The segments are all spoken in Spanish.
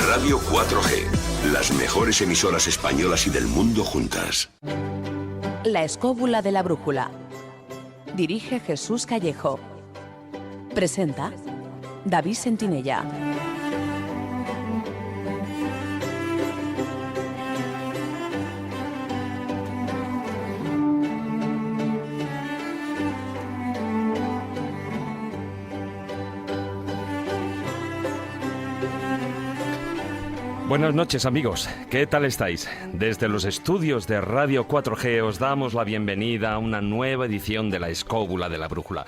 Radio 4G, las mejores emisoras españolas y del mundo juntas. La escóbula de la brújula. Dirige Jesús Callejo. Presenta David Sentinella. Buenas noches, amigos. ¿Qué tal estáis? Desde los estudios de Radio 4G os damos la bienvenida a una nueva edición de La Escóbula de la Brújula.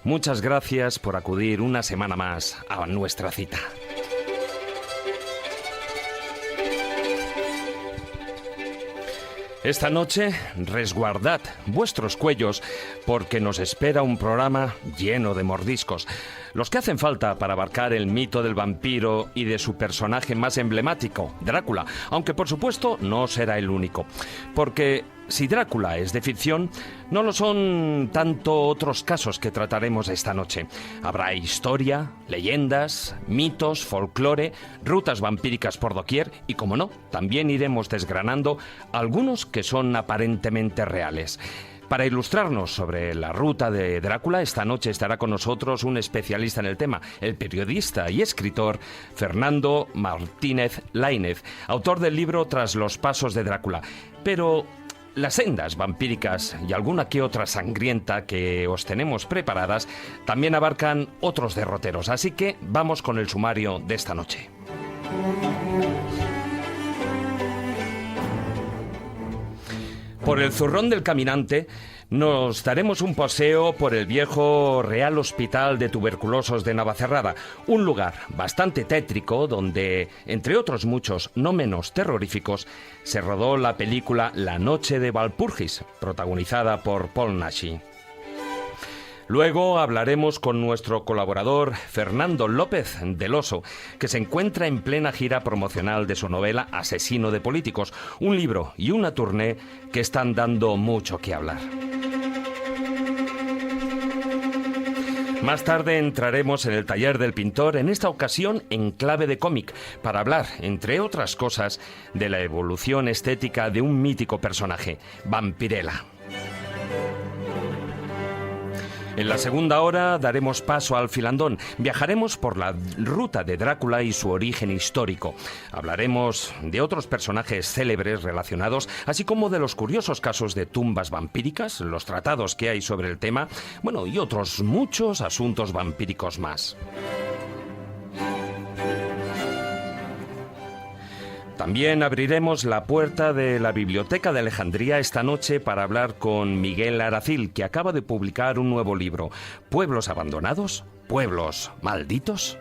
Muchas gracias por acudir una semana más a nuestra cita. Esta noche, resguardad vuestros cuellos porque nos espera un programa lleno de mordiscos. Los que hacen falta para abarcar el mito del vampiro y de su personaje más emblemático, Drácula, aunque por supuesto no será el único. Porque si Drácula es de ficción, no lo son tanto otros casos que trataremos esta noche. Habrá historia, leyendas, mitos, folclore, rutas vampíricas por doquier y, como no, también iremos desgranando algunos que son aparentemente reales. Para ilustrarnos sobre la ruta de Drácula, esta noche estará con nosotros un especialista en el tema, el periodista y escritor Fernando Martínez Laínez, autor del libro Tras los pasos de Drácula. Pero las sendas vampíricas y alguna que otra sangrienta que os tenemos preparadas también abarcan otros derroteros, así que vamos con el sumario de esta noche. Por el Zurrón del Caminante nos daremos un paseo por el viejo Real Hospital de Tuberculosos de Navacerrada, un lugar bastante tétrico donde, entre otros muchos no menos terroríficos, se rodó la película La Noche de Walpurgis, protagonizada por Paul Naschy. Luego hablaremos con nuestro colaborador Fernando López del Oso, que se encuentra en plena gira promocional de su novela Asesino de Políticos, un libro y una tournée que están dando mucho que hablar. Más tarde entraremos en el taller del pintor, en esta ocasión en clave de cómic, para hablar, entre otras cosas, de la evolución estética de un mítico personaje, Vampirella. En la segunda hora daremos paso al filandón. Viajaremos por la ruta de Drácula y su origen histórico. Hablaremos de otros personajes célebres relacionados, así como de los curiosos casos de tumbas vampíricas, los tratados que hay sobre el tema, y otros muchos asuntos vampíricos más. También abriremos la puerta de la Biblioteca de Alejandría esta noche para hablar con Miguel Aracil, que acaba de publicar un nuevo libro, ¿Pueblos abandonados? ¿Pueblos malditos?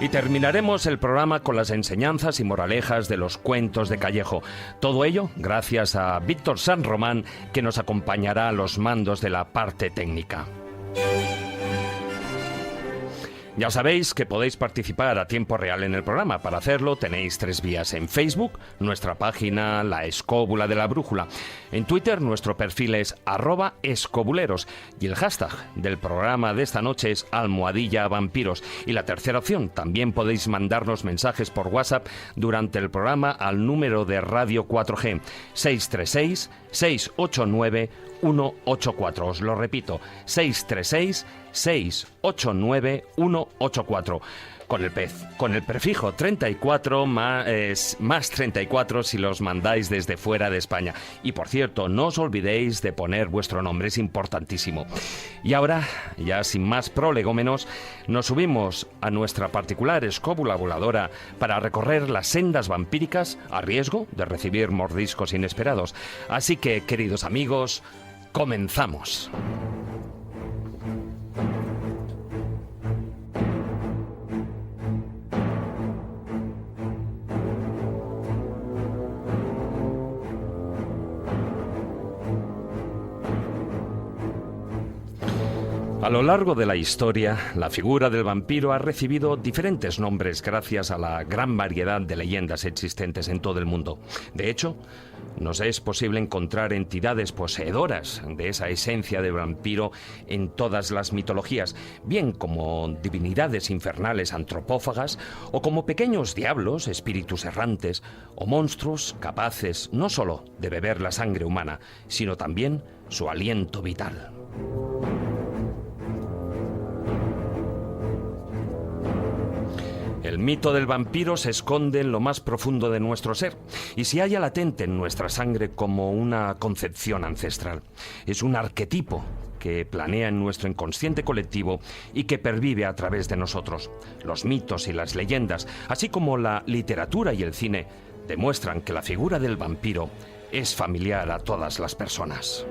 Y terminaremos el programa con las enseñanzas y moralejas de los cuentos de Callejo. Todo ello gracias a Víctor San Román, que nos acompañará a los mandos de la parte técnica. Ya sabéis que podéis participar a tiempo real en el programa. Para hacerlo tenéis 3 vías. En Facebook, nuestra página La Escóbula de la Brújula. En Twitter, nuestro perfil es @escobuleros. Y el hashtag del programa de esta noche es #vampiros. Y la tercera opción, también podéis mandarnos mensajes por WhatsApp durante el programa al número de Radio 4G 636 689 184. Os lo repito, 636 689 184. Con el prefijo 34 más 34 si los mandáis desde fuera de España. Y por cierto, no os olvidéis de poner vuestro nombre, es importantísimo. Y ahora, ya sin más prolegómenos, nos subimos a nuestra particular escóbula voladora para recorrer las sendas vampíricas a riesgo de recibir mordiscos inesperados. Así que, queridos amigos, comenzamos. A lo largo de la historia, la figura del vampiro ha recibido diferentes nombres gracias a la gran variedad de leyendas existentes en todo el mundo. De hecho, nos es posible encontrar entidades poseedoras de esa esencia de vampiro en todas las mitologías, bien como divinidades infernales antropófagas o como pequeños diablos, espíritus errantes o monstruos capaces no solo de beber la sangre humana, sino también su aliento vital. El mito del vampiro se esconde en lo más profundo de nuestro ser y se halla latente en nuestra sangre como una concepción ancestral. Es un arquetipo que planea en nuestro inconsciente colectivo y que pervive a través de nosotros. Los mitos y las leyendas, así como la literatura y el cine, demuestran que la figura del vampiro es familiar a todas las personas.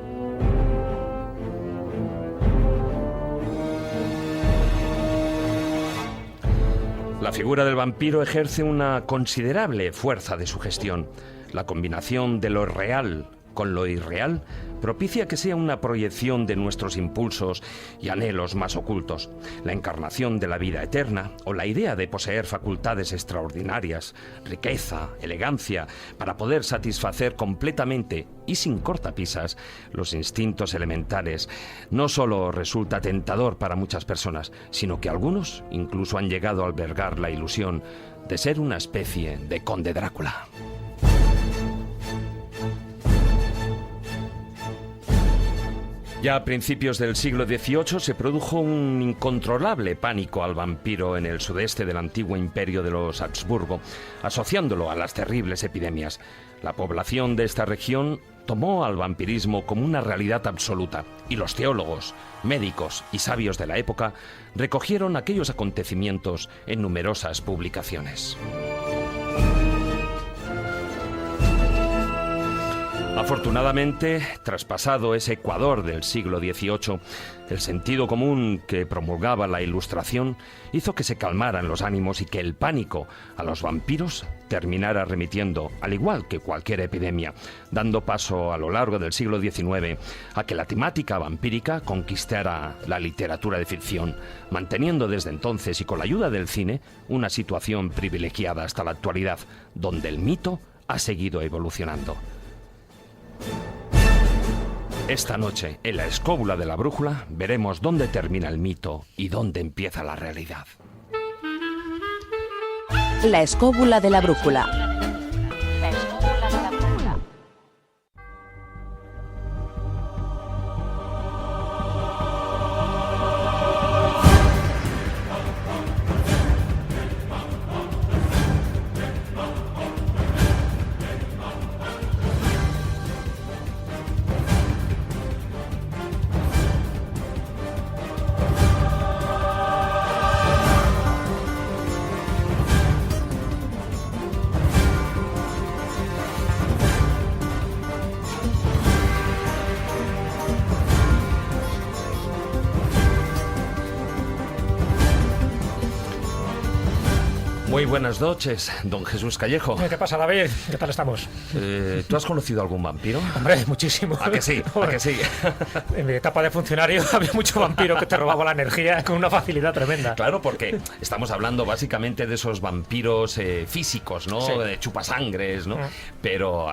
La figura del vampiro ejerce una considerable fuerza de sugestión. La combinación de lo real con lo irreal propicia que sea una proyección de nuestros impulsos y anhelos más ocultos. La encarnación de la vida eterna o la idea de poseer facultades extraordinarias, riqueza, elegancia, para poder satisfacer completamente y sin cortapisas los instintos elementales, no solo resulta tentador para muchas personas, sino que algunos incluso han llegado a albergar la ilusión de ser una especie de conde Drácula. Ya a principios del siglo XVIII se produjo un incontrolable pánico al vampiro en el sudeste del antiguo imperio de los Habsburgo, asociándolo a las terribles epidemias. La población de esta región tomó al vampirismo como una realidad absoluta y los teólogos, médicos y sabios de la época recogieron aquellos acontecimientos en numerosas publicaciones. Afortunadamente, traspasado ese Ecuador del siglo XVIII, el sentido común que promulgaba la Ilustración hizo que se calmaran los ánimos y que el pánico a los vampiros terminara remitiendo, al igual que cualquier epidemia, dando paso a lo largo del siglo XIX a que la temática vampírica conquistara la literatura de ficción, manteniendo desde entonces y con la ayuda del cine una situación privilegiada hasta la actualidad, donde el mito ha seguido evolucionando. Esta noche, en la escóbula de la brújula, veremos dónde termina el mito y dónde empieza la realidad. La escóbula de la brújula. Muy buenas noches, don Jesús Callejo. ¿Qué pasa, David? ¿Qué tal estamos? ¿Tú has conocido algún vampiro? Hombre, muchísimo. ¿A que sí? ¿A que sí? En mi etapa de funcionario había mucho vampiro que te robaba la energía con una facilidad tremenda. Claro, porque estamos hablando básicamente de esos vampiros físicos, ¿no? Sí. De chupasangres, ¿no? Pero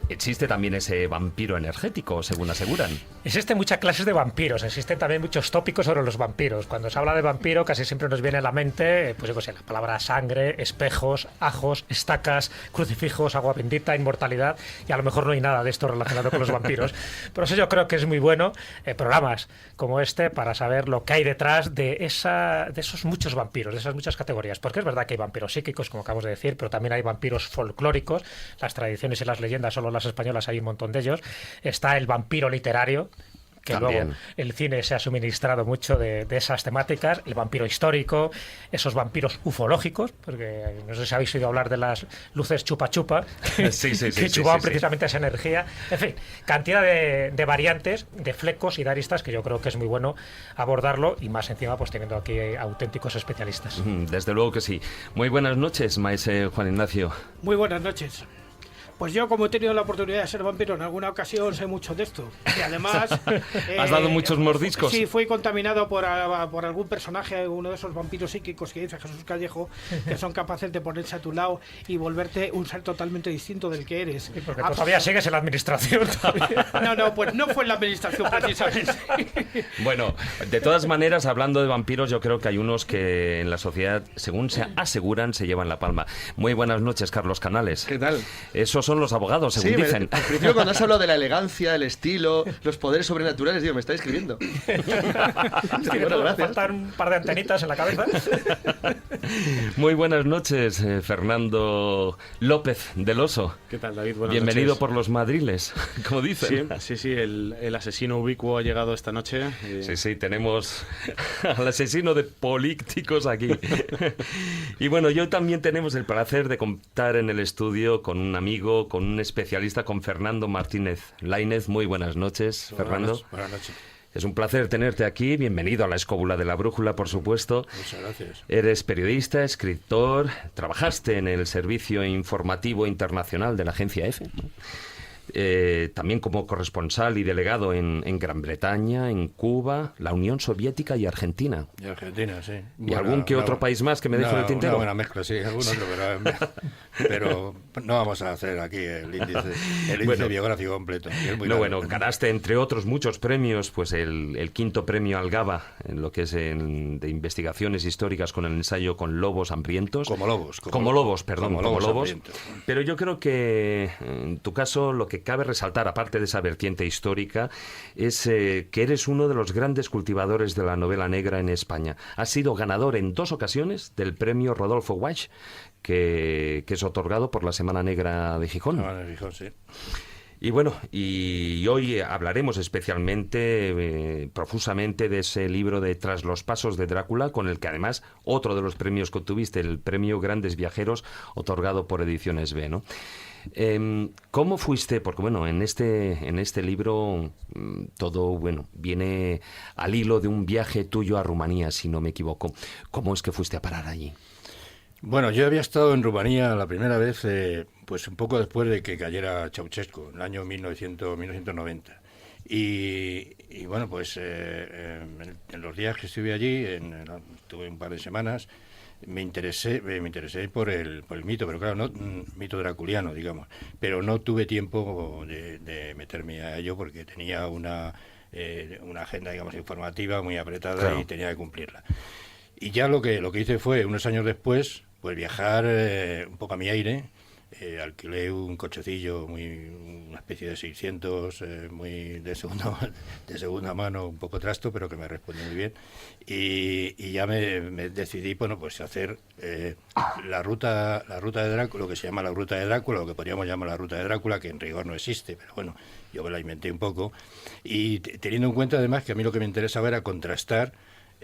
existe también ese vampiro energético, según aseguran. Existen muchas clases de vampiros, existen también muchos tópicos sobre los vampiros. Cuando se habla de vampiro casi siempre nos viene a la mente, pues yo qué sé, la palabra sangre, espejos, ajos, estacas, crucifijos, agua bendita, inmortalidad, y a lo mejor no hay nada de esto relacionado con los vampiros. Por eso yo creo que es muy bueno programas como este para saber lo que hay detrás de esos muchos vampiros, de esas muchas categorías. Porque es verdad que hay vampiros psíquicos, como acabamos de decir, pero también hay vampiros folclóricos. Las tradiciones y las leyendas, solo las españolas hay un montón de ellos. Está el vampiro literario, que también. Luego el cine se ha suministrado mucho de esas temáticas, el vampiro histórico, esos vampiros ufológicos, porque no sé si habéis oído hablar de las luces chupa-chupa, que chupaban precisamente esa energía. En fin, cantidad de variantes, de flecos y de aristas que yo creo que es muy bueno abordarlo, y más encima pues teniendo aquí auténticos especialistas. Desde luego que sí. Muy buenas noches, maese Juan Ignacio. Muy buenas noches. Pues yo, como he tenido la oportunidad de ser vampiro en alguna ocasión, sé mucho de esto. Y además... ¿Has dado muchos mordiscos? Sí, fui contaminado por algún personaje, uno de esos vampiros psíquicos que dice Jesús Callejo, que son capaces de ponerse a tu lado y volverte un ser totalmente distinto del que eres. Sí, porque tú todavía sigues en la administración. No, pues no fue en la administración precisamente. Bueno, de todas maneras, hablando de vampiros, yo creo que hay unos que en la sociedad, según se aseguran, se llevan la palma. Muy buenas noches, Carlos Canales. ¿Qué tal? Esos son los abogados, según Sí, dicen. al principio cuando has hablado de la elegancia, el estilo, los poderes sobrenaturales, digo, me está escribiendo. Bueno, gracias. Faltan un par de antenitas en la cabeza. Muy buenas noches, Fernando López del Oso. ¿Qué tal, David? Buenas Bienvenido noches. por los madriles, como dicen. Sí, el asesino ubicuo ha llegado esta noche. Sí, tenemos al asesino de políticos aquí. Y bueno, yo también tenemos el placer de contar en el estudio con un amigo, con un especialista, con Fernando Martínez Lainez. Muy buenas noches, Fernando. Buenas noches. Es un placer tenerte aquí. Bienvenido a la Escóbula de la Brújula, por supuesto. Muchas gracias. Eres periodista, escritor, trabajaste en el Servicio Informativo Internacional de la Agencia EFE. También como corresponsal y delegado en Gran Bretaña, en Cuba, la Unión Soviética y Argentina. Y Argentina, sí. ¿Y algún que otro país más que me dejo en el tintero? Una buena mezcla, sí, algún otro, pero no vamos a hacer aquí el índice biográfico completo. Bueno, ganaste entre otros muchos premios, pues el quinto premio Algaba, en lo que es de investigaciones históricas con el ensayo Con lobos hambrientos. Como lobos. Pero yo creo que en tu caso lo que cabe resaltar, aparte de esa vertiente histórica, es que eres uno de los grandes cultivadores de la novela negra en España. Has sido ganador en 2 ocasiones del premio Rodolfo Walsh, que es otorgado por la Semana Negra de Gijón. Semana de Gijón, sí. Y bueno, y hoy hablaremos especialmente, profusamente, de ese libro de Tras los pasos de Drácula, con el que además otro de los premios que obtuviste, el premio Grandes Viajeros, otorgado por Ediciones B, ¿no? ¿Cómo fuiste? Porque bueno, en este libro todo viene al hilo de un viaje tuyo a Rumanía, si no me equivoco. ¿Cómo es que fuiste a parar allí? Bueno, yo había estado en Rumanía la primera vez, pues un poco después de que cayera Ceausescu, en el año 1990. Y bueno, pues en los días que estuve allí, estuve un par de semanas, me interesé por el mito, pero claro, no mito draculiano, digamos, pero no tuve tiempo de meterme a ello porque tenía una agenda, digamos, informativa muy apretada, claro, y tenía que cumplirla. Y ya lo que hice fue, unos años después, pues viajar un poco a mi aire. Alquilé un cochecillo, una especie de 600, muy de segunda mano, un poco trasto, pero que me respondió muy bien. Y ya me decidí, bueno, pues hacer la ruta de Drácula, lo que se llama la ruta de Drácula, lo que podríamos llamar la ruta de Drácula, que en rigor no existe, pero bueno, yo me la inventé un poco. Y teniendo en cuenta además que a mí lo que me interesaba era contrastar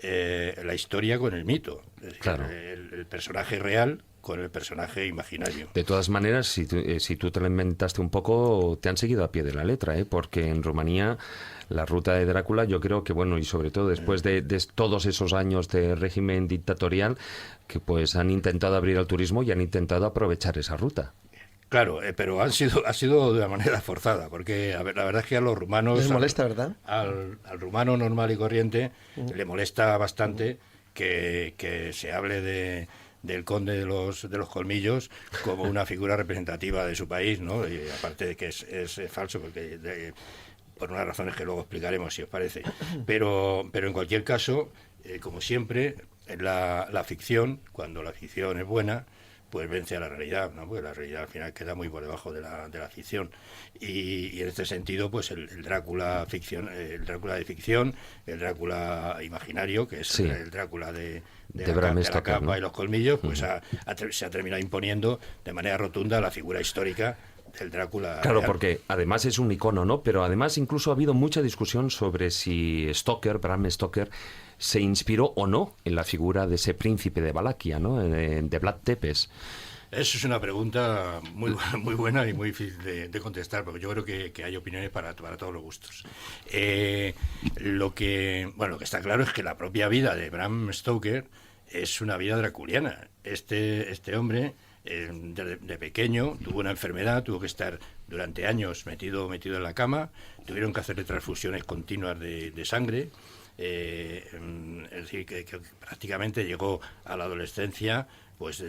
la historia con el mito, es decir, claro, el personaje real con el personaje imaginario. De todas maneras, si tú te lo inventaste un poco, te han seguido a pie de la letra, porque en Rumanía la ruta de Drácula, yo creo que, bueno, y sobre todo después de todos esos años de régimen dictatorial, que pues han intentado abrir al turismo y han intentado aprovechar esa ruta. Claro, pero ha sido de una manera forzada, porque la verdad es que a los rumanos... Les molesta, ¿verdad? Al rumano normal y corriente le molesta bastante que se hable del conde de los colmillos como una figura representativa de su país, ¿no? Y aparte de que es falso, porque por unas razones que luego explicaremos, si os parece. Pero en cualquier caso, como siempre, la ficción, cuando la ficción es buena, pues vence a la realidad, ¿no? Porque la realidad al final queda muy por debajo de la ficción. Y en este sentido, pues el Drácula ficción, el Drácula de ficción, el Drácula imaginario, que es sí, el Drácula de la capa, ¿no?, y los colmillos, pues se ha terminado imponiendo de manera rotunda la figura histórica del Drácula. Claro, real. porque además es un icono, ¿no? Pero además incluso ha habido mucha discusión sobre si Bram Stoker, se inspiró o no en la figura de ese príncipe de Valaquia, ¿no? De Vlad Tepes. Eso es una pregunta muy buena y muy difícil de contestar, porque yo creo que hay opiniones para todos los gustos. Lo que está claro es que la propia vida de Bram Stoker es una vida draculiana. Este hombre de pequeño tuvo una enfermedad, tuvo que estar durante años metido en la cama, tuvieron que hacerle transfusiones continuas de sangre. Es decir, que prácticamente llegó a la adolescencia pues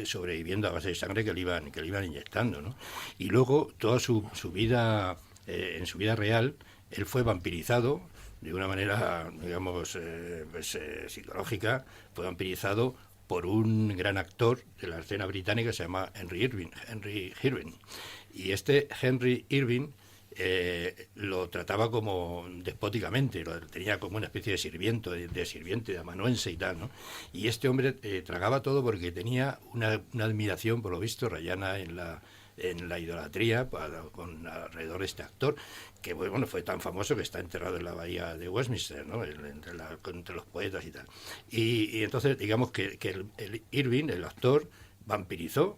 sobreviviendo a base de sangre que le iban inyectando, ¿no? Y luego toda su vida, en su vida real, él fue vampirizado de una manera, digamos, psicológica, fue vampirizado por un gran actor de la escena británica que se llama Henry Irving. Y este Henry Irving lo trataba como despóticamente, lo tenía como una especie de sirviente, de amanuense y tal, ¿no? Y este hombre tragaba todo porque tenía una admiración, por lo visto, rayana en la idolatría alrededor de este actor, que bueno, fue tan famoso que está enterrado en la bahía de Westminster, ¿no? Entre los poetas y tal. Y entonces, digamos que el Irving, el actor, vampirizó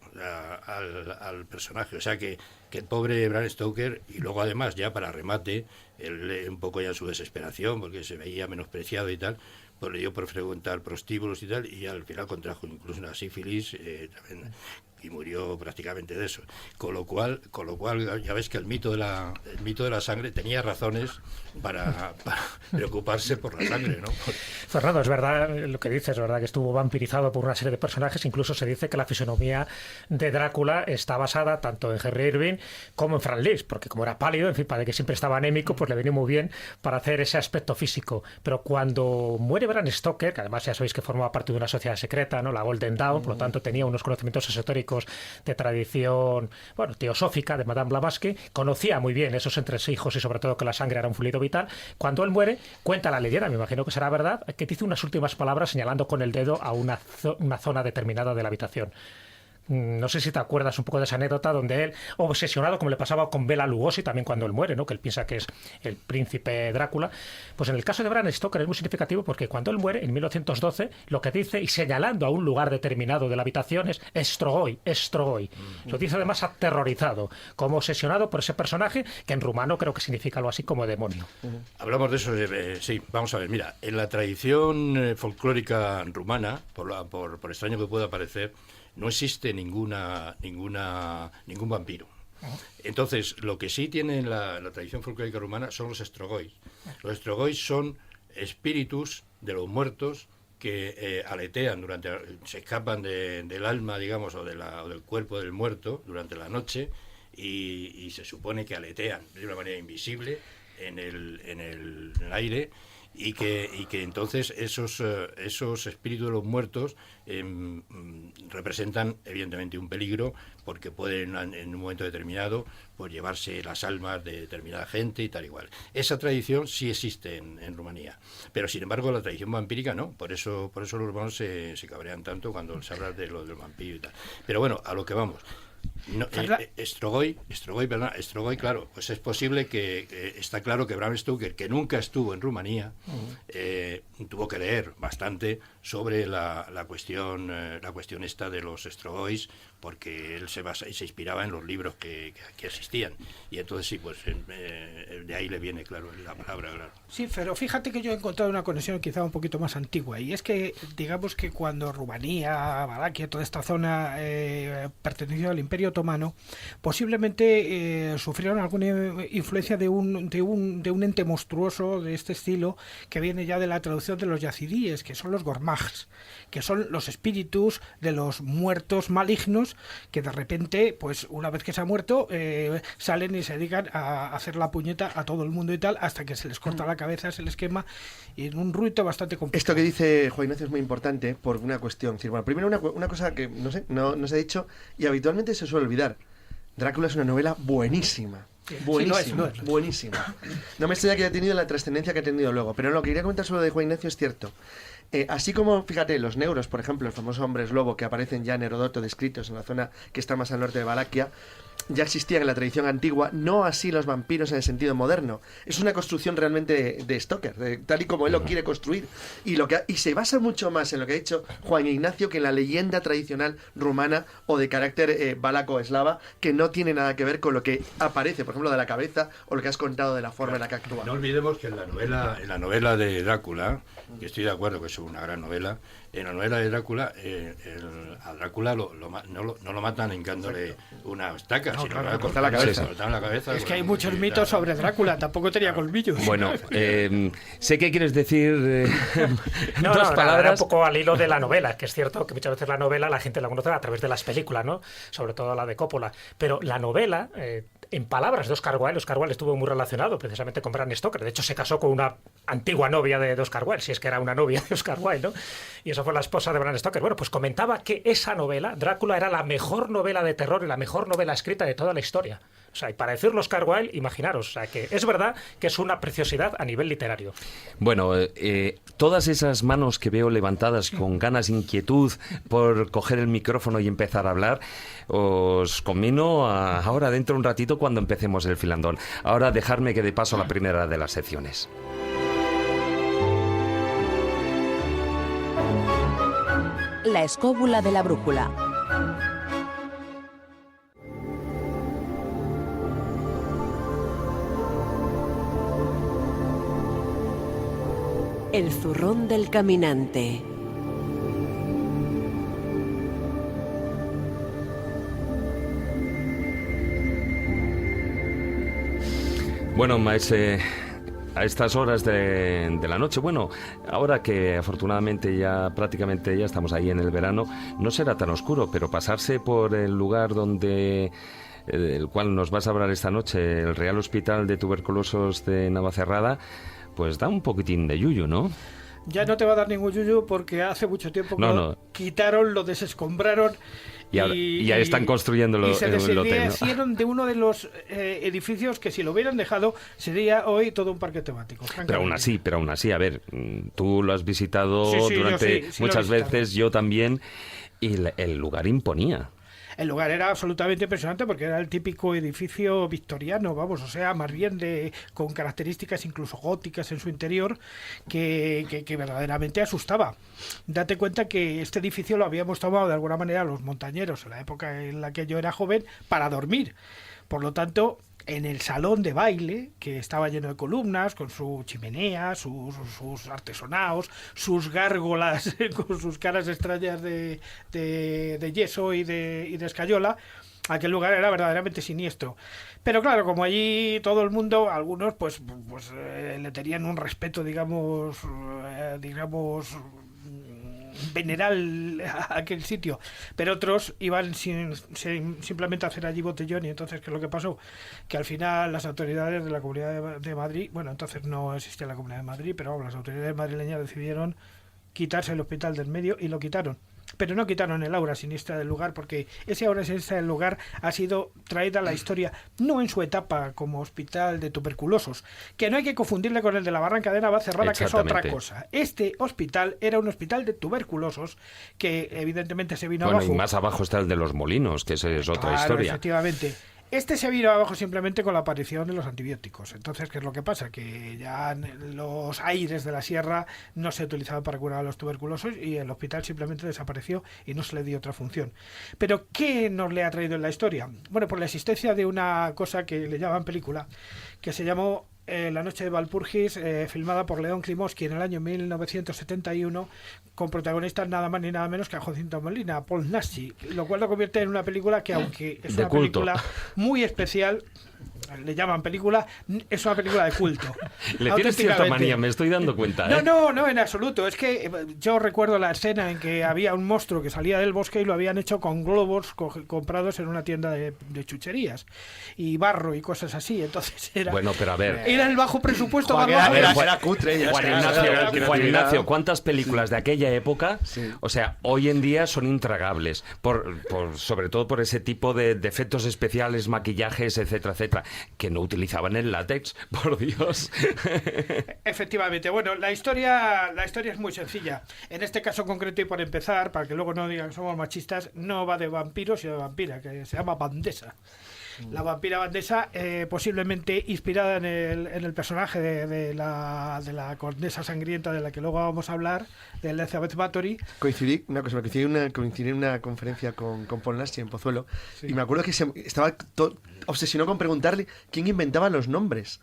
al personaje, o sea que el pobre Bram Stoker, y luego además ya para remate, él un poco ya en su desesperación, porque se veía menospreciado y tal, pues le dio por frecuentar prostíbulos y tal, y al final contrajo incluso una sífilis también, y murió prácticamente de eso. Con lo cual ya ves que el mito de la sangre tenía razones para preocuparse por la sangre, ¿no? Fernando, es verdad lo que dices, es verdad que estuvo vampirizado por una serie de personajes, incluso se dice que la fisonomía de Drácula está basada tanto en Henry Irving como en Franz Liszt, porque como era pálido, en fin, para que siempre estaba anémico, pues le venía muy bien para hacer ese aspecto físico. Pero cuando muere Bram Stoker, que además ya sabéis que formaba parte de una sociedad secreta, ¿no? La Golden Dawn, por lo tanto tenía unos conocimientos esotéricos de tradición, bueno, teosófica de Madame Blavatsky, conocía muy bien esos entresijos y sobre todo que la sangre era un fluido vital. Cuando él muere, cuenta la leyenda, me imagino que será verdad, que dice unas últimas palabras señalando con el dedo a una zona determinada de la habitación. No sé si te acuerdas un poco de esa anécdota donde él, obsesionado, como le pasaba con Bela Lugosi también cuando él muere, ¿no? Que él piensa que es el príncipe Drácula. Pues en el caso de Bram Stoker es muy significativo porque cuando él muere, en 1912, lo que dice, y señalando a un lugar determinado de la habitación, es Estrogoi, Estrogoi. Lo dice además aterrorizado, como obsesionado por ese personaje, que en rumano creo que significa algo así como demonio. Hablamos de eso, sí, vamos a ver, mira, en la tradición folclórica rumana, por extraño que pueda parecer, no existe ningún vampiro. Entonces, lo que sí tiene la tradición folclórica rumana son los estrogois. Los estrogois son espíritus de los muertos que aletean se escapan del alma, digamos, o del cuerpo del muerto durante la noche y se supone que aletean de una manera invisible en el aire. Y que entonces esos espíritus de los muertos representan evidentemente un peligro porque pueden en un momento determinado pues llevarse las almas de determinada gente y tal igual. Esa tradición sí existe en Rumanía, pero sin embargo la tradición vampírica no, por eso los romanos se cabrean tanto cuando se habla de lo del vampiro y tal. Pero bueno, a lo que vamos. No, Estrogoi, claro, pues es posible que está claro que Bram Stoker, que nunca estuvo en Rumanía, tuvo que leer bastante sobre la cuestión esta de los estrogois, porque él se inspiraba en los libros que existían, y entonces sí, pues de ahí le viene claro la palabra, claro. Sí, pero fíjate que yo he encontrado una conexión quizá un poquito más antigua, y es que digamos que cuando Rumanía, Valaquia, toda esta zona perteneció al Imperio Otomano, posiblemente sufrieron alguna influencia de un ente monstruoso de este estilo que viene ya de la traducción de los yazidíes, que son los gormags, que son los espíritus de los muertos malignos que de repente, pues una vez que se ha muerto, salen y se dedican a hacer la puñeta a todo el mundo y tal, hasta que se les corta la cabeza, se les quema, y en un ruido bastante complicado. Esto que dice Juan Ignacio es muy importante por una cuestión. Bueno, primero una cosa que no se ha dicho y habitualmente se suele olvidar. Drácula es una novela buenísima. Buenísima, sí, no es. Buenísima. No me extraña que haya tenido la trascendencia que ha tenido luego, pero lo que quería comentar sobre lo de Juan Ignacio es cierto. Así como, fíjate, los neuros, por ejemplo, los famosos hombres lobo que aparecen ya en Heródoto descritos en la zona que está más al norte de Valaquia, ya existían en la tradición antigua, no así los vampiros en el sentido moderno. Es una construcción realmente de Stoker, tal y como él lo quiere construir. Y se basa mucho más en lo que ha dicho Juan Ignacio que en la leyenda tradicional rumana o de carácter valaco-eslava, que no tiene nada que ver con lo que aparece, por ejemplo, de la cabeza o lo que has contado de la forma en la que actúa. No olvidemos que en la novela de Drácula, que estoy de acuerdo que es una gran novela, en la novela de Drácula, a Drácula no lo matan hincándole una estaca, sino que le cortan la cabeza. La cabeza. Es que hay muchos mitos sobre Drácula, tampoco tenía colmillos. Bueno, sé que quieres decir dos palabras. Era un poco al hilo de la novela, que es cierto que muchas veces la novela la gente la conoce a través de las películas, ¿no? Sobre todo la de Coppola. Pero la novela, en palabras de Oscar Wilde estuvo muy relacionado precisamente con Bram Stoker. De hecho, se casó con una antigua novia de Oscar Wilde, si es que era una novia de Oscar Wilde, ¿no? Y eso fue la esposa de Bram Stoker. Bueno, pues comentaba que esa novela, Drácula, era la mejor novela de terror y la mejor novela escrita de toda la historia. O sea, y para decirlo Oscar Wilde, imaginaros, o sea, que es verdad que es una preciosidad a nivel literario. Bueno, todas esas manos que veo levantadas con ganas, inquietud por coger el micrófono y empezar a hablar, os conmino ahora dentro de un ratito cuando empecemos el filandón. Ahora dejarme que dé paso a la primera de las secciones. La escóbula de la brújula. El zurrón del caminante. Bueno, maese, a estas horas de la noche, bueno, ahora que afortunadamente prácticamente ya estamos ahí en el verano, no será tan oscuro, pero pasarse por el lugar del cual nos vas a hablar esta noche, el Real Hospital de Tuberculosos de Navacerrada, pues da un poquitín de yuyu, ¿no? Ya no te va a dar ningún yuyu porque hace mucho tiempo que lo quitaron, lo desescombraron. Y ya están construyendo el hotel, ¿no? Hicieron de uno de los edificios que si lo hubieran dejado sería hoy todo un parque temático. Pero aún así, a ver, tú lo has visitado durante muchas veces, yo también, y el lugar imponía. El lugar era absolutamente impresionante porque era el típico edificio victoriano, vamos, o sea, más bien con características incluso góticas en su interior que verdaderamente asustaba. Date cuenta que este edificio lo habíamos tomado de alguna manera los montañeros en la época en la que yo era joven para dormir. Por lo tanto, en el salón de baile, que estaba lleno de columnas, con su chimenea, sus artesonados, sus gárgolas con sus caras extrañas de yeso y de escayola, aquel lugar era verdaderamente siniestro. Pero claro, como allí todo el mundo, algunos pues le tenían un respeto, digamos veneral a aquel sitio, pero otros iban simplemente a hacer allí botellón. Y entonces, ¿qué es lo que pasó? Que al final las autoridades de la Comunidad de Madrid, bueno, entonces no existía la Comunidad de Madrid, pero las autoridades madrileñas decidieron quitarse el hospital del medio y lo quitaron. Pero no quitaron el aura siniestra del lugar, porque ese aura siniestra del lugar ha sido traída a la historia, no en su etapa como hospital de tuberculosos, que no hay que confundirle con el de la Barranca de Navacerrada, que es otra cosa. Este hospital era un hospital de tuberculosos que evidentemente se vino abajo. Y más abajo está el de los Molinos, que esa es otra historia. Efectivamente. Este se vino abajo simplemente con la aparición de los antibióticos. Entonces, ¿qué es lo que pasa? Que ya los aires de la sierra no se utilizaban para curar a los tuberculosos y el hospital simplemente desapareció y no se le dio otra función. Pero, ¿qué nos le ha traído en la historia? Bueno, por la existencia de una cosa que le llaman película, que se llamó La noche de Walpurgis, filmada por León Klimovsky en el año 1971, con protagonistas nada más ni nada menos que a Jacinto Molina, Paul Naschy, lo cual lo convierte en una película que, aunque es una película muy especial, le llaman película, es una película de culto. Le tienes cierta manía, me estoy dando cuenta. No, en absoluto. Es que yo recuerdo la escena en que había un monstruo que salía del bosque y lo habían hecho con globos comprados en una tienda de chucherías y barro y cosas así. Entonces era... Bueno, pero a ver... Era el bajo presupuesto. Era cutre. Juan Ignacio, ¿cuántas películas de aquella época, o sea, hoy en día son intragables? Sobre todo por ese tipo de efectos especiales, maquillajes, etcétera, etcétera, que no utilizaban el látex, por Dios. Efectivamente. Bueno, la historia es muy sencilla. En este caso concreto, y por empezar, para que luego no digan que somos machistas, no va de vampiros, sino de vampira, que se llama Vandesa. La vampira vandesa, posiblemente inspirada en el personaje de la condesa sangrienta de la que luego vamos a hablar, de Elizabeth Bathory. Coincidí en una conferencia con Paul Naschy en Pozuelo, y me acuerdo que estaba obsesionado con preguntarle quién inventaba los nombres.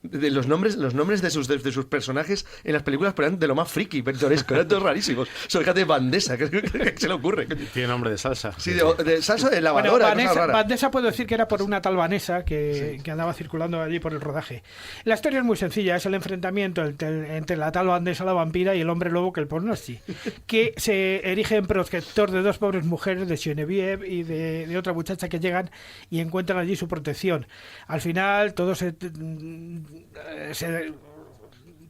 Los nombres de sus personajes en las películas, pero eran de lo más friki, pintoresco, eran todos rarísimos. Fíjate, Vandesa, ¿qué se le ocurre? Tiene nombre de salsa. Sí, de salsa de lavadora. Bueno, Vandesa puedo decir que era por una tal Vanessa que andaba circulando allí por el rodaje. La historia es muy sencilla, es el enfrentamiento entre la tal Vandesa, la vampira, y el hombre lobo, que el Paul Naschy, que se erige en protector de dos pobres mujeres, de Genevieve y de otra muchacha, que llegan y encuentran allí su protección. Al final todo se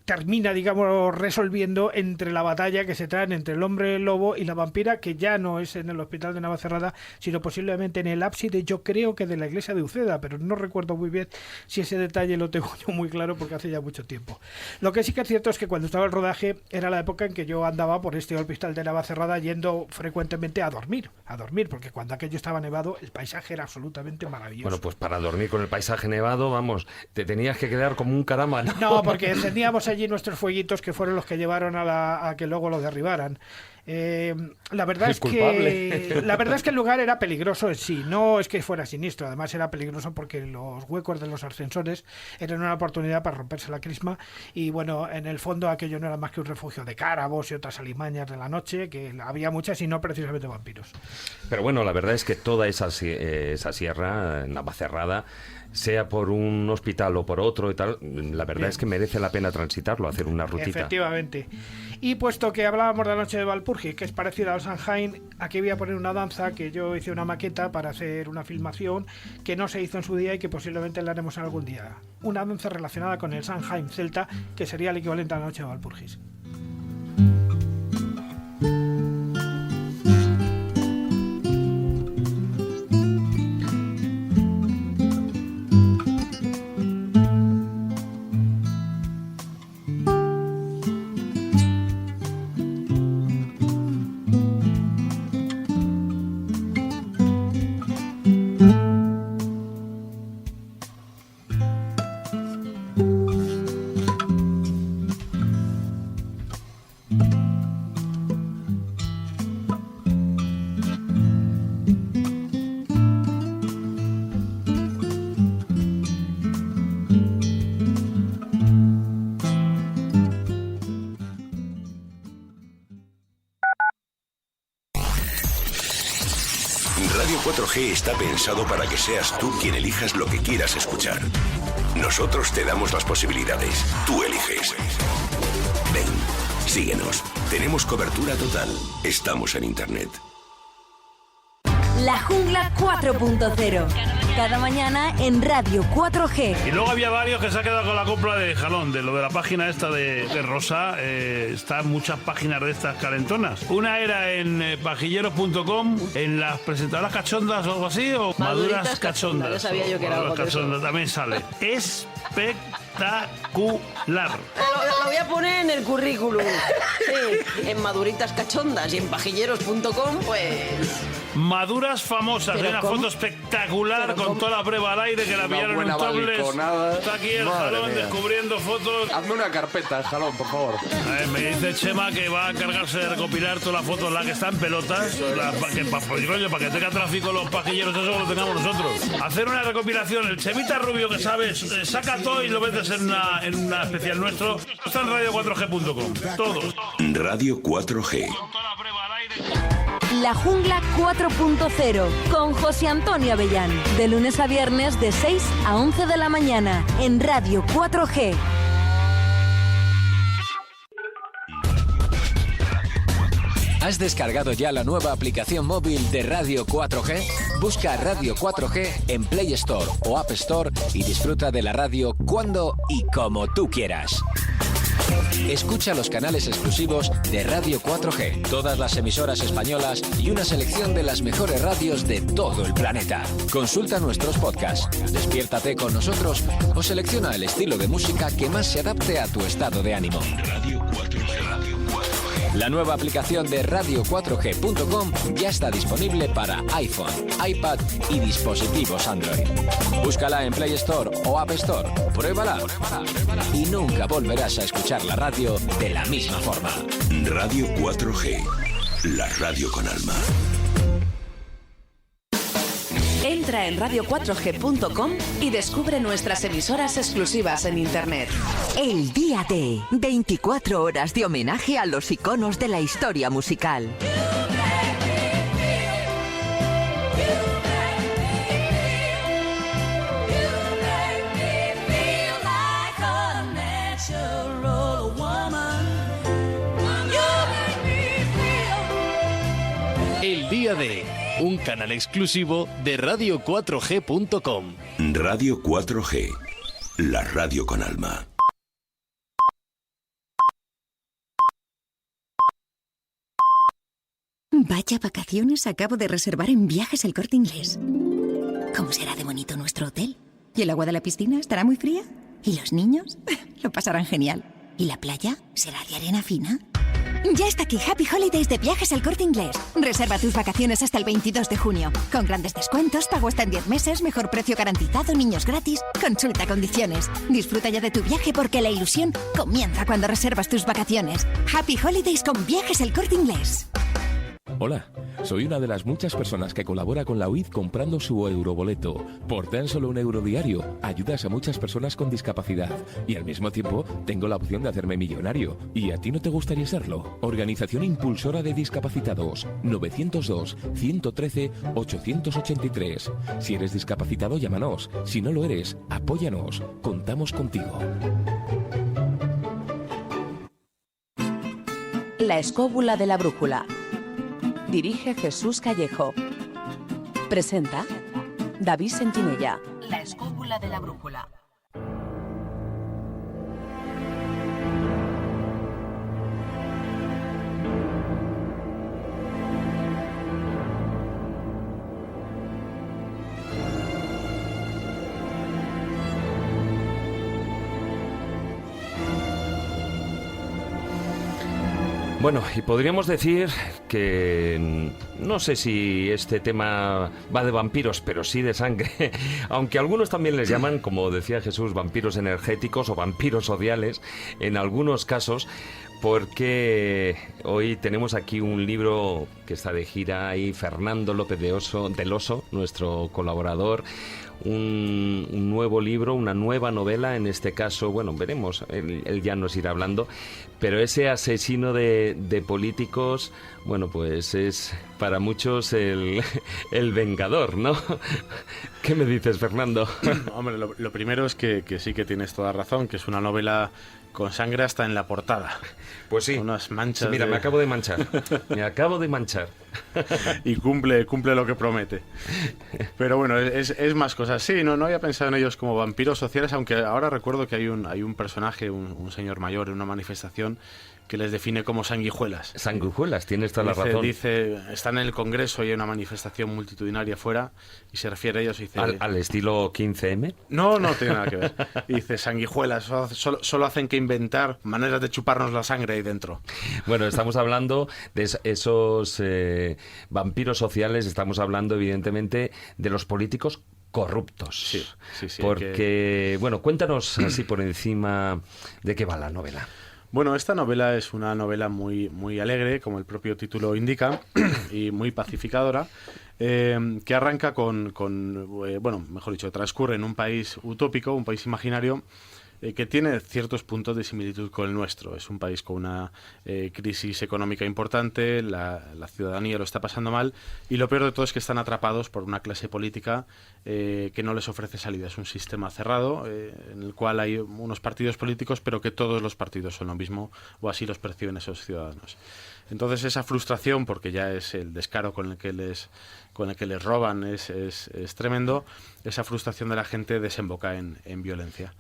termina, digamos, resolviendo entre la batalla que se traen entre el hombre lobo y la vampira, que ya no es en el hospital de Navacerrada, sino posiblemente en el ábside, yo creo que de la iglesia de Uceda, pero no recuerdo muy bien si ese detalle lo tengo yo muy claro porque hace ya mucho tiempo. Lo que sí que es cierto es que cuando estaba el rodaje era la época en que yo andaba por este hospital de Navacerrada yendo frecuentemente a dormir, porque cuando aquello estaba nevado el paisaje era absolutamente maravilloso. Bueno, pues para dormir con el paisaje nevado, vamos, te tenías que quedar como un caramba, ¿no? No, porque encendíamos allí nuestros fueguitos, que fueron los que llevaron a que luego lo derribaran. La verdad es que el lugar era peligroso en sí, no es que fuera siniestro, además era peligroso porque los huecos de los ascensores eran una oportunidad para romperse la crisma, y bueno, en el fondo aquello no era más que un refugio de cárabos y otras alimañas de la noche, que había muchas y no precisamente vampiros. Pero bueno, la verdad es que toda esa sierra, Navacerrada, sea por un hospital o por otro y tal, la verdad es que merece la pena transitarlo, hacer una rutita. Efectivamente. Y puesto que hablábamos de la noche de Walpurgis, que es parecida al Samhain, aquí voy a poner una danza que yo hice una maqueta para hacer una filmación que no se hizo en su día y que posiblemente la haremos algún día. Una danza relacionada con el Samhain celta, que sería el equivalente a la noche de Walpurgis. Radio 4G está pensado para que seas tú quien elijas lo que quieras escuchar. Nosotros te damos las posibilidades. Tú eliges. Ven, síguenos. Tenemos cobertura total. Estamos en Internet. La Jungla 4.0. Cada mañana en Radio 4G. Y luego había varios que se ha quedado con la copla de jalón, de lo de la página esta de Rosa. Están muchas páginas de estas calentonas. Una era en pajilleros.com, en las presentadoras cachondas o algo así, o maduras cachondas. Ya sabía yo que era algo de eso. También sale. Espectacular. Lo voy a poner en el currículum. Sí, en maduritas cachondas y en pajilleros.com, pues... Maduras famosas, hay una foto espectacular con toda la prueba al aire que la pillaron en Tobles. Está aquí el Jalón descubriendo fotos. Hazme una carpeta, el Jalón, por favor. Me dice Chema que va a encargarse de recopilar todas las fotos, la que está en pelotas, para que tenga tráfico los pajilleros, eso lo tengamos nosotros. Hacer una recopilación, el Chemita Rubio que sabes, saca todo y lo metes en una especial nuestro. Está en radio4g.com, todos. Radio 4G. La Jungla 4.0 con José Antonio Avellán. De lunes a viernes de 6 a 11 de la mañana en Radio 4G. ¿Has descargado ya la nueva aplicación móvil de Radio 4G? Busca Radio 4G en Play Store o App Store y disfruta de la radio cuando y como tú quieras. Escucha los canales exclusivos de Radio 4G, todas las emisoras españolas y una selección de las mejores radios de todo el planeta. Consulta nuestros podcasts, despiértate con nosotros o selecciona el estilo de música que más se adapte a tu estado de ánimo. Radio 4G. La nueva aplicación de radio4g.com ya está disponible para iPhone, iPad y dispositivos Android. Búscala en Play Store o App Store, pruébala y nunca volverás a escuchar la radio de la misma forma. Radio 4G, la radio con alma. Entra en radio4g.com y descubre nuestras emisoras exclusivas en Internet. El día de 24 horas de homenaje a los iconos de la historia musical. El día de un canal exclusivo de radio4g.com. Radio 4G, la radio con alma. Vaya vacaciones acabo de reservar en Viajes El Corte Inglés. ¿Cómo será de bonito nuestro hotel? ¿Y el agua de la piscina estará muy fría? ¿Y los niños? Lo pasarán genial. ¿Y la playa? ¿Será de arena fina? Ya está aquí Happy Holidays de Viajes El Corte Inglés. Reserva tus vacaciones hasta el 22 de junio. Con grandes descuentos, pago hasta en 10 meses, mejor precio garantizado, niños gratis. Consulta condiciones. Disfruta ya de tu viaje porque la ilusión comienza cuando reservas tus vacaciones. Happy Holidays con Viajes El Corte Inglés. Hola, soy una de las muchas personas que colabora con la UID comprando su euroboleto. Por tan solo €1 diario, ayudas a muchas personas con discapacidad y al mismo tiempo tengo la opción de hacerme millonario. ¿Y a ti no te gustaría serlo? Organización Impulsora de Discapacitados, 902-113-883. Si eres discapacitado, llámanos. Si no lo eres, apóyanos. Contamos contigo. La escóbula de la brújula. Dirige Jesús Callejo. Presenta David Sentinella. La escóbula de la brújula. Bueno, y podríamos decir que no sé si este tema va de vampiros, pero sí de sangre, aunque algunos también les llaman, como decía Jesús, vampiros energéticos o vampiros odiales en algunos casos, porque hoy tenemos aquí un libro que está de gira y Fernando López del Oso, nuestro colaborador, un nuevo libro, una nueva novela, en este caso, bueno, veremos, él ya nos irá hablando, pero ese asesino de políticos, bueno, pues es para muchos el vengador, ¿no? ¿Qué me dices, Fernando? Hombre, lo primero es que sí que tienes toda razón, que es una novela con sangre hasta en la portada. Pues sí. Unas manchas. Sí, mira, me acabo de manchar. Y cumple lo que promete. Pero bueno, es más cosas. Sí, no había pensado en ellos como vampiros sociales, aunque ahora recuerdo que hay un personaje, un señor mayor en una manifestación que les define como sanguijuelas. Sanguijuelas, tienes toda la razón. Dice, están en el Congreso y hay una manifestación multitudinaria fuera y se refiere a ellos y dice... ¿Al estilo 15M? No tiene nada que ver. Y dice, sanguijuelas, solo hacen que inventar maneras de chuparnos la sangre ahí dentro. Bueno, estamos hablando de esos vampiros sociales, estamos hablando evidentemente de los políticos corruptos. Sí. Porque, bueno, cuéntanos así por encima de qué va la novela. Bueno, esta novela es una novela muy, muy alegre, como el propio título indica, y muy pacificadora, que arranca bueno, mejor dicho, transcurre en un país utópico, un país imaginario, que tiene ciertos puntos de similitud con el nuestro. Es un país con una crisis económica importante, la ciudadanía lo está pasando mal y lo peor de todo es que están atrapados por una clase política que no les ofrece salida. Es un sistema cerrado en el cual hay unos partidos políticos, pero que todos los partidos son lo mismo, o así los perciben esos ciudadanos. Entonces esa frustración, porque ya es el descaro con el que les roban, es tremendo, esa frustración de la gente desemboca en violencia.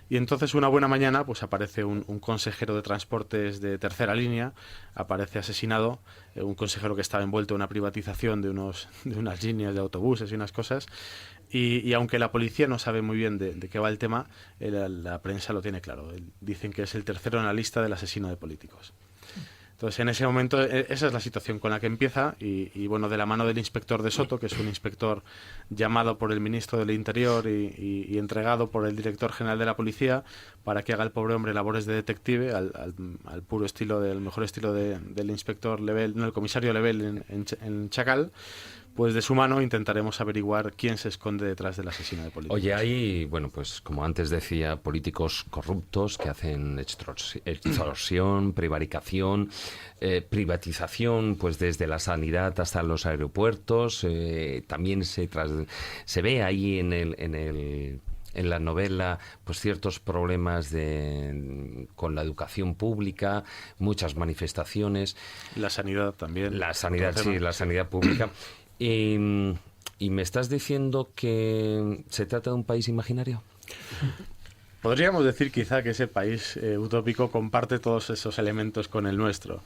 Y entonces una buena mañana pues aparece un consejero de transportes de tercera línea, aparece asesinado, un consejero que estaba envuelto en una privatización de unas líneas de autobuses y unas cosas, y aunque la policía no sabe muy bien de qué va el tema, la prensa lo tiene claro. Dicen que es el tercero en la lista del asesino de políticos. Entonces, en ese momento, esa es la situación con la que empieza y bueno, de la mano del inspector de Soto, que es un inspector llamado por el ministro del Interior y entregado por el director general de la policía para que haga el pobre hombre labores de detective al puro estilo, del mejor estilo del inspector Lebel, no, el comisario Lebel en Chacal. Pues de su mano intentaremos averiguar quién se esconde detrás del asesino de políticos. Oye, hay, bueno, pues como antes decía, políticos corruptos que hacen extorsión, prevaricación, privatización, pues desde la sanidad hasta los aeropuertos. También se ve ahí en la novela pues ciertos problemas con la educación pública, muchas manifestaciones. La sanidad también. La sanidad, sí, la sanidad pública. Y me estás diciendo que se trata de un país imaginario. Podríamos decir quizá que ese país utópico comparte todos esos elementos con el nuestro.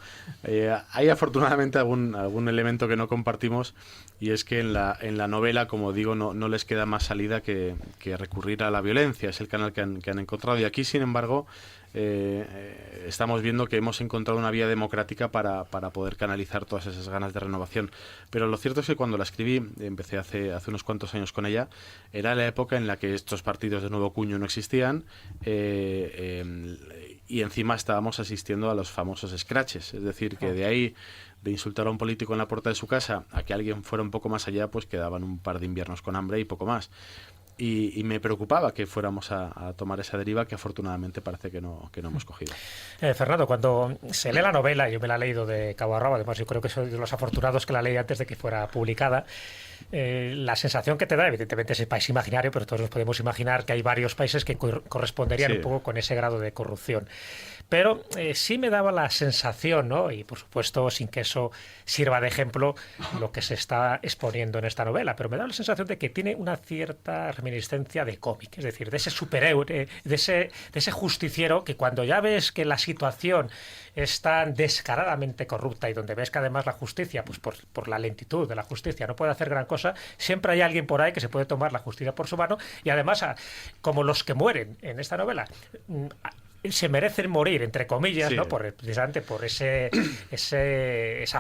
Hay afortunadamente algún elemento que no compartimos, y es que en la novela, como digo, no les queda más salida que recurrir a la violencia. Es el canal que han encontrado, y aquí, sin embargo, estamos viendo que hemos encontrado una vía democrática para poder canalizar todas esas ganas de renovación. Pero lo cierto es que cuando la escribí, empecé hace unos cuantos años con ella, era la época en la que estos partidos de nuevo cuño no existían, y encima estábamos asistiendo a los famosos scratches. Es decir, que de ahí, de insultar a un político en la puerta de su casa, a que alguien fuera un poco más allá, pues quedaban un par de inviernos con hambre y poco más. Y me preocupaba que fuéramos a tomar esa deriva, que afortunadamente parece que no hemos cogido. Fernando, cuando se lee la novela, yo me la he leído de cabo a rabo, además yo creo que soy de los afortunados que la leí antes de que fuera publicada, la sensación que te da, evidentemente, es el país imaginario, pero todos nos podemos imaginar que hay varios países que corresponderían un poco con ese grado de corrupción. Pero sí me daba la sensación, ¿no? Y por supuesto, sin que eso sirva de ejemplo, lo que se está exponiendo en esta novela, pero me da la sensación de que tiene una cierta reminiscencia de cómic, es decir, de ese superhéroe, de ese justiciero que cuando ya ves que la situación es tan descaradamente corrupta y donde ves que además la justicia, pues por la lentitud de la justicia, no puede hacer gran cosa, siempre hay alguien por ahí que se puede tomar la justicia por su mano, y además, como los que mueren en esta novela, se merecen morir, entre comillas, ¿no? Precisamente por esa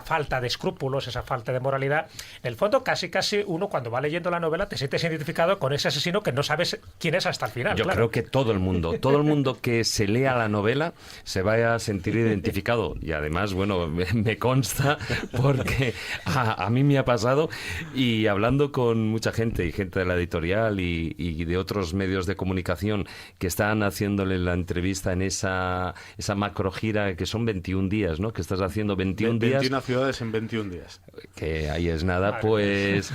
falta de escrúpulos, esa falta de moralidad. En el fondo, casi uno, cuando va leyendo la novela, te sientes identificado con ese asesino que no sabes quién es hasta el final. Yo creo que todo el mundo que se lea la novela se vaya a sentir identificado. Y además, bueno, me consta, porque a mí me ha pasado, y hablando con mucha gente, y gente de la editorial y de otros medios de comunicación que están haciéndole la entrevista en esa macro gira, que son 21 días, ¿no? Que estás haciendo 21 días. 21 ciudades en 21 días. Que ahí es nada, pues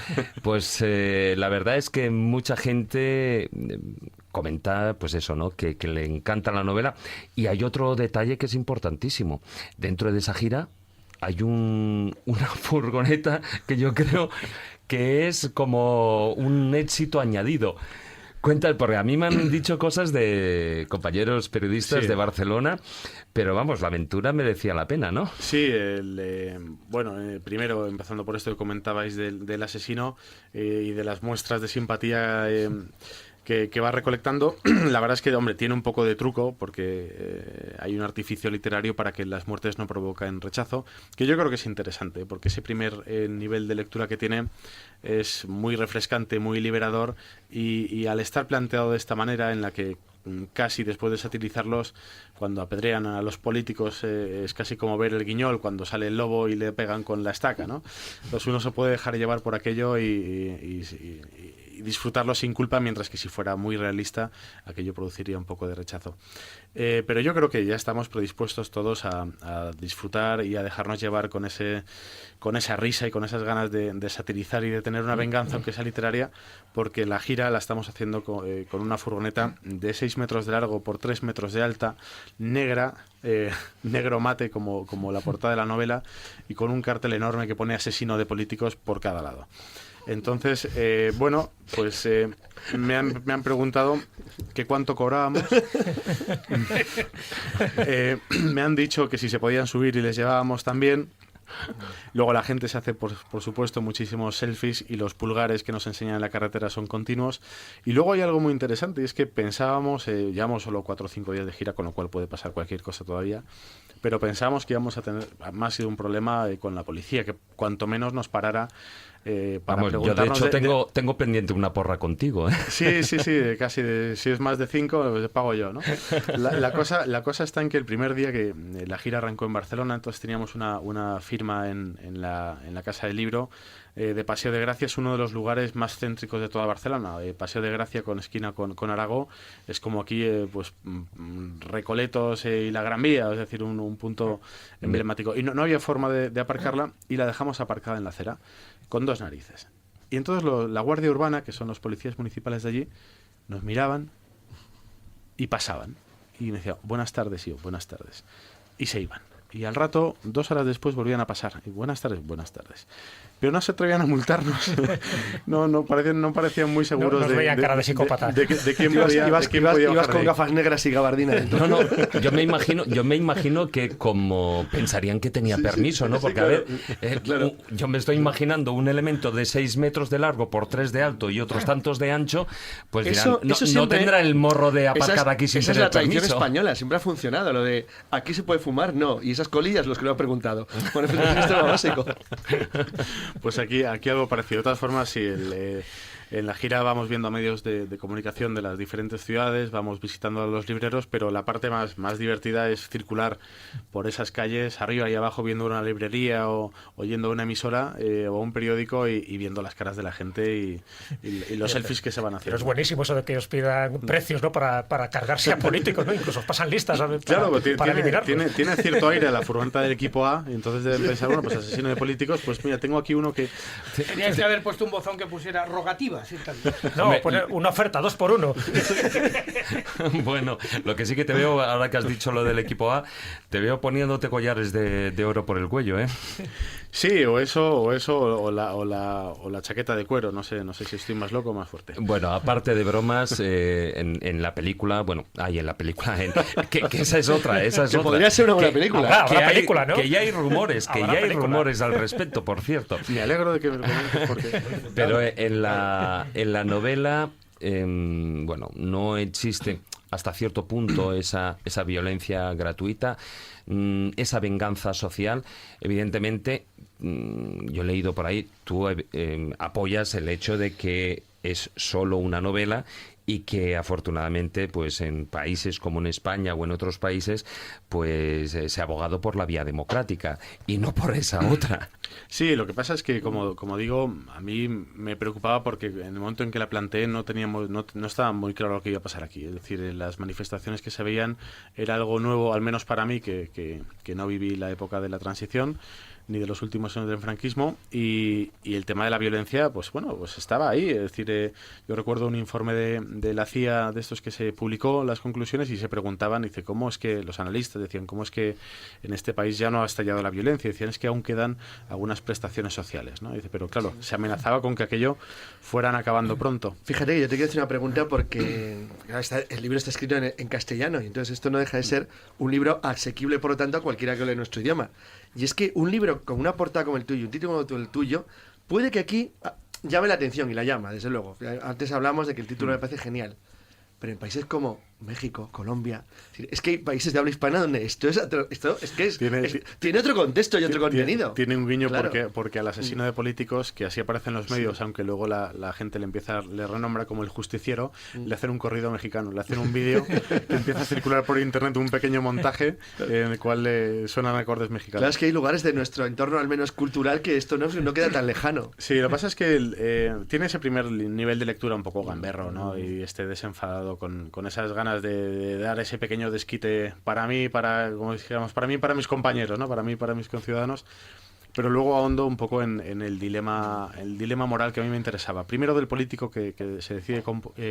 la verdad es que mucha gente comenta, pues eso, ¿no? Que le encanta la novela. Y hay otro detalle que es importantísimo. Dentro de esa gira hay una furgoneta que yo creo que es como un éxito añadido. Cuenta, porque a mí me han dicho cosas de compañeros periodistas de Barcelona, pero vamos, la aventura merecía la pena, ¿no? Sí, primero, empezando por esto que comentabais del asesino y de las muestras de simpatía que va recolectando, la verdad es que, hombre, tiene un poco de truco, porque hay un artificio literario para que las muertes no provoquen rechazo, que yo creo que es interesante, porque ese primer nivel de lectura que tiene es muy refrescante, muy liberador, y al estar planteado de esta manera, en la que casi después de satirizarlos, cuando apedrean a los políticos, es casi como ver el Guiñol cuando sale el lobo y le pegan con la estaca, ¿no? Entonces uno se puede dejar llevar por aquello y disfrutarlo sin culpa, mientras que si fuera muy realista, aquello produciría un poco de rechazo. Pero yo creo que ya estamos predispuestos todos a disfrutar y a dejarnos llevar con esa risa y con esas ganas de satirizar y de tener una venganza, aunque sea literaria, porque la gira la estamos haciendo con una furgoneta de 6 metros de largo por 3 metros de alta, negra, negro mate como la portada de la novela, y con un cartel enorme que pone asesino de políticos por cada lado. Entonces, pues me han preguntado que cuánto cobrábamos. Me han dicho que si se podían subir y les llevábamos también. Luego la gente se hace, por supuesto, muchísimos selfies y los pulgares que nos enseñan en la carretera son continuos. Y luego hay algo muy interesante, y es que pensábamos, llevamos solo 4 o 5 días de gira, con lo cual puede pasar cualquier cosa todavía, pero pensábamos que íbamos a tener más de un problema con la policía, que cuanto menos nos parara para Vamos, yo de hecho tengo pendiente una porra contigo, ¿eh? Sí, casi si es más de 5, pues pago yo, ¿no? La cosa está en que el primer día que la gira arrancó en Barcelona, entonces teníamos una firma en la Casa del Libro de Paseo de Gracia. Es uno de los lugares más céntricos de toda Barcelona. Paseo de Gracia con esquina con Aragó, es como aquí pues Recoletos y la Gran Vía, es decir, un punto emblemático. Y no había forma de aparcarla, y la dejamos aparcada en la acera con 2 narices. Y entonces la Guardia Urbana, que son los policías municipales de allí, nos miraban y pasaban. Y me decían, buenas tardes, y yo, buenas tardes. Y se iban. Y al rato, 2 horas después, volvían a pasar. Y buenas tardes, buenas tardes. Pero no se atrevían a multarnos. no parecían muy seguros de veían cara de psicópata. De quién podía. Ibas con gafas negras y gabardina. No, yo me imagino que como pensarían que tenía permiso, ¿no? Porque, a ver, claro, yo me estoy imaginando un elemento de 6 metros de largo por 3 de alto y otros tantos de ancho, pues dirán, no tendrá el morro de aparcar aquí sin tener permiso. Esa es la tradición española, siempre ha funcionado. Lo de aquí se puede fumar, no. Y esas colillas, los que lo han preguntado. Bueno, es un sistema básico. Pues aquí algo parecido. De todas formas, sí, en la gira vamos viendo a medios de comunicación de las diferentes ciudades, vamos visitando a los libreros, pero la parte más divertida es circular por esas calles, arriba y abajo, viendo una librería o yendo a una emisora o a un periódico y viendo las caras de la gente y los selfies que se van haciendo. Pero es buenísimo eso de que os pidan precios, ¿no? para cargarse a políticos, ¿no? Incluso os pasan listas, ¿sabes? Para eliminarlos. Tiene cierto aire la furgoneta del equipo A, y entonces deben pensar, bueno, pues asesino de políticos, pues mira, tengo aquí uno que... Teníais que haber puesto un bozón que pusiera rogativas. No, poner una oferta 2 por 1. Bueno, lo que sí que te veo, ahora que has dicho lo del equipo A, te veo poniéndote collares de oro por el cuello, ¿eh? Sí, o la chaqueta de cuero, no sé si estoy más loco o más fuerte. Bueno, aparte de bromas, en la película, que esa es otra. Podría ser una buena película. Que ya hay rumores, al respecto, por cierto. Me alegro de que me lo comentes porque... Pero en la novela, no existe hasta cierto punto esa violencia gratuita, esa venganza social. Evidentemente, yo he leído por ahí, tú apoyas el hecho de que es solo una novela y que afortunadamente pues en países como en España o en otros países pues se ha abogado por la vía democrática y no por esa otra. Sí, lo que pasa es que como digo, a mí me preocupaba porque en el momento en que la planteé no estaba muy claro lo que iba a pasar aquí. Es decir, las manifestaciones que se veían era algo nuevo, al menos para mí, que no viví la época de la transición ni de los últimos años del franquismo, y el tema de la violencia, pues estaba ahí. Es decir, yo recuerdo un informe de la CIA de estos que se publicó, las conclusiones, y se preguntaban, dice, ¿cómo es que los analistas decían, cómo es que en este país ya no ha estallado la violencia? Decían, es que aún quedan algunas prestaciones sociales, ¿no? Dice, pero claro, se amenazaba con que aquello fueran acabando pronto. Fíjate que yo te quiero hacer una pregunta porque el libro está escrito en castellano, y entonces esto no deja de ser un libro asequible, por lo tanto, a cualquiera que hable nuestro idioma. Y es que un libro con una portada como el tuyo, un título como el tuyo, puede que aquí llame la atención, y la llama, desde luego. Antes hablamos de que el título me parece genial. Pero en países como México, Colombia, es que hay países de habla hispana donde tiene otro contexto y otro contenido. Tiene un guiño, claro, porque al asesino de políticos, que así aparece en los medios, aunque luego la gente le renombra como el justiciero, le hacen un corrido mexicano, le hacen un vídeo que empieza a circular por internet, un pequeño montaje en el cual le suenan acordes mexicanos. Claro, es que hay lugares de nuestro entorno, al menos cultural, que esto no queda tan lejano. Sí, lo que pasa es que tiene ese primer nivel de lectura un poco gamberro, ¿no? Y desenfadado con esas ganas de dar ese pequeño desquite para mí, para mis compañeros, ¿no? Para mí, para mis conciudadanos. Pero luego ahondo un poco en el dilema moral que a mí me interesaba. Primero del político que se decide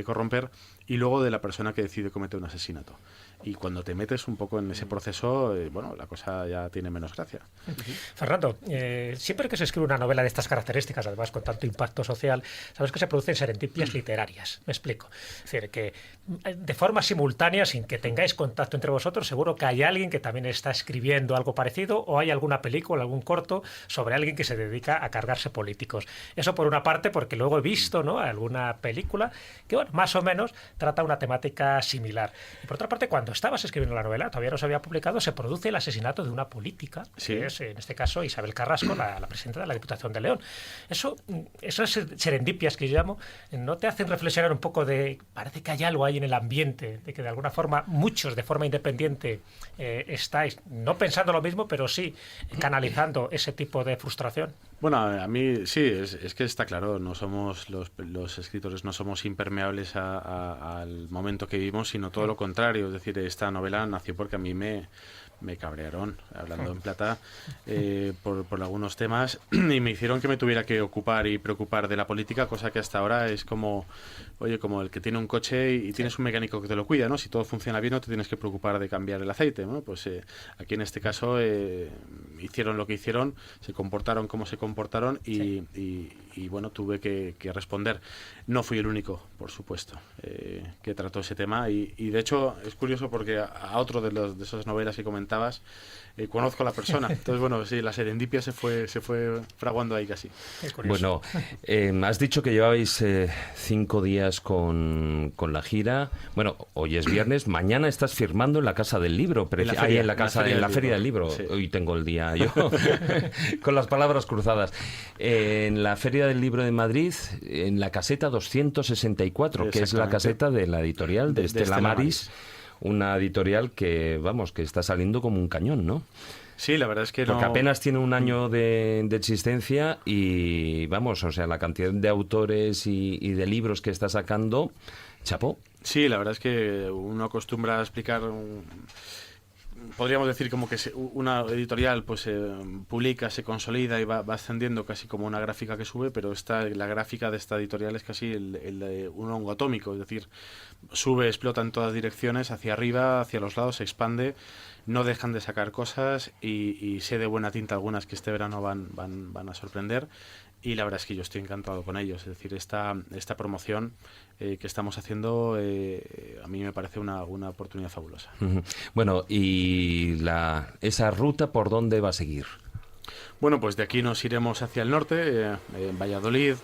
corromper, y luego de la persona que decide cometer un asesinato. Y cuando te metes un poco en ese proceso, la cosa ya tiene menos gracia. Fernando, siempre que se escribe una novela de estas características, además con tanto impacto social, sabes que se producen serendipias literarias. Me explico. Es decir, que de forma simultánea, sin que tengáis contacto entre vosotros, seguro que hay alguien que también está escribiendo algo parecido, o hay alguna película, algún corto sobre alguien que se dedica a cargarse políticos. Eso por una parte, porque luego he visto, ¿no?, alguna película que, bueno, más o menos trata una temática similar. Y por otra parte, cuando estabas escribiendo la novela, todavía no se había publicado, se produce el asesinato de una política, que es, en este caso, Isabel Carrasco, la presidenta de la Diputación de León. Esas serendipias que yo llamo, ¿no te hacen reflexionar un poco de, parece que hay algo ahí en el ambiente, de que de alguna forma muchos de forma independiente estáis, no pensando lo mismo, pero sí canalizando ese tipo de frustración? Bueno, a mí sí, es que está claro, no somos los escritores, no somos impermeables al momento que vivimos, sino todo lo contrario. Es decir, esta novela nació porque a mí me cabrearon, hablando en plata, por algunos temas, y me hicieron que me tuviera que ocupar y preocupar de la política, cosa que hasta ahora es como, oye, como el que tiene un coche y tienes un mecánico que te lo cuida, ¿no? Si todo funciona bien, no te tienes que preocupar de cambiar el aceite, ¿no? Pues aquí en este caso hicieron lo que hicieron, se comportaron como se comportaron y bueno, tuve que responder. No fui el único, por supuesto, que trató ese tema y de hecho es curioso porque a otro de esas novelas que comentabas, conozco a la persona. Entonces, bueno, sí, la serendipia se fue fraguando ahí casi. Bueno, has dicho que llevabais 5 días con la gira. Bueno, hoy es viernes, mañana estás firmando en la Casa del Libro. En la Feria del Libro. Sí. Hoy tengo el día yo con las palabras cruzadas. En la Feria del Libro de Madrid, en la caseta 264, que es la caseta de la editorial de Estela Maris. Una editorial que, vamos, que está saliendo como un cañón, ¿no? Sí, la verdad es que porque apenas tiene un año de existencia y, vamos, o sea, la cantidad de autores y de libros que está sacando, chapó. Sí, la verdad es que uno acostumbra a explicar... Podríamos decir como que una editorial pues publica, se consolida y va ascendiendo casi como una gráfica que sube, pero la gráfica de esta editorial es casi un hongo atómico, es decir, sube, explota en todas direcciones, hacia arriba, hacia los lados, se expande, no dejan de sacar cosas y sé de buena tinta algunas que este verano van a sorprender. Y la verdad es que yo estoy encantado con ellos. Es decir, esta promoción que estamos haciendo a mí me parece una oportunidad fabulosa. Bueno, ¿y esa ruta por dónde va a seguir? Bueno, pues de aquí nos iremos hacia el norte, Valladolid,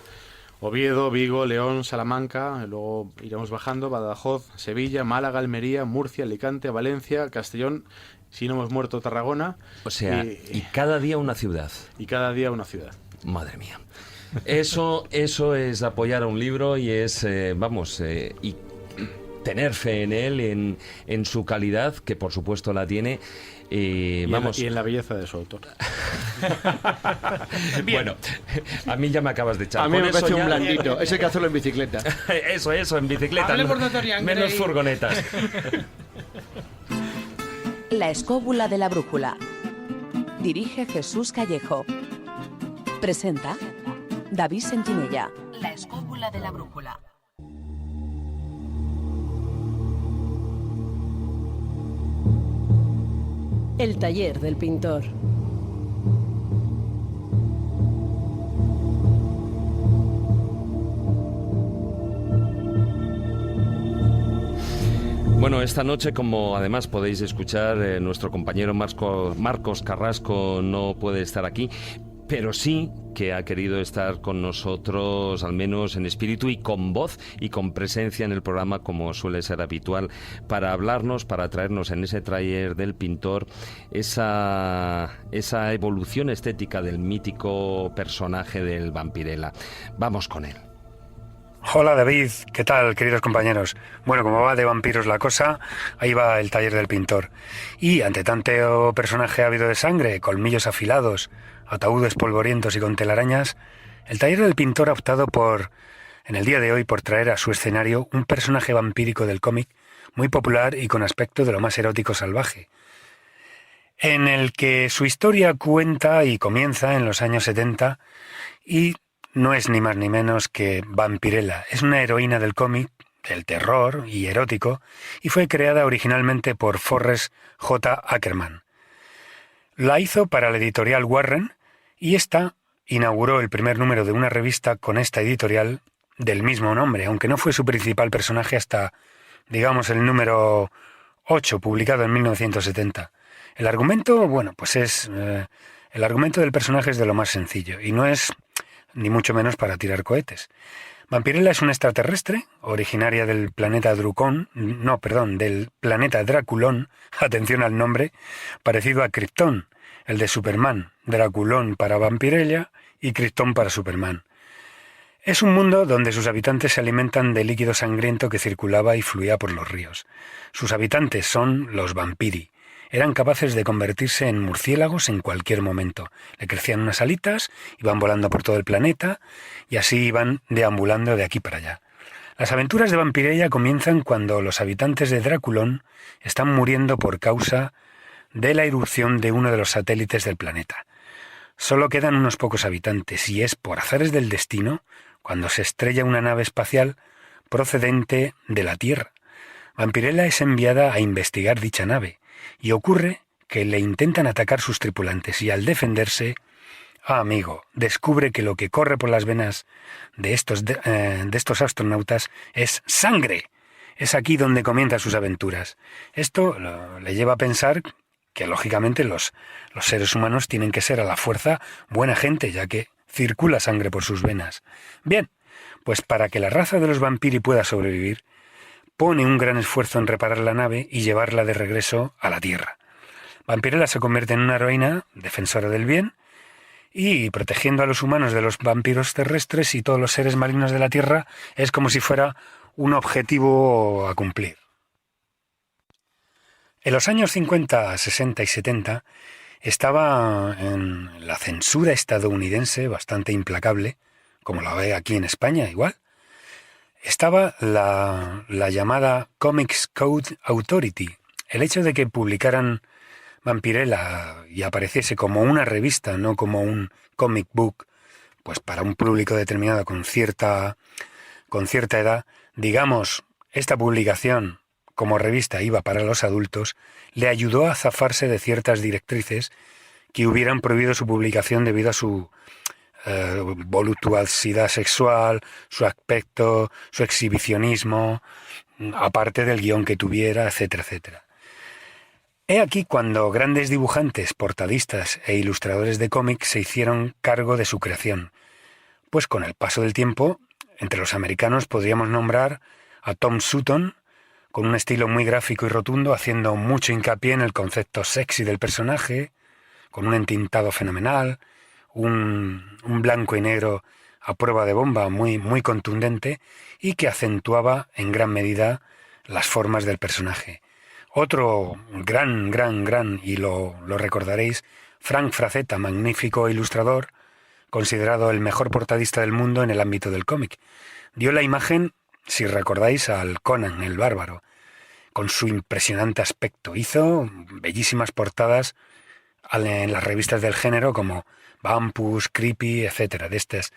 Oviedo, Vigo, León, Salamanca, luego iremos bajando, Badajoz, Sevilla, Málaga, Almería, Murcia, Alicante, Valencia, Castellón, si no hemos muerto, Tarragona. O sea, y cada día una ciudad. Y cada día una ciudad. Madre mía. Eso es apoyar a un libro y es, y tener fe en él, en su calidad, que por supuesto la tiene. Y en la belleza de su autor. Bueno, a mí ya me acabas de echar. A mí me parece un blandito. Eso hay que hacerlo en bicicleta. Eso, en bicicleta. Menos furgonetas. La escóbula de la brújula. Dirige Jesús Callejo. Presenta David Sentinella. La escóbula de la brújula. El taller del pintor. Bueno, esta noche, como además podéis escuchar, nuestro compañero Marcos Carrasco no puede estar aquí, pero sí que ha querido estar con nosotros, al menos en espíritu y con voz y con presencia en el programa, como suele ser habitual, para hablarnos, para traernos en ese taller del pintor esa evolución estética del mítico personaje del Vampirella. Vamos con él. Hola David, ¿qué tal, queridos compañeros? Bueno, como va de vampiros la cosa, ahí va el taller del pintor. Y ante tanto personaje ávido de sangre, colmillos afilados, ataúdes polvorientos y con telarañas, el taller del pintor ha optado en el día de hoy, por traer a su escenario un personaje vampírico del cómic muy popular y con aspecto de lo más erótico salvaje, en el que su historia cuenta y comienza en los años 70 y no es ni más ni menos que Vampirella. Es una heroína del cómic, del terror y erótico, y fue creada originalmente por Forrest J. Ackerman. La hizo para la editorial Warren y esta inauguró el primer número de una revista con esta editorial del mismo nombre, aunque no fue su principal personaje hasta, digamos, el número 8, publicado en 1970. El argumento, bueno, pues es El argumento del personaje es de lo más sencillo y no es ni mucho menos para tirar cohetes. Vampirella es una extraterrestre originaria del planeta del planeta Draculón, atención al nombre, parecido a Krypton, el de Superman, Draculón para Vampirella y Krypton para Superman. Es un mundo donde sus habitantes se alimentan de líquido sangriento que circulaba y fluía por los ríos. Sus habitantes son los vampiri. Eran capaces de convertirse en murciélagos en cualquier momento. Le crecían unas alitas, iban volando por todo el planeta y así iban deambulando de aquí para allá. Las aventuras de Vampirella comienzan cuando los habitantes de Draculón están muriendo por causa de la erupción de uno de los satélites del planeta. Solo quedan unos pocos habitantes y es por azares del destino cuando se estrella una nave espacial procedente de la Tierra. Vampirella es enviada a investigar dicha nave y ocurre que le intentan atacar sus tripulantes y al defenderse, descubre que lo que corre por las venas de estos astronautas es sangre. Es aquí donde comienzan sus aventuras. Esto le lleva a pensar que lógicamente los seres humanos tienen que ser a la fuerza buena gente, ya que circula sangre por sus venas. Bien, pues para que la raza de los vampiri pueda sobrevivir, pone un gran esfuerzo en reparar la nave y llevarla de regreso a la Tierra. Vampirella se convierte en una heroína, defensora del bien, y protegiendo a los humanos de los vampiros terrestres y todos los seres marinos de la Tierra es como si fuera un objetivo a cumplir. En los años 50, 60 y 70 estaba en la censura estadounidense bastante implacable, como la ve aquí en España igual. Estaba la llamada Comics Code Authority. El hecho de que publicaran Vampirella y apareciese como una revista, no como un comic book, pues para un público determinado con cierta edad, digamos, esta publicación como revista iba para los adultos, le ayudó a zafarse de ciertas directrices que hubieran prohibido su publicación debido a su voluptuosidad sexual, su aspecto, su exhibicionismo, aparte del guión que tuviera, etcétera, etcétera. He aquí cuando grandes dibujantes, portadistas e ilustradores de cómics se hicieron cargo de su creación. Pues con el paso del tiempo, entre los americanos podríamos nombrar a Tom Sutton, con un estilo muy gráfico y rotundo, haciendo mucho hincapié en el concepto sexy del personaje, con un entintado fenomenal, un blanco y negro a prueba de bomba muy, muy contundente y que acentuaba en gran medida las formas del personaje. Otro gran, y lo recordaréis, Frank Frazetta, magnífico ilustrador, considerado el mejor portadista del mundo en el ámbito del cómic. Dio la imagen, si recordáis, al Conan el Bárbaro, con su impresionante aspecto. Hizo bellísimas portadas en las revistas del género como Vampus, Creepy, etcétera, de estas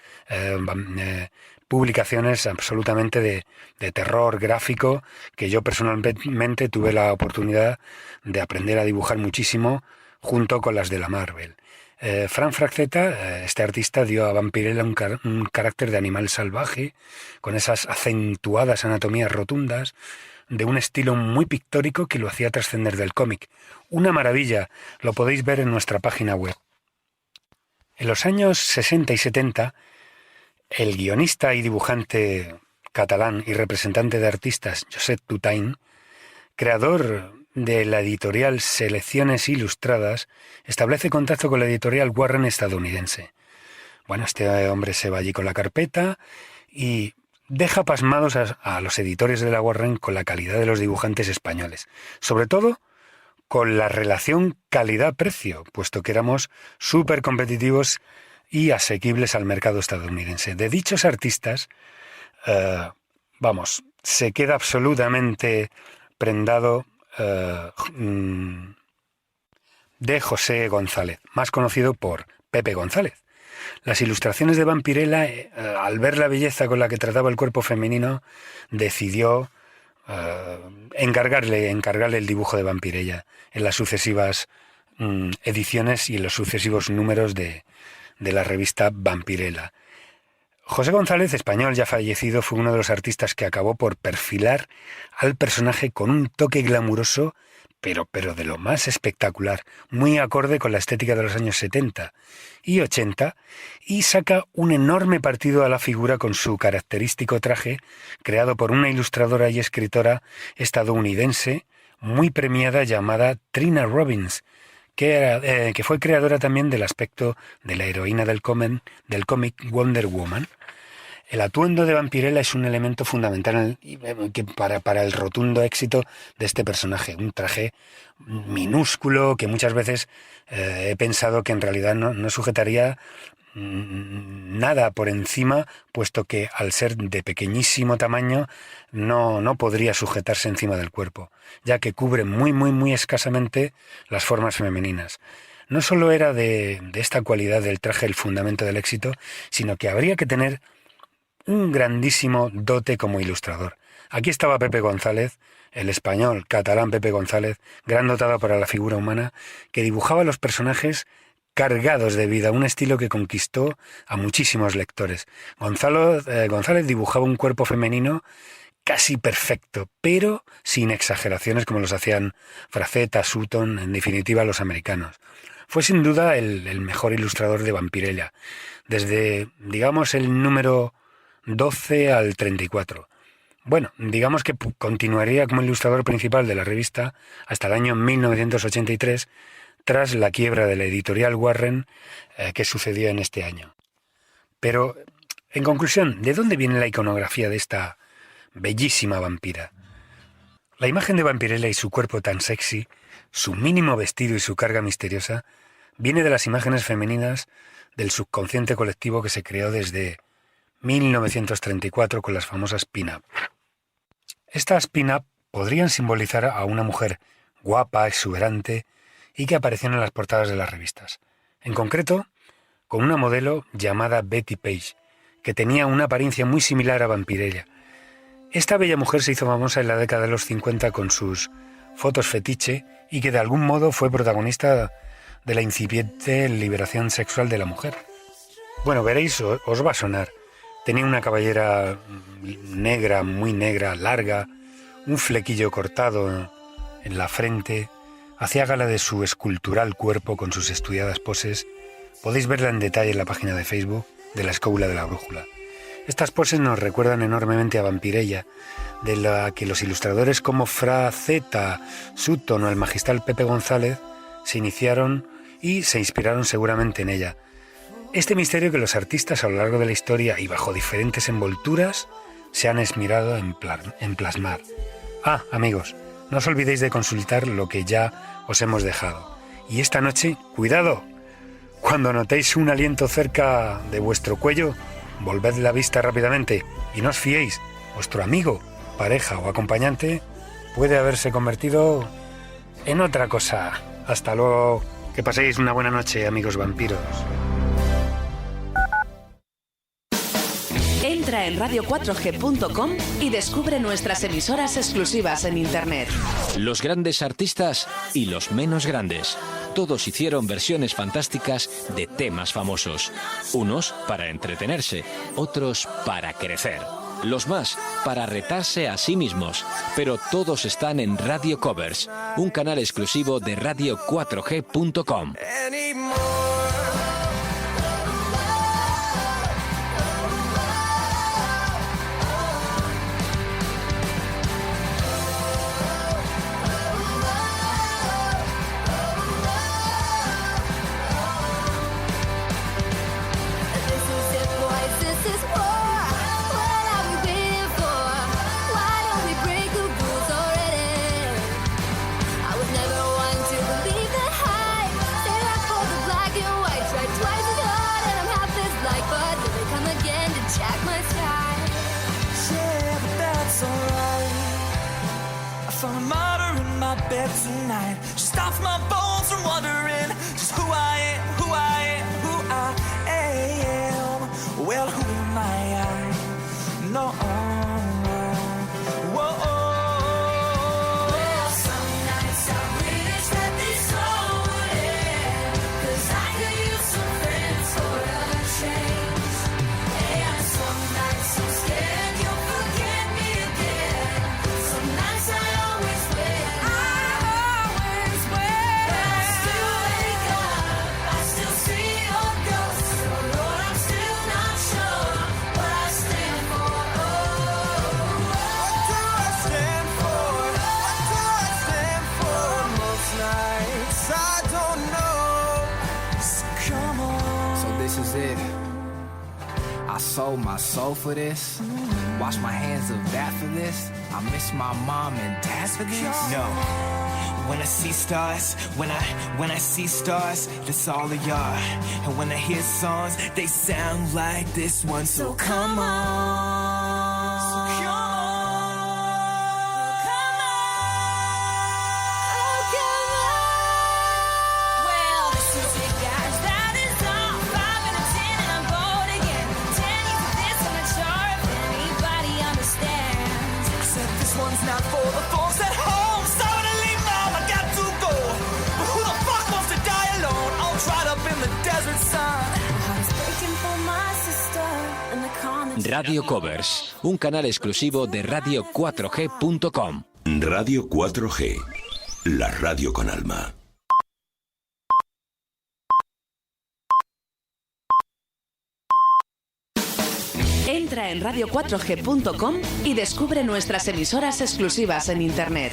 publicaciones absolutamente de terror gráfico que yo personalmente tuve la oportunidad de aprender a dibujar muchísimo junto con las de la Marvel. Frank Frazetta, este artista, dio a Vampirella un carácter de animal salvaje, con esas acentuadas anatomías rotundas, de un estilo muy pictórico que lo hacía trascender del cómic. Una maravilla, lo podéis ver en nuestra página web. En los años 60 y 70, el guionista y dibujante catalán y representante de artistas Josep Tutain, creador de la editorial Selecciones Ilustradas, establece contacto con la editorial Warren estadounidense. Bueno, este hombre se va allí con la carpeta y deja pasmados a los editores de la Warren con la calidad de los dibujantes españoles, sobre todo con la relación calidad-precio, puesto que éramos súper competitivos y asequibles al mercado estadounidense. De dichos artistas, se queda absolutamente prendado de José González, más conocido por Pepe González. Las ilustraciones de Vampirella, al ver la belleza con la que trataba el cuerpo femenino, decidió encargarle el dibujo de Vampirella en las sucesivas ediciones y en los sucesivos números de la revista Vampirella. José González, español ya fallecido, fue uno de los artistas que acabó por perfilar al personaje con un toque glamuroso pero de lo más espectacular, muy acorde con la estética de los años 70 y 80, y saca un enorme partido a la figura con su característico traje, creado por una ilustradora y escritora estadounidense muy premiada llamada Trina Robbins, que fue creadora también del aspecto de la heroína del cómic Wonder Woman. El atuendo de Vampirella es un elemento fundamental para el rotundo éxito de este personaje. Un traje minúsculo que muchas veces he pensado que en realidad no sujetaría nada por encima, puesto que al ser de pequeñísimo tamaño no podría sujetarse encima del cuerpo, ya que cubre muy escasamente las formas femeninas. No solo era de esta cualidad del traje el fundamento del éxito, sino que habría que tener un grandísimo dote como ilustrador. Aquí estaba Pepe González, el español catalán Pepe González, gran dotado para la figura humana, que dibujaba los personajes cargados de vida, un estilo que conquistó a muchísimos lectores. González dibujaba un cuerpo femenino casi perfecto, pero sin exageraciones como los hacían Frazetta, Sutton, en definitiva los americanos. Fue sin duda el mejor ilustrador de Vampirella, desde, digamos, el número 12 al 34. Bueno, digamos que continuaría como ilustrador principal de la revista hasta el año 1983, tras la quiebra de la editorial Warren que sucedió en este año. Pero, en conclusión, ¿de dónde viene la iconografía de esta bellísima vampira? La imagen de Vampirella y su cuerpo tan sexy, su mínimo vestido y su carga misteriosa, viene de las imágenes femeninas del subconsciente colectivo que se creó desde 1934 con las famosas pin-up. Estas pin-up podrían simbolizar a una mujer guapa, exuberante y que aparecían en las portadas de las revistas. En concreto, con una modelo llamada Betty Page, que tenía una apariencia muy similar a Vampirella. Esta bella mujer se hizo famosa en la década de los 50 con sus fotos fetiche y que de algún modo fue protagonista de la incipiente liberación sexual de la mujer. Bueno, veréis, os va a sonar. Tenía una cabellera negra, muy negra, larga, un flequillo cortado en la frente, hacía gala de su escultural cuerpo con sus estudiadas poses. Podéis verla en detalle en la página de Facebook de la Escóbula de la Brújula. Estas poses nos recuerdan enormemente a Vampirella, de la que los ilustradores como Frazetta, Sutton o el magistral Pepe González se iniciaron y se inspiraron seguramente en ella. Este misterio que los artistas a lo largo de la historia y bajo diferentes envolturas se han esmerado en plasmar. Ah, amigos, no os olvidéis de consultar lo que ya os hemos dejado. Y esta noche, cuidado, cuando notéis un aliento cerca de vuestro cuello, volved la vista rápidamente y no os fiéis. Vuestro amigo, pareja o acompañante puede haberse convertido en otra cosa. Hasta luego. Que paséis una buena noche, amigos vampiros. Entra en radio4g.com y descubre nuestras emisoras exclusivas en Internet. Los grandes artistas y los menos grandes. Todos hicieron versiones fantásticas de temas famosos. Unos para entretenerse, otros para crecer. Los más para retarse a sí mismos. Pero todos están en Radio Covers, un canal exclusivo de radio4g.com. Tonight, she stops my bones from wondering just who I am, who I am, who I am. Well, who am I? No. Well, some nights I wish that this all would end, 'cause I could use some friends for a change. And some nights I'm scared you'll forget me again. Some nights I always win. I sold my soul for this. Wash my hands of that for this. I miss my mom and dad for this. No. When I see stars, when I see stars, that's all they are. And when I hear songs, they sound like this one. So come on. Not for the folks at home. Sorry to leave, mom, I got to go. But who the fuck wants to die alone? All dried up in the desert sun. Heart's breaking for my sister and the comments. Radio Covers, un canal exclusivo de radio4g.com. Radio 4G, la radio con alma. Entra en radio4g.com y descubre nuestras emisoras exclusivas en Internet.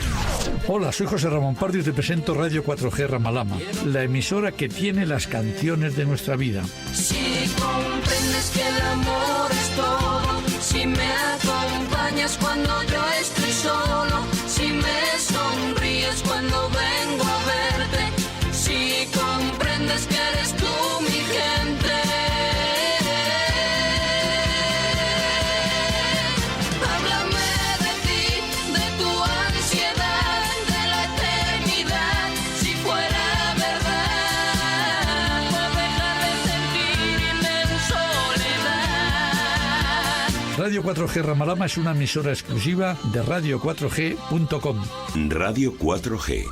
Hola, soy José Ramón Pardo y te presento Radio 4G Ramalama, la emisora que tiene las canciones de nuestra vida. Si comprendes que el amor es todo, si me acompañas cuando yo estoy solo, si me sonríes cuando vengo a verte, si comprendes que eres tú mi gente. Radio 4G Ramalama es una emisora exclusiva de radio4g.com. Radio 4G,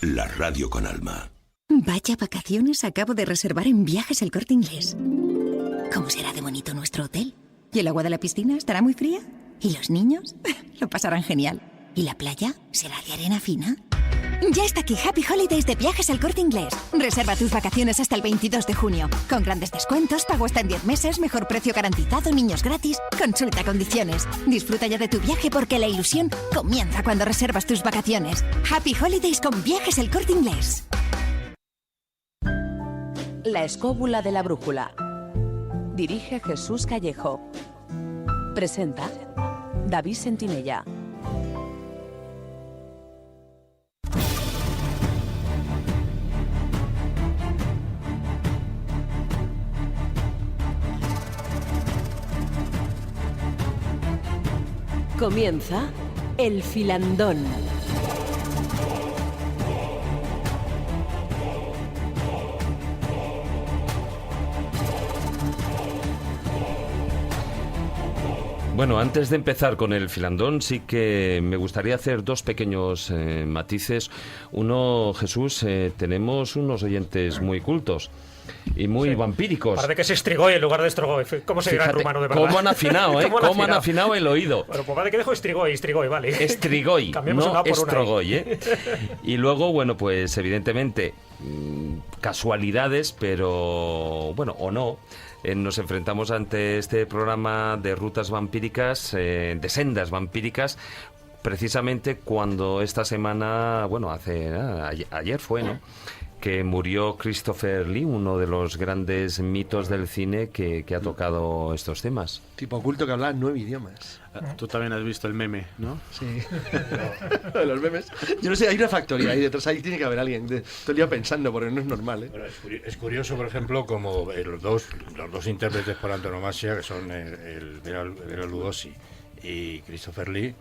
la radio con alma. Vaya vacaciones acabo de reservar en Viajes El Corte Inglés. ¿Cómo será de bonito nuestro hotel? ¿Y el agua de la piscina estará muy fría? ¿Y los niños? Lo pasarán genial. ¿Y la playa será de arena fina? Ya está aquí Happy Holidays de Viajes El Corte Inglés. Reserva tus vacaciones hasta el 22 de junio. Con grandes descuentos, pago hasta en 10 meses, mejor precio garantizado, niños gratis. Consulta condiciones. Disfruta ya de tu viaje porque la ilusión comienza cuando reservas tus vacaciones. Happy Holidays con Viajes El Corte Inglés. La escóbula de la brújula. Dirige Jesús Callejo. Presenta David Sentinella. Comienza El Filandón. Bueno, antes de empezar con el filandón, sí que me gustaría hacer dos pequeños matices. Uno, Jesús, tenemos unos oyentes muy cultos y muy vampíricos. Parece que es Strigoi en lugar de Strogoy. ¿Cómo se dirá en rumano de verdad? ¿Cómo han afinado, eh? ¿Cómo han afinado el oído? Bueno, pues vale que dejo Strigoi, vale. Strigoi, no Strogoy, ¿eh? Y luego, bueno, pues evidentemente casualidades, pero bueno, o no. Nos enfrentamos ante este programa de rutas vampíricas, de sendas vampíricas, precisamente cuando esta semana, bueno, ayer fue, ¿no?, que murió Christopher Lee, uno de los grandes mitos del cine que ha tocado estos temas. Tipo oculto que hablaba 9 idiomas. Tú también has visto el meme, ¿no? Sí. Los memes. Yo no sé, hay una factoría ahí detrás, ahí tiene que haber alguien. Estoy el día pensando, porque no es normal, ¿eh? Bueno, es curioso, por ejemplo, como los dos intérpretes por antonomasia, que son Bela Lugosi y Christopher Lee,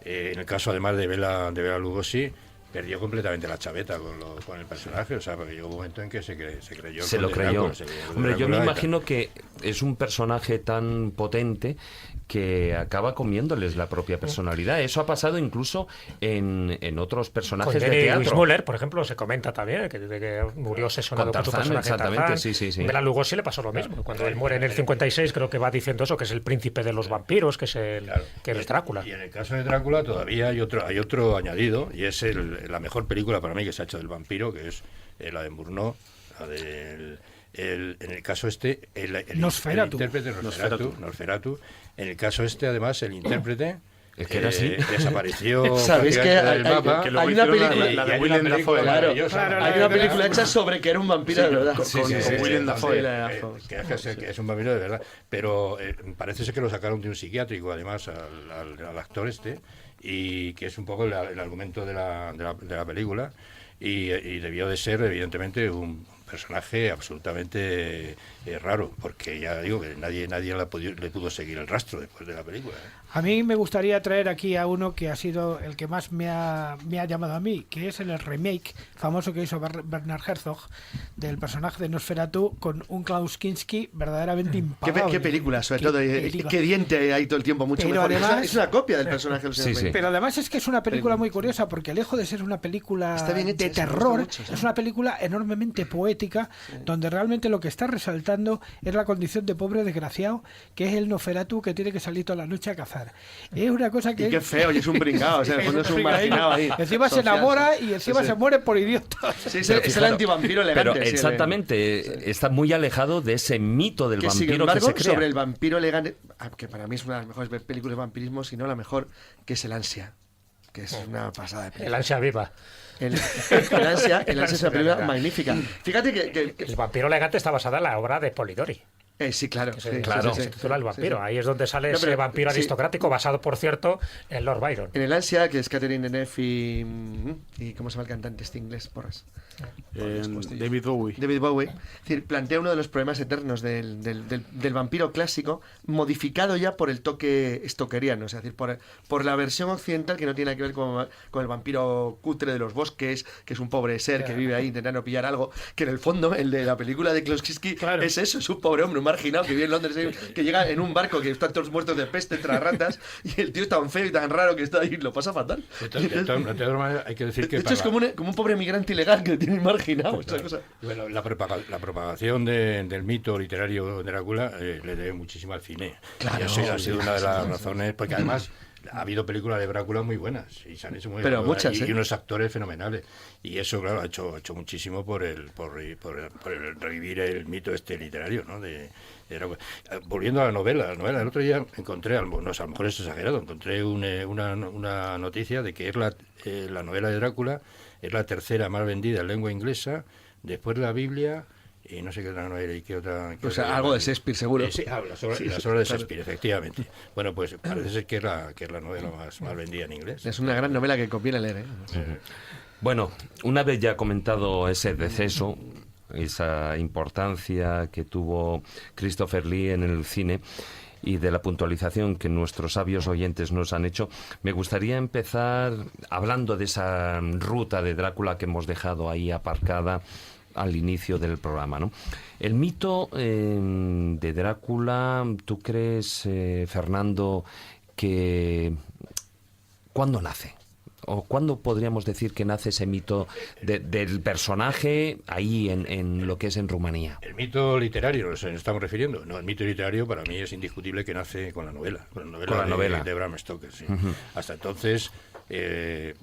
en el caso además de Bela Lugosi, perdió completamente la chaveta con el personaje, o sea, porque llegó un momento en que se creyó. Se lo creyó. Hombre, yo me imagino que es un personaje tan potente que acaba comiéndoles la propia personalidad. Eso ha pasado incluso en otros personajes de teatro. Luis Müller, por ejemplo, se comenta también que murió obsesionado con su personaje. Exactamente, sí. Bela Lugosi le pasó lo mismo. Cuando él muere en el 56, creo que va diciendo eso, que es el príncipe de los vampiros, que es Drácula. Y en el caso de Drácula todavía hay otro añadido, y es la mejor película para mí que se ha hecho del vampiro, que es la de Murnau, en el caso el intérprete Nosferatu. En el caso además, el intérprete Es que era así. Desapareció. ¿Sabéis que hay una película? La de Willem Dafoe, Hay una película hecha sobre que era un vampiro de verdad. Con Willem Dafoe. Que es un vampiro de verdad. Pero parece ser que lo sacaron de un psiquiátrico, además, al actor este, y que es un poco el argumento de la película. Y debió de ser, evidentemente, un personaje absolutamente raro, porque ya digo que nadie le pudo seguir el rastro después de la película. A mí me gustaría traer aquí a uno que ha sido el que más me ha llamado a mí, que es el remake famoso que hizo Werner Herzog del personaje de Nosferatu con un Klaus Kinski verdaderamente impagable. ¿Qué película, sobre todo? ¿Qué diente hay todo el tiempo? Mucho pero mejor. Además, es una copia del personaje del señor Wayne. Pero además es que es una película muy curiosa, porque lejos de ser una película de terror, es una película enormemente poética, donde realmente lo que está resaltando es la condición de pobre desgraciado, que es el Nosferatu que tiene que salir toda la noche a cazar. Es una cosa que... Y qué feo, y es un brincado, o sea, en el fondo es un marginado ahí. Encima se enamora y encima se muere por idiota. Sí, es el antivampiro elegante. Pero exactamente, está muy alejado de ese mito del que vampiro, sin embargo, que se crea. sobre el vampiro elegante, que para mí es una de las mejores películas de vampirismo, si no la mejor, que es El Ansia, que es una pasada de película. El Ansia viva. El Ansia es una película magnífica. Fíjate que El vampiro elegante está basada en la obra de Polidori. Sí, claro. Se titula El vampiro. Ahí es donde sale ese vampiro aristocrático, basado, por cierto, en Lord Byron. En El Ansia, que es Catherine Deneuve y ¿cómo se llama el cantante este inglés? Porras. David Bowie. David Bowie. Es decir, plantea uno de los problemas eternos del vampiro clásico, modificado ya por el toque stokeriano, es decir, por la versión occidental que no tiene nada que ver con el vampiro cutre de los bosques, que es un pobre ser que vive ahí intentando pillar algo, que en el fondo, el de la película de Klaus Kinski, es eso, es un pobre hombre, un marginado que vive en Londres, que llega en un barco que están todos muertos de peste entre las ratas, y el tío es tan feo y tan raro que está ahí, lo pasa fatal. De todas maneras, hay que decir que... De hecho, es como un pobre migrante ilegal que tiene marginado. Bueno, la propagación del mito literario de Drácula le debe muchísimo al cine. Claro, y eso ha sido una de las razones, porque además ha habido películas de Drácula muy buenas y se han hecho muy pero buenas, muchas, y unos actores fenomenales, y eso claro ha hecho muchísimo por el revivir el mito literario, ¿no? de Drácula. Volviendo a la novela, el otro día encontré, a lo mejor es exagerado, encontré una noticia de que es la novela de Drácula es la tercera más vendida en lengua inglesa, después de la Biblia, y no sé qué otra novela y qué otra... O sea, algo de Shakespeare, seguro. Sí, las obras de Shakespeare, efectivamente. Bueno, pues parece ser que es la novela más vendida en inglés. Es una gran novela que conviene leer, ¿eh? Bueno, una vez ya comentado ese deceso, esa importancia que tuvo Christopher Lee en el cine, y de la puntualización que nuestros sabios oyentes nos han hecho, me gustaría empezar hablando de esa ruta de Drácula que hemos dejado ahí aparcada al inicio del programa, ¿no? El mito de Drácula, ¿tú crees, Fernando, que cuándo nace? ¿O cuándo podríamos decir que nace ese mito del personaje ahí en lo que es en Rumanía? El mito literario, nos estamos refiriendo. No, el mito literario para mí es indiscutible que nace con la novela. De Bram Stoker, sí. Uh-huh. Hasta entonces, el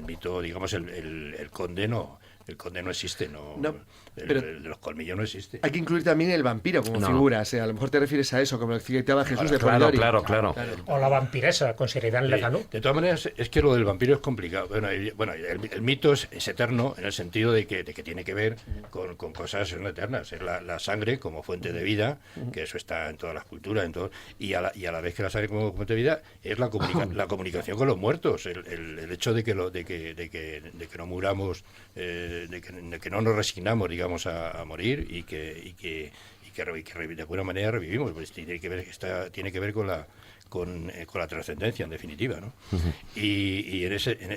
mito, digamos, el conde no... El conde no existe, pero el de los colmillos no existe. Hay que incluir también el vampiro como figura, o sea, a lo mejor te refieres a eso, como lo citaba Jesús de Polidori. Claro. O la vampiresa, con Sheridan Le Fanu. De todas maneras, es que lo del vampiro es complicado. Bueno, el mito es eterno en el sentido de que tiene que ver con cosas no eternas. Es la sangre como fuente de vida, que eso está en todas las culturas, y a la vez que la sangre como fuente de vida es la comunicación con los muertos, el hecho de que no muramos, de que no nos resignamos, digamos, a morir y que de alguna manera revivimos, pues tiene que ver con la trascendencia, en definitiva, ¿no? Uh-huh.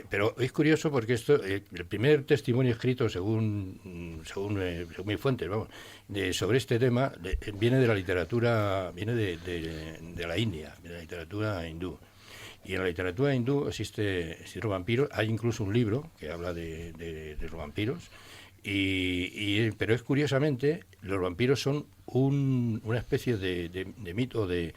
Pero es curioso porque esto, el primer testimonio escrito según mis fuentes, sobre este tema, viene de la literatura, viene de la India, de la literatura hindú. Y en la literatura hindú existe los vampiros. Hay incluso un libro que habla de los vampiros. Pero es curiosamente, los vampiros son una especie de mito o de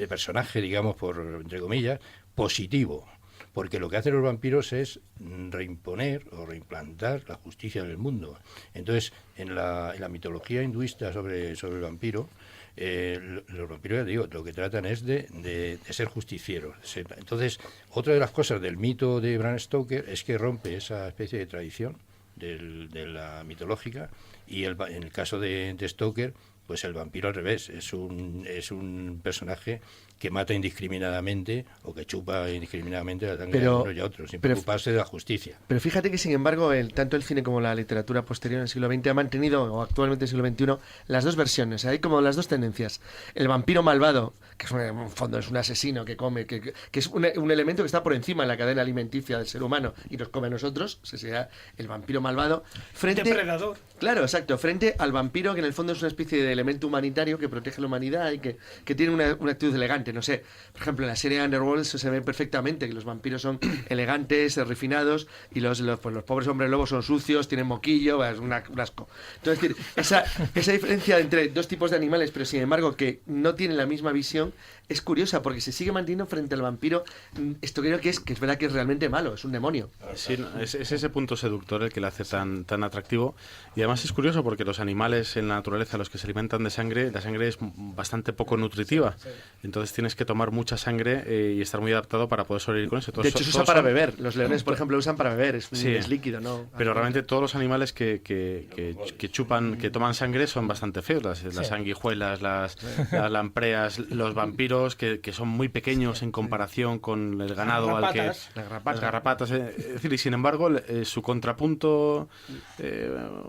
personaje, digamos, entre comillas, positivo. porque lo que hacen los vampiros es reimponer o reimplantar la justicia en el mundo. Entonces, en la mitología hinduista sobre el vampiro, los vampiros, ya digo, lo que tratan es de ser justicieros. Entonces, otra de las cosas del mito de Bram Stoker es que rompe esa especie de tradición de la mitológica, y en el caso de Stoker, pues el vampiro al revés, es un personaje que mata indiscriminadamente o que chupa indiscriminadamente la sangre de unos y otros, sin preocuparse de la justicia. Pero fíjate que, sin embargo, tanto el cine como la literatura posterior en el siglo XX ha mantenido, o actualmente en el siglo XXI, las dos versiones. Hay como las dos tendencias. El vampiro malvado, que es en un fondo es un asesino que come, que es un elemento que está por encima en la cadena alimenticia del ser humano y nos come a nosotros, o sea, el vampiro malvado, frente... Depredador. Claro, exacto, frente al vampiro, que en el fondo es una especie de elemento humanitario que protege la humanidad y que tiene una actitud elegante. No sé, por ejemplo, en la serie Underworld se ve perfectamente que los vampiros son elegantes, refinados, y los pobres hombres lobos son sucios, tienen moquillo, es un asco. Entonces, esa diferencia entre dos tipos de animales, pero sin embargo que no tienen la misma visión, es curiosa, porque se sigue manteniendo frente al vampiro. Esto creo que es verdad que es realmente malo, es un demonio. Sí, es ese punto seductor el que le hace tan atractivo, y además es curioso porque los animales en la naturaleza, los que se alimentan de sangre, la sangre es bastante poco nutritiva, entonces tienes que tomar mucha sangre y estar muy adaptado para poder sobrevivir con eso. De hecho, se usa para beber. Los leones, por ejemplo, usan para beber, es líquido, ¿no? Pero realmente todos los animales que chupan, que toman sangre son bastante feos, las sanguijuelas, las lampreas, los vampiros, que son muy pequeños en comparación con el ganado, las garrapatas, es decir, y sin embargo su contrapunto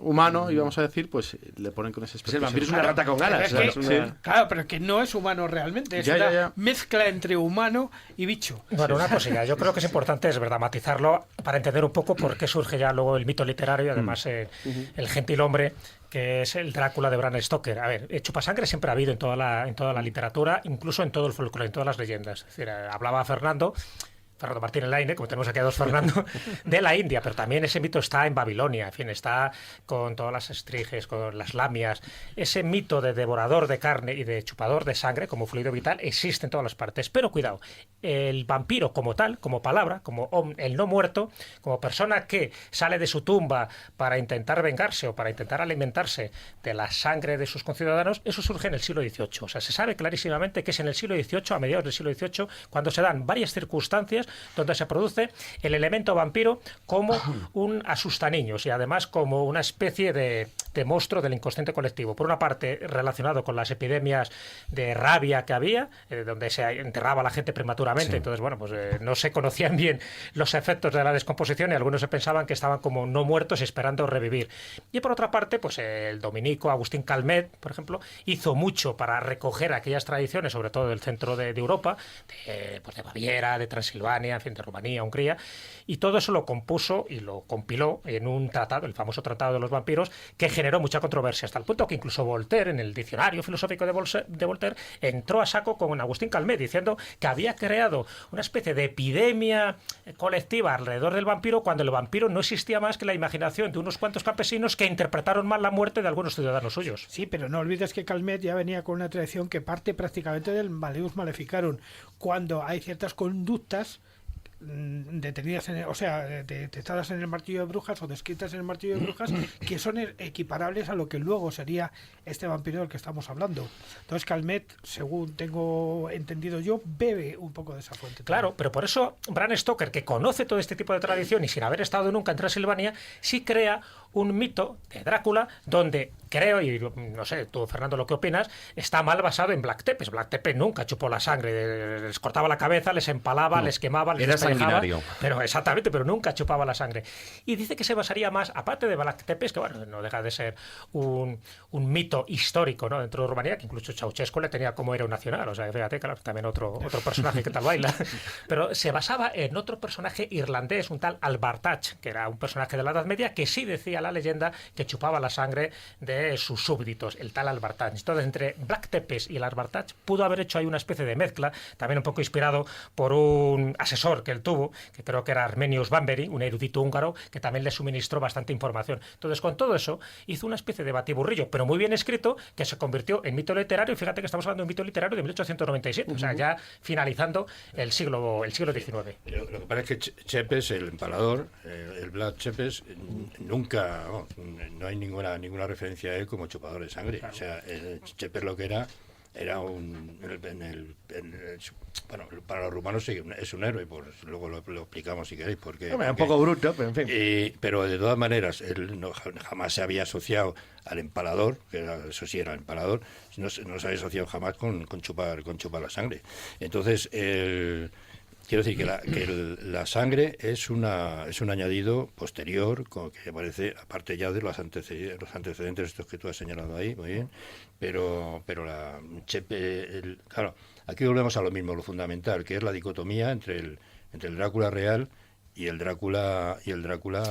humano, íbamos a decir, pues le ponen con ese aspecto. El vampiro es una rata con alas. Claro, pero que no es humano realmente, es una mezcla entre humano y bicho. Bueno, una cosilla, yo creo que es importante, es verdad, matizarlo para entender un poco por qué surge ya luego el mito literario y además el gentilhombre, que es el Drácula de Bram Stoker. A ver, chupasangre siempre ha habido en toda la literatura, incluso en todo el folclore, en todas las leyendas. Es decir, hablaba Fernando Martín Laine, como tenemos aquí a dos Fernando, de la India, pero también ese mito está en Babilonia, en fin, está con todas las estriges, con las lamias. Ese mito de devorador de carne y de chupador de sangre como fluido vital existe en todas las partes. Pero cuidado, el vampiro como tal, como palabra, como el no muerto, como persona que sale de su tumba para intentar vengarse o para intentar alimentarse de la sangre de sus conciudadanos, eso surge en el siglo XVIII. O sea, se sabe clarísimamente que es en el siglo XVIII, a mediados del siglo XVIII, cuando se dan varias circunstancias donde se produce el elemento vampiro como un asustaniños y además como una especie de monstruo del inconsciente colectivo. Por una parte, relacionado con las epidemias de rabia que había, donde se enterraba a la gente prematuramente, entonces, bueno, pues no se conocían bien los efectos de la descomposición y algunos se pensaban que estaban como no muertos esperando revivir. Y por otra parte, pues el dominico Agustín Calmet, por ejemplo, hizo mucho para recoger aquellas tradiciones, sobre todo del centro de Europa, de Baviera, de Transilvania, en fin, de Rumanía, Hungría, y todo eso lo compuso y lo compiló en un tratado, el famoso Tratado de los Vampiros, que generó mucha controversia, hasta el punto que incluso Voltaire, en el diccionario filosófico de Voltaire, entró a saco con Agustín Calmet, diciendo que había creado una especie de epidemia colectiva alrededor del vampiro, cuando el vampiro no existía más que la imaginación de unos cuantos campesinos que interpretaron mal la muerte de algunos ciudadanos suyos. Sí, pero no olvides que Calmet ya venía con una tradición que parte prácticamente del Maleus Maleficarum, cuando hay ciertas conductas detenidas detectadas en el martillo de brujas o descritas en el martillo de brujas que son equiparables a lo que luego sería este vampiro del que estamos hablando. Entonces Calmet, según tengo entendido yo, bebe un poco de esa fuente. Claro, pero por eso Bram Stoker, que conoce todo este tipo de tradición y sin haber estado nunca en Transilvania, sí crea un mito de Drácula donde creo, y no sé, tú Fernando lo que opinas, está mal basado en Black Tepes. Black Tepes nunca chupó la sangre, les cortaba la cabeza, les empalaba, les quemaba, les despellejaba, pero exactamente, pero nunca chupaba la sangre. Y dice que se basaría más, aparte de Black Tepes, que bueno, no deja de ser un mito histórico, ¿no?, dentro de Rumanía, que incluso Ceausescu le tenía como héroe nacional, o sea, fíjate, claro, también otro personaje que tal baila, pero se basaba en otro personaje irlandés, un tal Albartach, que era un personaje de la Edad Media, que sí decía decía la leyenda que chupaba la sangre de sus súbditos, el tal Albartach. Entonces, entre Vlad Tepes y el Albartach pudo haber hecho ahí una especie de mezcla, también un poco inspirado por un asesor que él tuvo, que creo que era Armenius Bamberi, un erudito húngaro, que también le suministró bastante información. Entonces, con todo eso, hizo una especie de batiburrillo, pero muy bien escrito, que se convirtió en mito literario. Y fíjate que estamos hablando de un mito literario de 1897, o sea, ya finalizando el siglo XIX. Lo que pasa es que Chepes, el empalador, el Vlad Chepes, nunca, no hay ninguna referencia a él como chupador de sangre. Claro. O sea, Chepes lo que era un... bueno, para los rumanos sí, es un héroe, pues luego lo explicamos si queréis. Porque un poco bruto, pero en fin. Pero de todas maneras, él jamás se había asociado al empalador, eso sí era el empalador, no se había asociado jamás con chupar la sangre. Entonces, quiero decir que la sangre es un añadido posterior, que aparece, aparte ya de los antecedentes estos que tú has señalado ahí, muy bien, pero la claro, aquí volvemos a lo mismo, lo fundamental, que es la dicotomía entre el Drácula real y el Drácula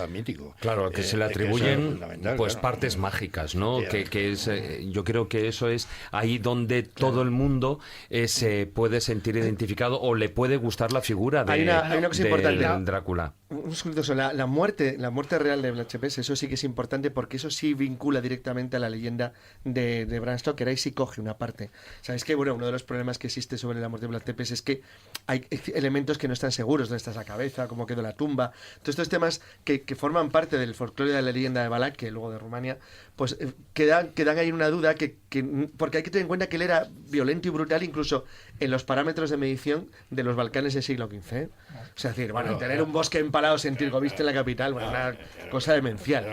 mítico. Claro, que se le atribuyen pues claro. Partes mágicas, ¿no? Que es, yo creo que eso es ahí donde todo el mundo se puede sentir identificado o le puede gustar la figura de, hay una cosa importante, Drácula. Un segundo, la muerte real de Vlad Tepes, eso sí que es importante porque eso sí vincula directamente a la leyenda de Bram Stoker. Ahí sí coge una parte. Sabes que uno de los problemas que existe sobre la muerte de Vlad Tepes es que hay elementos que no están seguros, dónde está esa cabeza, cómo quedó la tumba, todos estos temas que forman parte del folclore de la leyenda de Balak, que luego de Rumania, pues quedan ahí en una duda porque hay que tener en cuenta que él era violento y brutal incluso en los parámetros de medición de los Balcanes del siglo XV. O sea, es decir, tener un bosque empalado en Tirgoviste en la capital, una cosa demencial.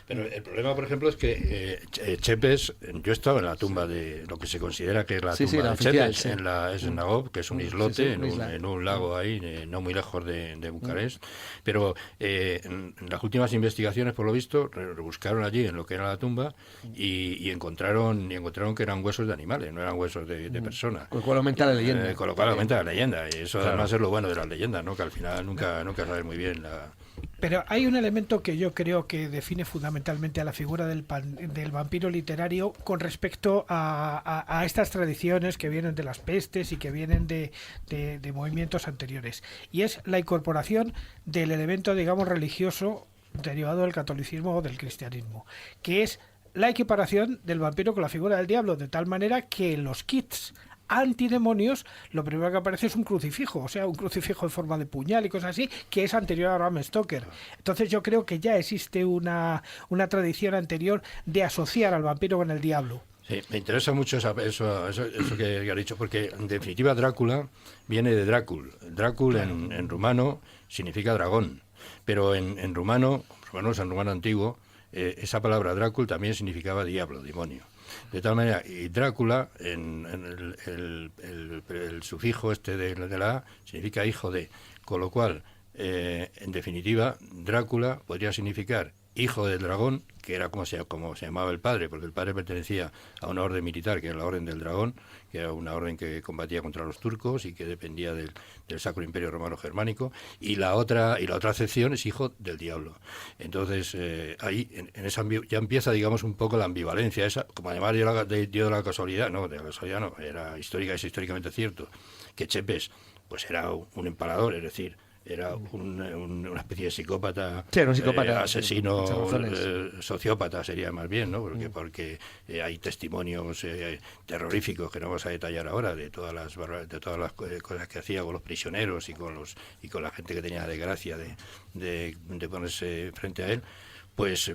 Pero el problema, por ejemplo, es que Chepes, yo he estado en la tumba de lo que se considera que es la tumba de Chepes, en Snagov, que es un islote, en un lago ahí, no muy lejos de Bucarest, pero en las últimas investigaciones, por lo visto, rebuscaron allí en lo que era la tumba y encontraron que eran huesos de animales, no eran huesos de personas. Con lo cual aumenta la leyenda. Con lo cual aumenta la leyenda, y eso además es lo bueno de las leyendas, ¿no? Que al final nunca sabes muy bien la... Pero hay un elemento que yo creo que define fundamentalmente a la figura del vampiro literario con respecto a estas tradiciones que vienen de las pestes y que vienen de movimientos anteriores. Y es la incorporación del elemento, digamos, religioso derivado del catolicismo o del cristianismo, que es la equiparación del vampiro con la figura del diablo, de tal manera que los kits antidemonios, lo primero que aparece es un crucifijo, o sea, un crucifijo en forma de puñal y cosas así, que es anterior a Bram Stoker. Entonces yo creo que ya existe una tradición anterior de asociar al vampiro con el diablo. Sí, me interesa mucho eso que ha dicho, porque en definitiva Drácula viene de Drácul. Drácul en rumano significa dragón, pero en rumano antiguo, esa palabra Drácul también significaba diablo, demonio. De tal manera, y Drácula, en el sufijo de la A, significa hijo de, con lo cual, en definitiva, Drácula podría significar hijo del dragón, que era como se llamaba el padre, porque el padre pertenecía a una orden militar, que era la Orden del Dragón, que era una orden que combatía contra los turcos y que dependía del Sacro Imperio Romano Germánico, y la otra acepción es hijo del diablo. Entonces, ahí en esa ya empieza, digamos, un poco la ambivalencia esa, como además dio la casualidad, no, era es históricamente cierto, que Chepes pues era un empalador, es decir, era una especie de psicópata, un psicópata asesino, sociópata sería más bien, ¿no? Porque hay testimonios terroríficos que no vamos a detallar ahora de todas las cosas que hacía con los prisioneros y con la gente que tenía la desgracia de ponerse frente a él. Pues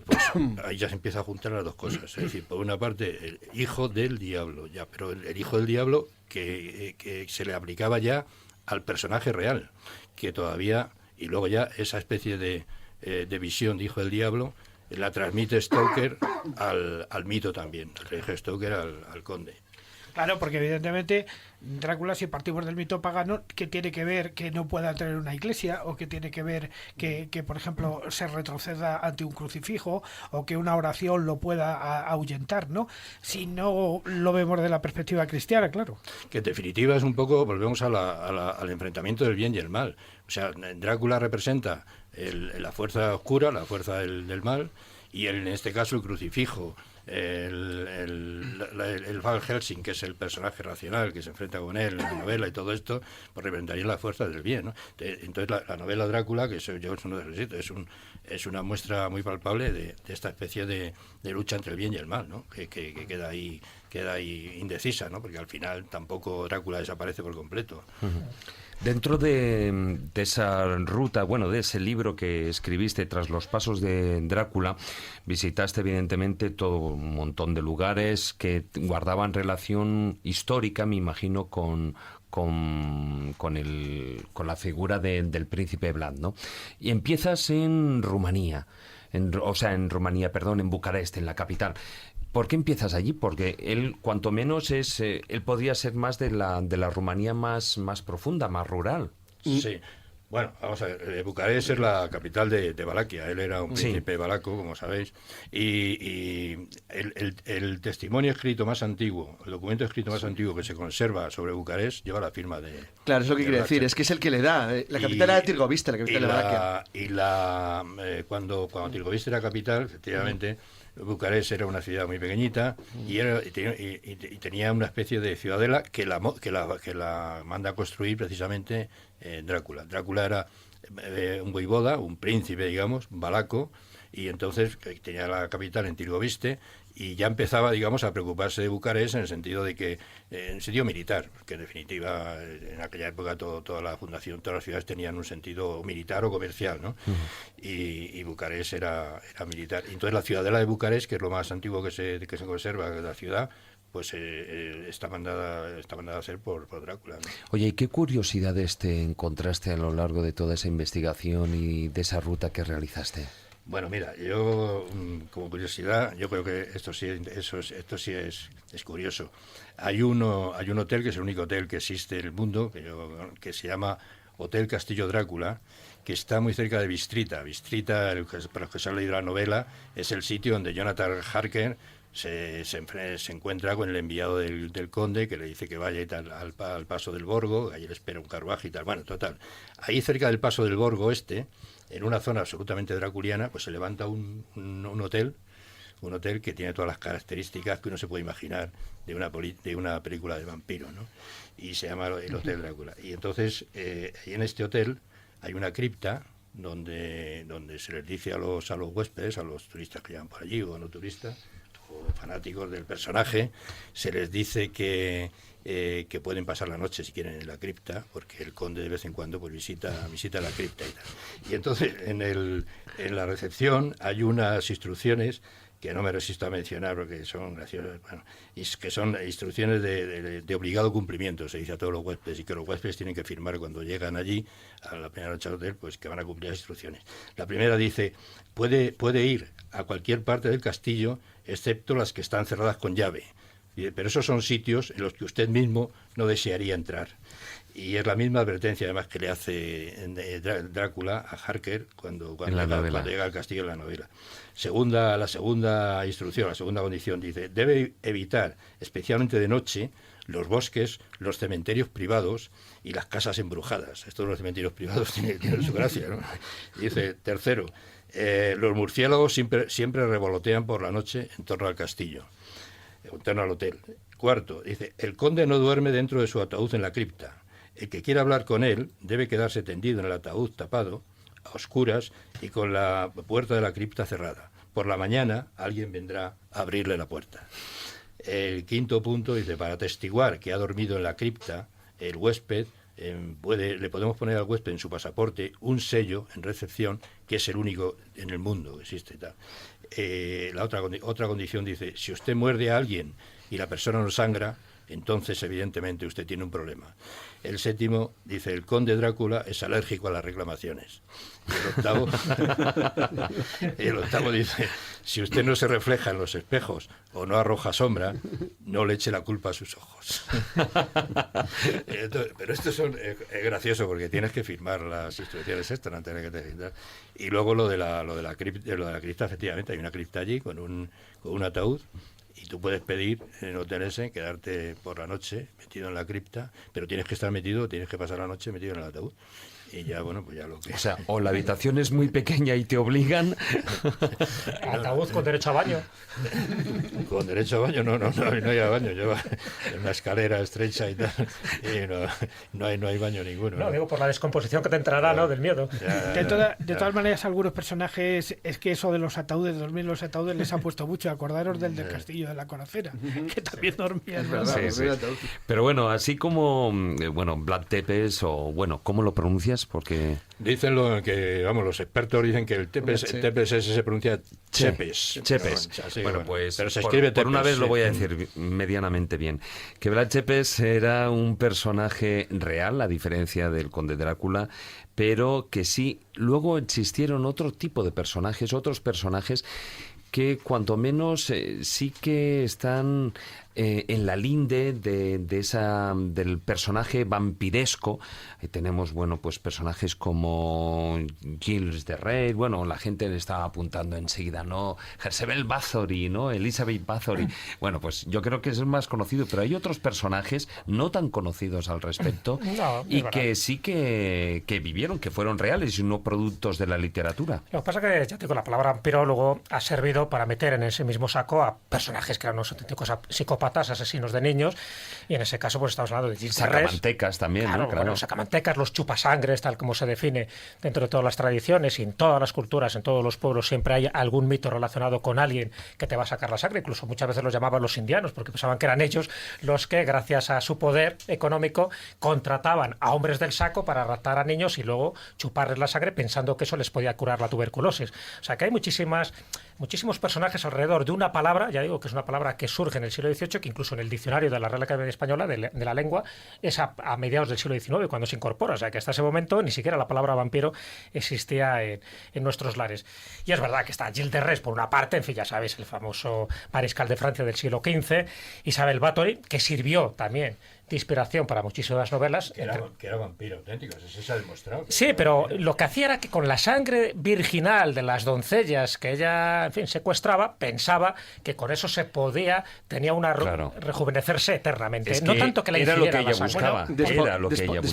ahí ya se empieza a juntar las dos cosas. Es decir, por una parte, el hijo del diablo, ya, pero el hijo del diablo que se le aplicaba ya al personaje real, que todavía, y luego ya esa especie de visión de hijo del diablo la transmite Stoker al mito también, el rey Stoker al conde. Claro, porque evidentemente Drácula, si partimos del mito pagano, que tiene que ver que no pueda entrar en una iglesia, o que tiene que ver que por ejemplo, se retroceda ante un crucifijo, o que una oración lo pueda ahuyentar, ¿no? Si no lo vemos de la perspectiva cristiana, claro. Que en definitiva es un poco, volvemos al enfrentamiento del bien y el mal. O sea, Drácula representa la fuerza oscura, la fuerza del mal, y en este caso el crucifijo, el Van Helsing, que es el personaje racional que se enfrenta con él en la novela y todo esto, pues representaría la fuerza del bien, ¿no? Entonces la novela Drácula, que es uno de los hitos, es una muestra muy palpable de esta especie de lucha entre el bien y el mal, ¿no? Que queda ahí indecisa, ¿no? Porque al final tampoco Drácula desaparece por completo. Dentro de esa ruta, bueno, de ese libro que escribiste tras los pasos de Drácula, visitaste evidentemente todo un montón de lugares que guardaban relación histórica, me imagino, con la figura del príncipe Vlad, ¿no? Y empiezas en Rumanía, en Bucarest, en la capital. ¿Por qué empiezas allí? Porque él, cuanto menos, él podría ser más de la Rumanía más profunda, más rural. Sí. Bueno, vamos a ver, Bucarest es la capital de Valaquia. Él era un príncipe valaco, como sabéis, y el testimonio escrito más antiguo, el documento escrito más antiguo que se conserva sobre Bucarest lleva la firma de... Claro, es lo que quiere decir, es que es el que le da. La capital era Tirgoviste, la capital de Valaquia. Cuando Tirgoviste era capital, efectivamente... Bucarest era una ciudad muy pequeñita y tenía una especie de ciudadela que la manda a construir precisamente Drácula. Drácula era un voivoda, un príncipe, digamos, valaco, y entonces tenía la capital en Tirgoviste y ya empezaba, digamos, a preocuparse de Bucarest en el sentido de que, en sentido militar, que en definitiva en aquella época toda la fundación, todas las ciudades tenían un sentido militar o comercial, ¿no? Y Bucarest era militar. Y entonces la ciudadela de Bucarest, que es lo más antiguo que se conserva de la ciudad, pues está mandada a ser por Drácula, ¿no? Oye, ¿y qué curiosidades te encontraste a lo largo de toda esa investigación y de esa ruta que realizaste? Bueno, mira, yo como curiosidad, yo creo que esto sí es curioso. Hay un hotel que es el único hotel que existe en el mundo, que se llama Hotel Castillo Drácula, que está muy cerca de Bistrita. Bistrita, para los que se han leído la novela, es el sitio donde Jonathan Harker se encuentra con el enviado del conde, que le dice que vaya y tal al paso del Borgo, allí le espera un carruaje y tal. Bueno, total, ahí cerca del paso del Borgo en una zona absolutamente draculiana, pues se levanta un hotel que tiene todas las características que uno se puede imaginar de una película de vampiro, ¿no? Y se llama el Hotel Drácula. Y entonces, ahí en este hotel hay una cripta donde se les dice a los huéspedes, a los turistas que llevan por allí, o no turistas, o fanáticos del personaje, se les dice que pueden pasar la noche si quieren en la cripta, porque el conde de vez en cuando pues visita la cripta y tal. Y entonces en la recepción hay unas instrucciones que no me resisto a mencionar porque son graciosas, bueno, que son instrucciones de obligado cumplimiento, se dice a todos los huéspedes, y que los huéspedes tienen que firmar cuando llegan allí a la primera noche del hotel, pues que van a cumplir las instrucciones. La primera dice, puede ir a cualquier parte del castillo, excepto las que están cerradas con llave. Pero esos son sitios en los que usted mismo no desearía entrar. Y es la misma advertencia, además, que le hace Drácula a Harker cuando llega al castillo en la novela. La segunda instrucción, la segunda condición, dice, debe evitar, especialmente de noche, los bosques, los cementerios privados y las casas embrujadas. Estos los cementerios privados tienen su gracia, ¿no? Y dice, tercero, los murciélagos siempre revolotean por la noche en torno al castillo, en torno al hotel. Cuarto, dice, el conde no duerme dentro de su ataúd en la cripta. El que quiera hablar con él debe quedarse tendido en el ataúd tapado, a oscuras y con la puerta de la cripta cerrada. Por la mañana alguien vendrá a abrirle la puerta. El quinto punto dice, para atestiguar que ha dormido en la cripta, el huésped le podemos poner al huésped en su pasaporte un sello en recepción que es el único en el mundo que existe. Tal. La otra condición dice, si usted muerde a alguien y la persona no sangra, entonces evidentemente usted tiene un problema. El séptimo dice, el conde Drácula es alérgico a las reclamaciones. Y el octavo dice, si usted no se refleja en los espejos o no arroja sombra, no le eche la culpa a sus ojos. Pero esto es gracioso porque tienes que firmar las instrucciones estas antes de que te firmas. Y luego lo de la cripta, efectivamente, hay una cripta allí con un ataúd. Y tú puedes pedir en hoteles quedarte por la noche metido en la cripta, pero tienes que pasar la noche metido en el ataúd. Y ya, bueno, pues ya lo que... O sea, o la habitación es muy pequeña y te obligan... Ataúd con derecho a baño. Con derecho a baño, no hay baño. Lleva una escalera estrecha y tal. Y no hay baño ninguno. No, digo, por la descomposición que te entrará, ¿no? Del miedo. De todas maneras, algunos personajes, es que eso de los ataúdes, dormir en los ataúdes les ha puesto mucho. Acordaros del castillo de la Conocera, que también dormía. Es verdad, Sí. Pero bueno, así como, Vlad Tepes, o bueno, ¿cómo lo pronuncias? Porque... Dicen los expertos dicen que el Tepes se pronuncia Chepes. Chepes. Así, Bueno, pues pero se escribe por una Tepes, vez lo sí. voy a decir medianamente bien. Que Vlad Chepes era un personaje real, a diferencia del Conde Drácula, pero que sí, luego existieron otro tipo de personajes, otros personajes que cuanto menos sí que están en la linde del personaje vampiresco. Tenemos, bueno, pues personajes como Gilles de Rey, bueno, la gente le estaba apuntando enseguida, ¿no? Jezebel Bathory, ¿no? Elizabeth Bathory. Bueno, pues yo creo que es el más conocido, pero hay otros personajes no tan conocidos al respecto y que sí que vivieron, que fueron reales y no productos de la literatura. Lo que pasa es que, ya te digo, la palabra vampiro luego ha servido para meter en ese mismo saco a personajes que eran unos auténticos psicópatas, asesinos de niños, y en ese caso pues estamos hablando de Gilles de Rey. Sacamantecas también, claro, ¿no? Claro. Bueno, sacamantecas, los chupasangres, tal como se define dentro de todas las tradiciones y en todas las culturas, en todos los pueblos, siempre hay algún mito relacionado con alguien que te va a sacar la sangre. Incluso muchas veces los llamaban los indianos, porque pensaban que eran ellos los que, gracias a su poder económico, contrataban a hombres del saco para raptar a niños y luego chuparles la sangre pensando que eso les podía curar la tuberculosis. O sea que hay muchísimos personajes alrededor de una palabra, ya digo que es una palabra que surge en el siglo XVIII, que incluso en el diccionario de la Real Academia Española de la lengua es a mediados del siglo XIX cuando se incorpora. O sea que hasta ese momento ni siquiera la palabra vampiro existía en nuestros lares. Y es verdad que está Gilles de Rey por una parte, en fin, ya sabéis, el famoso mariscal de Francia del siglo XV, Isabel Bathory, que sirvió también de inspiración para muchísimas novelas. Que era vampiro auténtico, eso se ha demostrado. Sí, pero lo que hacía era que con la sangre virginal de las doncellas que ella, en fin, secuestraba, pensaba que con eso tenía una rejuvenecerse eternamente. Es no que tanto que la era lo que ingiriera ella la sangre. buscaba. Era lo que ella buscaba.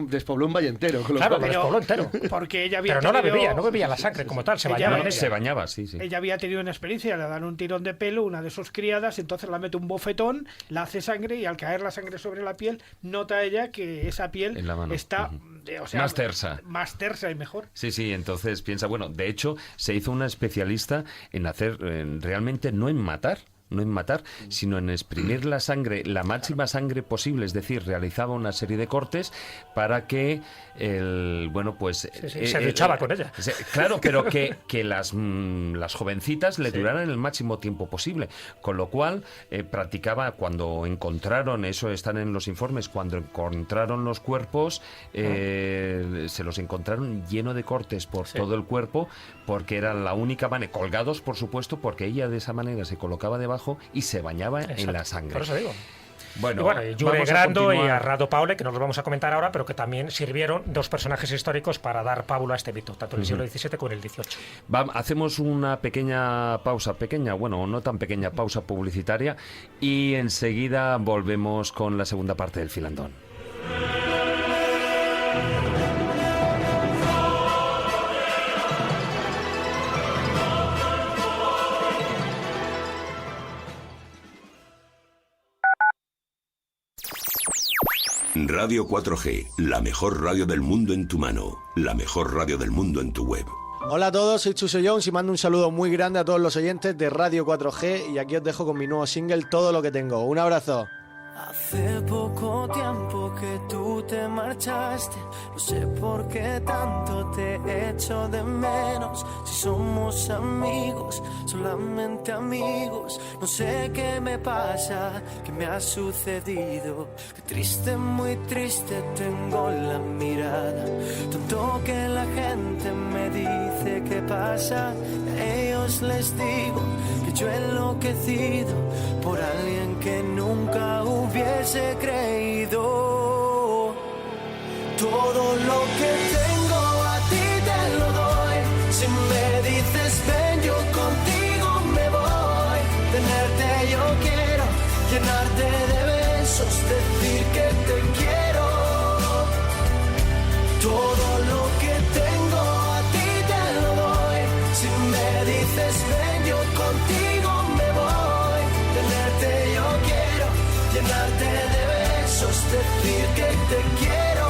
Despobló un valle entero. Claro, lo despobló entero. Porque ella había pero no bebía la sangre como tal, se bañaba en ella. Se bañaba, sí. Ella había tenido una experiencia, le dan un tirón de pelo, una de sus criadas, entonces la mete un bofetón, la hace sangre y al caer la sangre sobre la piel, nota ella que esa piel está más tersa y mejor. Sí, entonces piensa, bueno, de hecho se hizo una especialista en hacer, realmente no en matar, sino en exprimir la sangre, la máxima sangre posible, es decir, realizaba una serie de cortes para que se duchaba con ella. Claro, pero que las jovencitas le duraran el máximo tiempo posible, con lo cual practicaba, cuando encontraron, eso están en los informes, cuando encontraron los cuerpos, se los encontraron lleno de cortes por todo el cuerpo, porque era la única manera, colgados por supuesto, porque ella de esa manera se colocaba debajo y se bañaba en la sangre. Por eso digo. Bueno, y Jure Grando y Arrado Paule, que no los vamos a comentar ahora, pero que también sirvieron dos personajes históricos para dar pábulo a este mito, tanto en el siglo XVII como en el XVIII. Hacemos una pequeña pausa, no tan pequeña pausa publicitaria, y enseguida volvemos con la segunda parte del Filandón. Radio 4G, la mejor radio del mundo en tu mano, la mejor radio del mundo en tu web. Hola a todos, soy Chuso Jones y mando un saludo muy grande a todos los oyentes de Radio 4G, y aquí os dejo con mi nuevo single Todo lo que tengo. Un abrazo. Hace poco tiempo que tú te marchaste, no sé por qué tanto te echo de menos. Si somos amigos, solamente amigos, no sé qué me pasa, qué me ha sucedido. Qué triste, muy triste tengo la mirada, tanto que la gente me dice qué pasa. A ellos les digo que yo he enloquecido por alguien que nunca hubiese creído. Todo lo que tengo a ti te lo doy. Si me dices ven, yo contigo me voy. Tenerte yo quiero, llenarte de besos, decir que te quiero. Todo te quiero.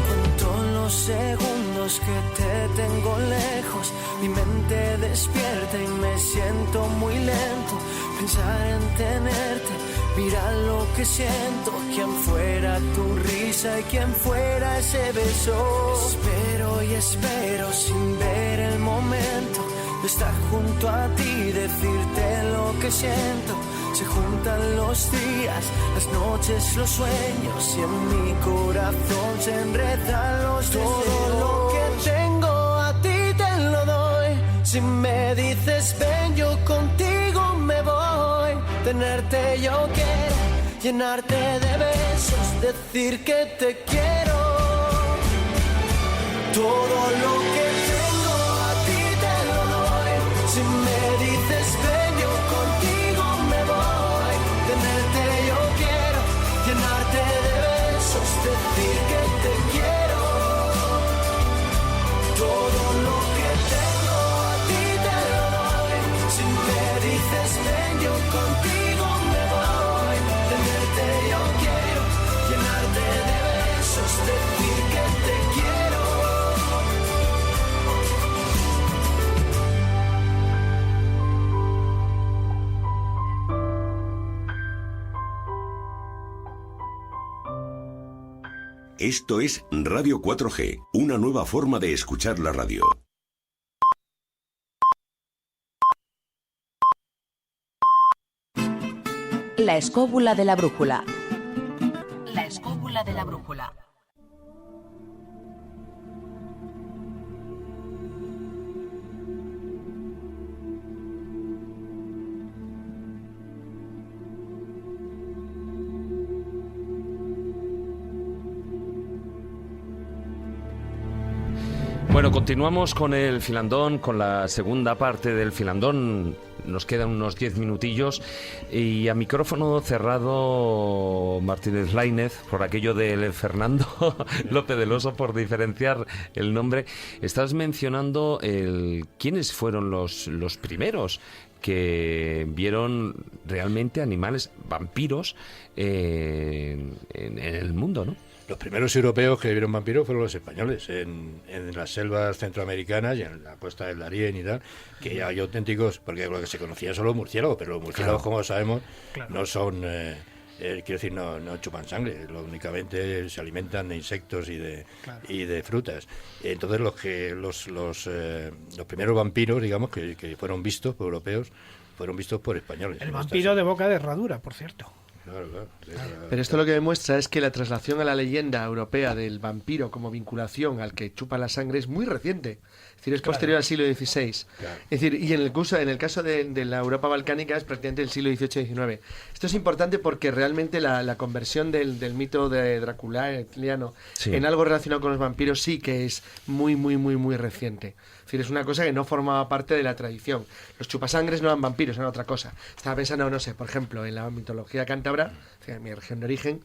Cuento los segundos que te tengo lejos, mi mente despierta y me siento muy lento. Pensar en tenerte, mira lo que siento. Quien fuera tu risa y quien fuera ese beso. Espero y espero sin ver el momento de estar junto a ti, decirte lo que siento. Se juntan los días, las noches, los sueños y en mi corazón se enredan los deseos. Todo lo que tengo a ti te lo doy. Si me dices ven, yo contigo me voy. Tenerte yo quiero, llenarte de besos, decir que te quiero. Todo lo que tengo a ti te lo doy. Si me dices ven, yo contigo me voy. Tenerte yo quiero, llenarte de besos, decir que te quiero. Todo lo que tengo a ti te lo doy. Si me dices ven, yo contigo me voy. Tenerte yo quiero, llenarte de besos, decir que te quiero. Esto es Radio 4G, una nueva forma de escuchar la radio. La escóbula de la brújula. La escóbula de la brújula. Bueno, continuamos con el filandón, con la segunda parte del filandón. Nos quedan unos 10 minutillos y a micrófono cerrado Martínez Lainez, por aquello del Fernando López del Oso, por diferenciar el nombre. Estás mencionando quiénes fueron los primeros que vieron realmente animales, vampiros, en el mundo, ¿no? Los primeros europeos que vieron vampiros fueron los españoles, en las selvas centroamericanas y en la costa del Darién y tal, que hay auténticos, porque lo que se conocía son los murciélagos, pero los murciélagos, como sabemos, no son, quiero decir, no chupan sangre, únicamente se alimentan de insectos y de frutas. Entonces los primeros vampiros, digamos, que fueron vistos por europeos, fueron vistos por españoles. El vampiro de boca de herradura, por cierto. Claro. Pero esto lo que demuestra es que la traslación a la leyenda europea del vampiro como vinculación al que chupa la sangre es muy reciente. Es decir, es posterior al siglo XVI. Claro. Es decir, y en el caso de la Europa balcánica es prácticamente el siglo XVIII-XIX. Esto es importante porque realmente la conversión del mito de Draculiano en algo relacionado con los vampiros sí que es muy reciente. Es decir, es una cosa que no formaba parte de la tradición. Los chupasangres no eran vampiros, eran otra cosa. Estaba pensando, no sé, por ejemplo, en la mitología cántabra, en mi región de origen,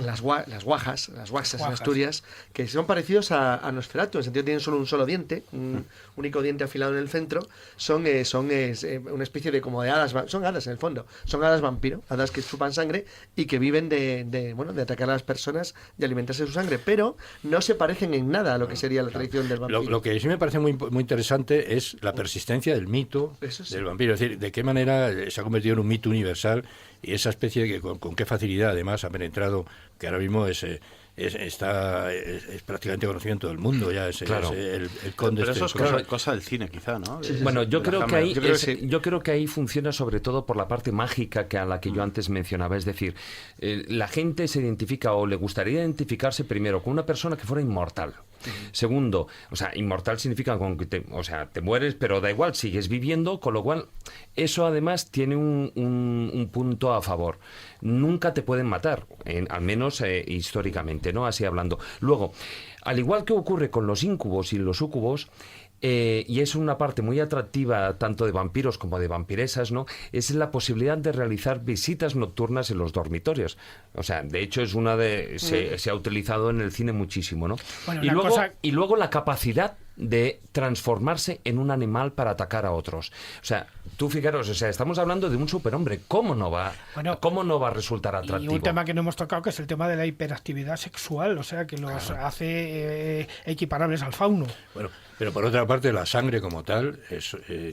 las guajas en Asturias, que son parecidos a Nosferatu, en el sentido que tienen solo un solo diente, un único diente afilado en el centro, son una especie de como de hadas, son hadas en el fondo, son hadas vampiro, hadas que chupan sangre y que viven de atacar a las personas y alimentarse de su sangre, pero no se parecen en nada a lo que sería la tradición del vampiro. Lo que sí me parece muy interesante es la persistencia del mito del vampiro, es decir, de qué manera se ha convertido en un mito universal y esa especie de que con qué facilidad además ha penetrado, que ahora mismo es prácticamente conocido en todo el mundo ya, es el conde. Pero eso es cosa del cine, quizá, ¿no? Bueno, yo creo que ahí funciona sobre todo por la parte mágica a la que yo antes mencionaba, es decir, la gente se identifica o le gustaría identificarse primero con una persona que fuera inmortal. Segundo, inmortal significa que te mueres, pero da igual, sigues viviendo, con lo cual eso además tiene un punto a favor. Nunca te pueden matar, al menos históricamente, ¿no? Así hablando. Luego, al igual que ocurre con los íncubos y los súcubos, y es una parte muy atractiva tanto de vampiros como de vampiresas, ¿no? Es la posibilidad de realizar visitas nocturnas en los dormitorios. De hecho se ha utilizado en el cine muchísimo, ¿no? Bueno, y luego la capacidad de transformarse en un animal para atacar a otros. O sea, tú fijaros, o sea, estamos hablando de un superhombre. ¿Cómo no va a resultar atractivo? Y un tema que no hemos tocado, que es el tema de la hiperactividad sexual, o sea, que los hace equiparables al fauno. Bueno, pero por otra parte, la sangre como tal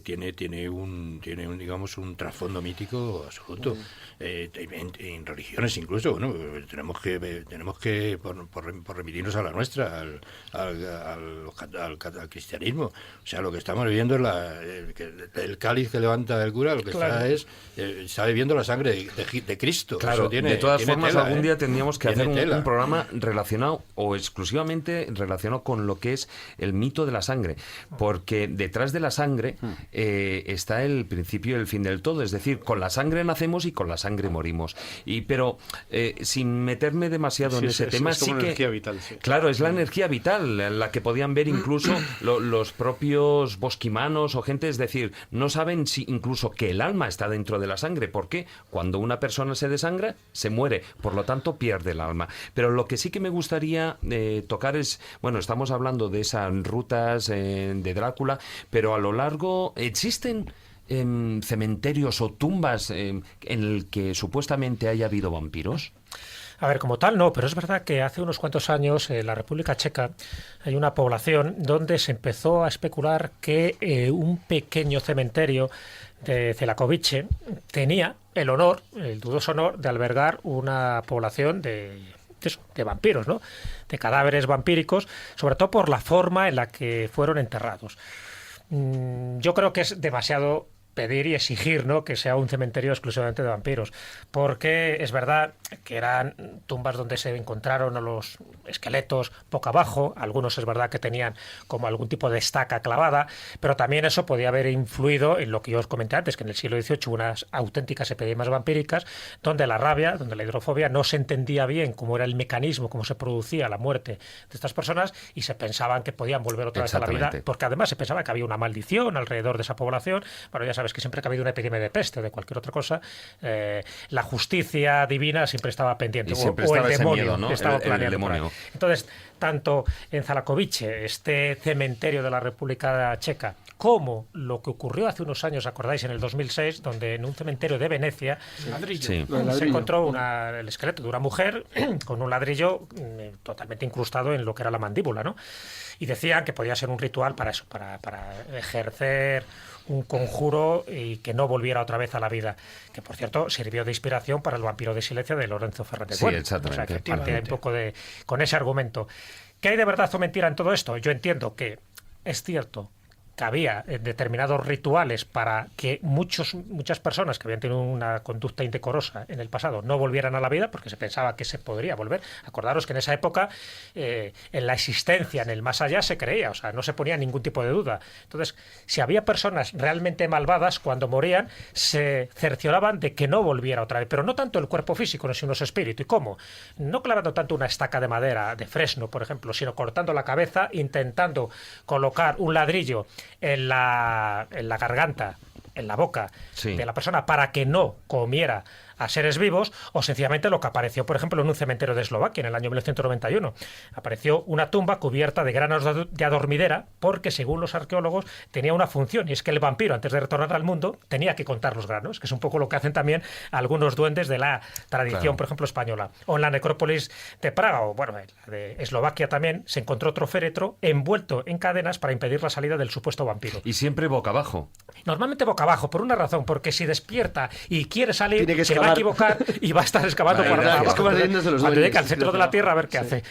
tiene un digamos un trasfondo mítico absoluto. En religiones incluso, bueno, tenemos que por remitirnos a la nuestra, al cristianismo. O sea, lo que estamos viviendo es el cáliz que levanta el cura, lo que está bebiendo la sangre de Cristo. Claro, de todas formas, tela, algún día tendríamos que hacer tela. un programa relacionado o exclusivamente relacionado con lo que es el mito de la sangre, porque detrás de la sangre está el principio y el fin del todo, es decir, con la sangre nacemos y con la sangre morimos. Pero sin meterme demasiado en ese tema, es como sí que energía vital, sí. Claro, es la energía vital, la que podían ver incluso los propios bosquimanos o gente, es decir, no saben si incluso que el alma está dentro de la sangre, porque cuando una persona se desangra, se muere, por lo tanto pierde el alma. Pero lo que sí que me gustaría tocar es, bueno, estamos hablando de esas rutas de Drácula, pero a lo largo existen cementerios o tumbas en el que supuestamente haya habido vampiros. A ver, como tal no, pero es verdad que hace unos cuantos años en la República Checa hay una población donde se empezó a especular que un pequeño cementerio de Celakovice tenía el dudoso honor de albergar una población de vampiros, ¿no? De cadáveres vampíricos, sobre todo por la forma en la que fueron enterrados. Yo creo que es demasiado pedir y exigir, ¿no?, que sea un cementerio exclusivamente de vampiros, porque es verdad que eran tumbas donde se encontraron los esqueletos boca abajo, algunos es verdad que tenían como algún tipo de estaca clavada, pero también eso podía haber influido en lo que yo os comenté antes, que en el siglo XVIII hubo unas auténticas epidemias vampíricas donde la rabia, donde la hidrofobia no se entendía bien cómo era el mecanismo, cómo se producía la muerte de estas personas, y se pensaban que podían volver otra vez a la vida, porque además se pensaba que había una maldición alrededor de esa población. Bueno, ya sabes que siempre que ha habido una epidemia de peste o de cualquier otra cosa, la justicia divina siempre estaba pendiente, o el demonio, miedo, ¿no? Estaba planeando. El demonio. Entonces, tanto en Celakovice, este cementerio de la República Checa, como lo que ocurrió hace unos años, ¿acordáis? En el 2006, donde en un cementerio de Venecia se encontró el esqueleto de una mujer con un ladrillo totalmente incrustado en lo que era la mandíbula, ¿no? Y decían que podía ser un ritual para eso, para ejercer un conjuro y que no volviera otra vez a la vida, que por cierto sirvió de inspiración para el vampiro de Silesia de Lorenzo Fernández. Sí, exactamente. O sea, que parte un poco con ese argumento. ¿Qué hay de verdad o mentira en todo esto? Yo entiendo que es cierto que había determinados rituales para que muchas personas que habían tenido una conducta indecorosa en el pasado no volvieran a la vida, porque se pensaba que se podría volver. Acordaros que en esa época en la existencia, en el más allá, se creía, o sea, no se ponía ningún tipo de duda. Entonces, si había personas realmente malvadas, cuando morían, se cercioraban de que no volviera otra vez, pero no tanto el cuerpo físico, sino su espíritu. ¿Y cómo? No clavando tanto una estaca de madera, de fresno, por ejemplo, sino cortando la cabeza, intentando colocar un ladrillo en la garganta, en la boca de la persona para que no comiera a seres vivos, o sencillamente lo que apareció, por ejemplo, en un cementerio de Eslovaquia en el año 1991. Apareció una tumba cubierta de granos de adormidera porque, según los arqueólogos, tenía una función, y es que el vampiro, antes de retornar al mundo, tenía que contar los granos, que es un poco lo que hacen también algunos duendes de la tradición, por ejemplo, española. O en la necrópolis de Praga, o bueno, la de Eslovaquia también, se encontró otro féretro envuelto en cadenas para impedir la salida del supuesto vampiro. Y siempre boca abajo. Normalmente boca abajo, por una razón, porque si despierta y quiere salir, se va a equivocar y va a estar excavando por abajo. Cuando llegue al centro de la tierra, a ver qué hace.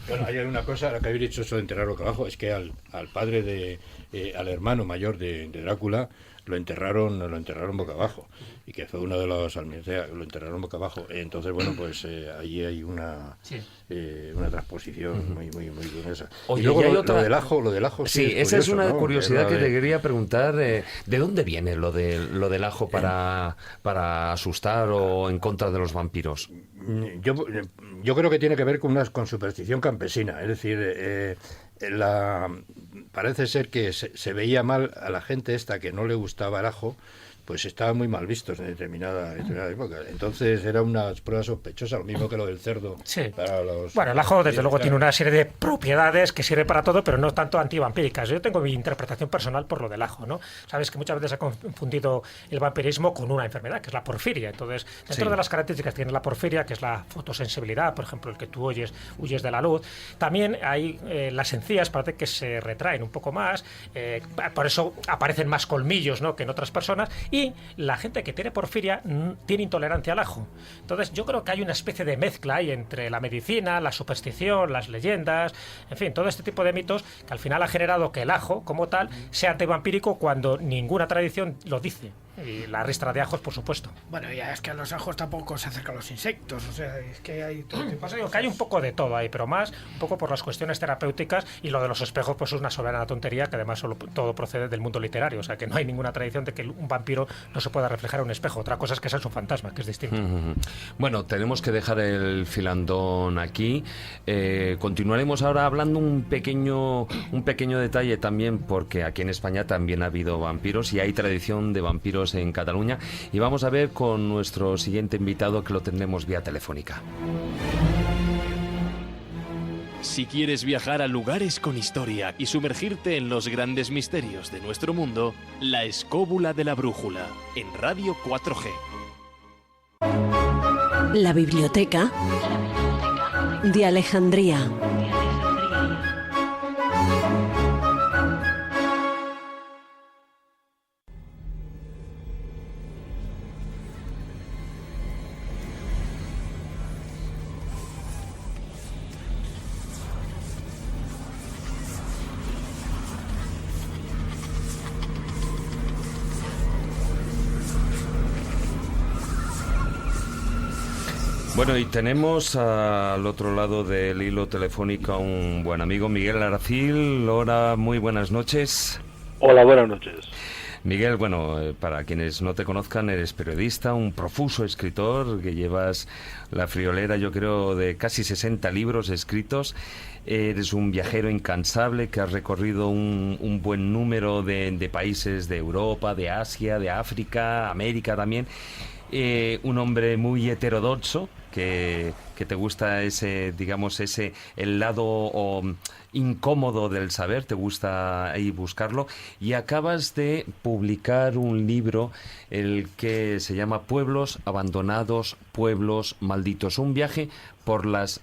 Bueno, hay una cosa, la que habéis dicho eso de enterrar boca abajo, es que al padre al hermano mayor de Drácula lo enterraron boca abajo, y que fue uno de los almirantes, lo enterraron boca abajo. Entonces, bueno, pues allí hay una transposición muy curiosa. Oye, y luego lo del ajo sí, esa es una curiosidad que te quería preguntar. ¿De dónde viene lo del ajo para asustar o en contra de los vampiros? Yo creo que tiene que ver con superstición campesina, es decir, parece ser que se veía mal a la gente esta que no le gustaba el ajo, pues estaban muy mal vistos en determinada época. Entonces era una prueba sospechosa, lo mismo que lo del cerdo. Sí. Para los, bueno, el ajo desde luego tiene una serie de propiedades que sirve para todo, pero no tanto antivampíricas. Yo tengo mi interpretación personal por lo del ajo, ¿no? Sabes que muchas veces se ha confundido el vampirismo con una enfermedad, que es la porfiria. Entonces, dentro de las características que tiene la porfiria, que es la fotosensibilidad, por ejemplo, el que tú huyes de la luz, también hay las encías, parece que se retraen un poco más, por eso aparecen más colmillos, ¿no?, que en otras personas, y la gente que tiene porfiria tiene intolerancia al ajo. Entonces yo creo que hay una especie de mezcla ahí entre la medicina, la superstición, las leyendas, en fin, todo este tipo de mitos que al final ha generado que el ajo como tal sea antivampírico cuando ninguna tradición lo dice. Y la ristra de ajos, por supuesto. Bueno, ya es que a los ajos tampoco se acercan los insectos, o sea, es que hay todo tipo. Pues digo que hay un poco de todo ahí, pero más un poco por las cuestiones terapéuticas, y lo de los espejos pues es una soberana tontería, que además todo procede del mundo literario, o sea que no hay ninguna tradición de que un vampiro no se pueda reflejar en un espejo. Otra cosa es que sea su fantasma, que es distinto. Bueno, tenemos que dejar el filandón aquí. Continuaremos ahora hablando un pequeño detalle también, porque aquí en España también ha habido vampiros y hay tradición de vampiros en Cataluña, y vamos a ver con nuestro siguiente invitado, que lo tendremos vía telefónica. Si quieres viajar a lugares con historia y sumergirte en los grandes misterios de nuestro mundo, La Escóbula de la Brújula, en Radio 4G. La biblioteca de Alejandría. Bueno, y tenemos al otro lado del hilo telefónico a un buen amigo, Miguel Aracil. Hola, muy buenas noches. Hola, buenas noches. Miguel, bueno, para quienes no te conozcan, eres periodista, un profuso escritor, que llevas la friolera, yo creo, de casi 60 libros escritos. Eres un viajero incansable que has recorrido un buen número de países de Europa, de Asia, de África, América también. Un hombre muy heterodoxo, que te gusta el lado incómodo del saber, te gusta ahí buscarlo, y acabas de publicar un libro, el que se llama Pueblos Abandonados, Pueblos Malditos, un viaje por los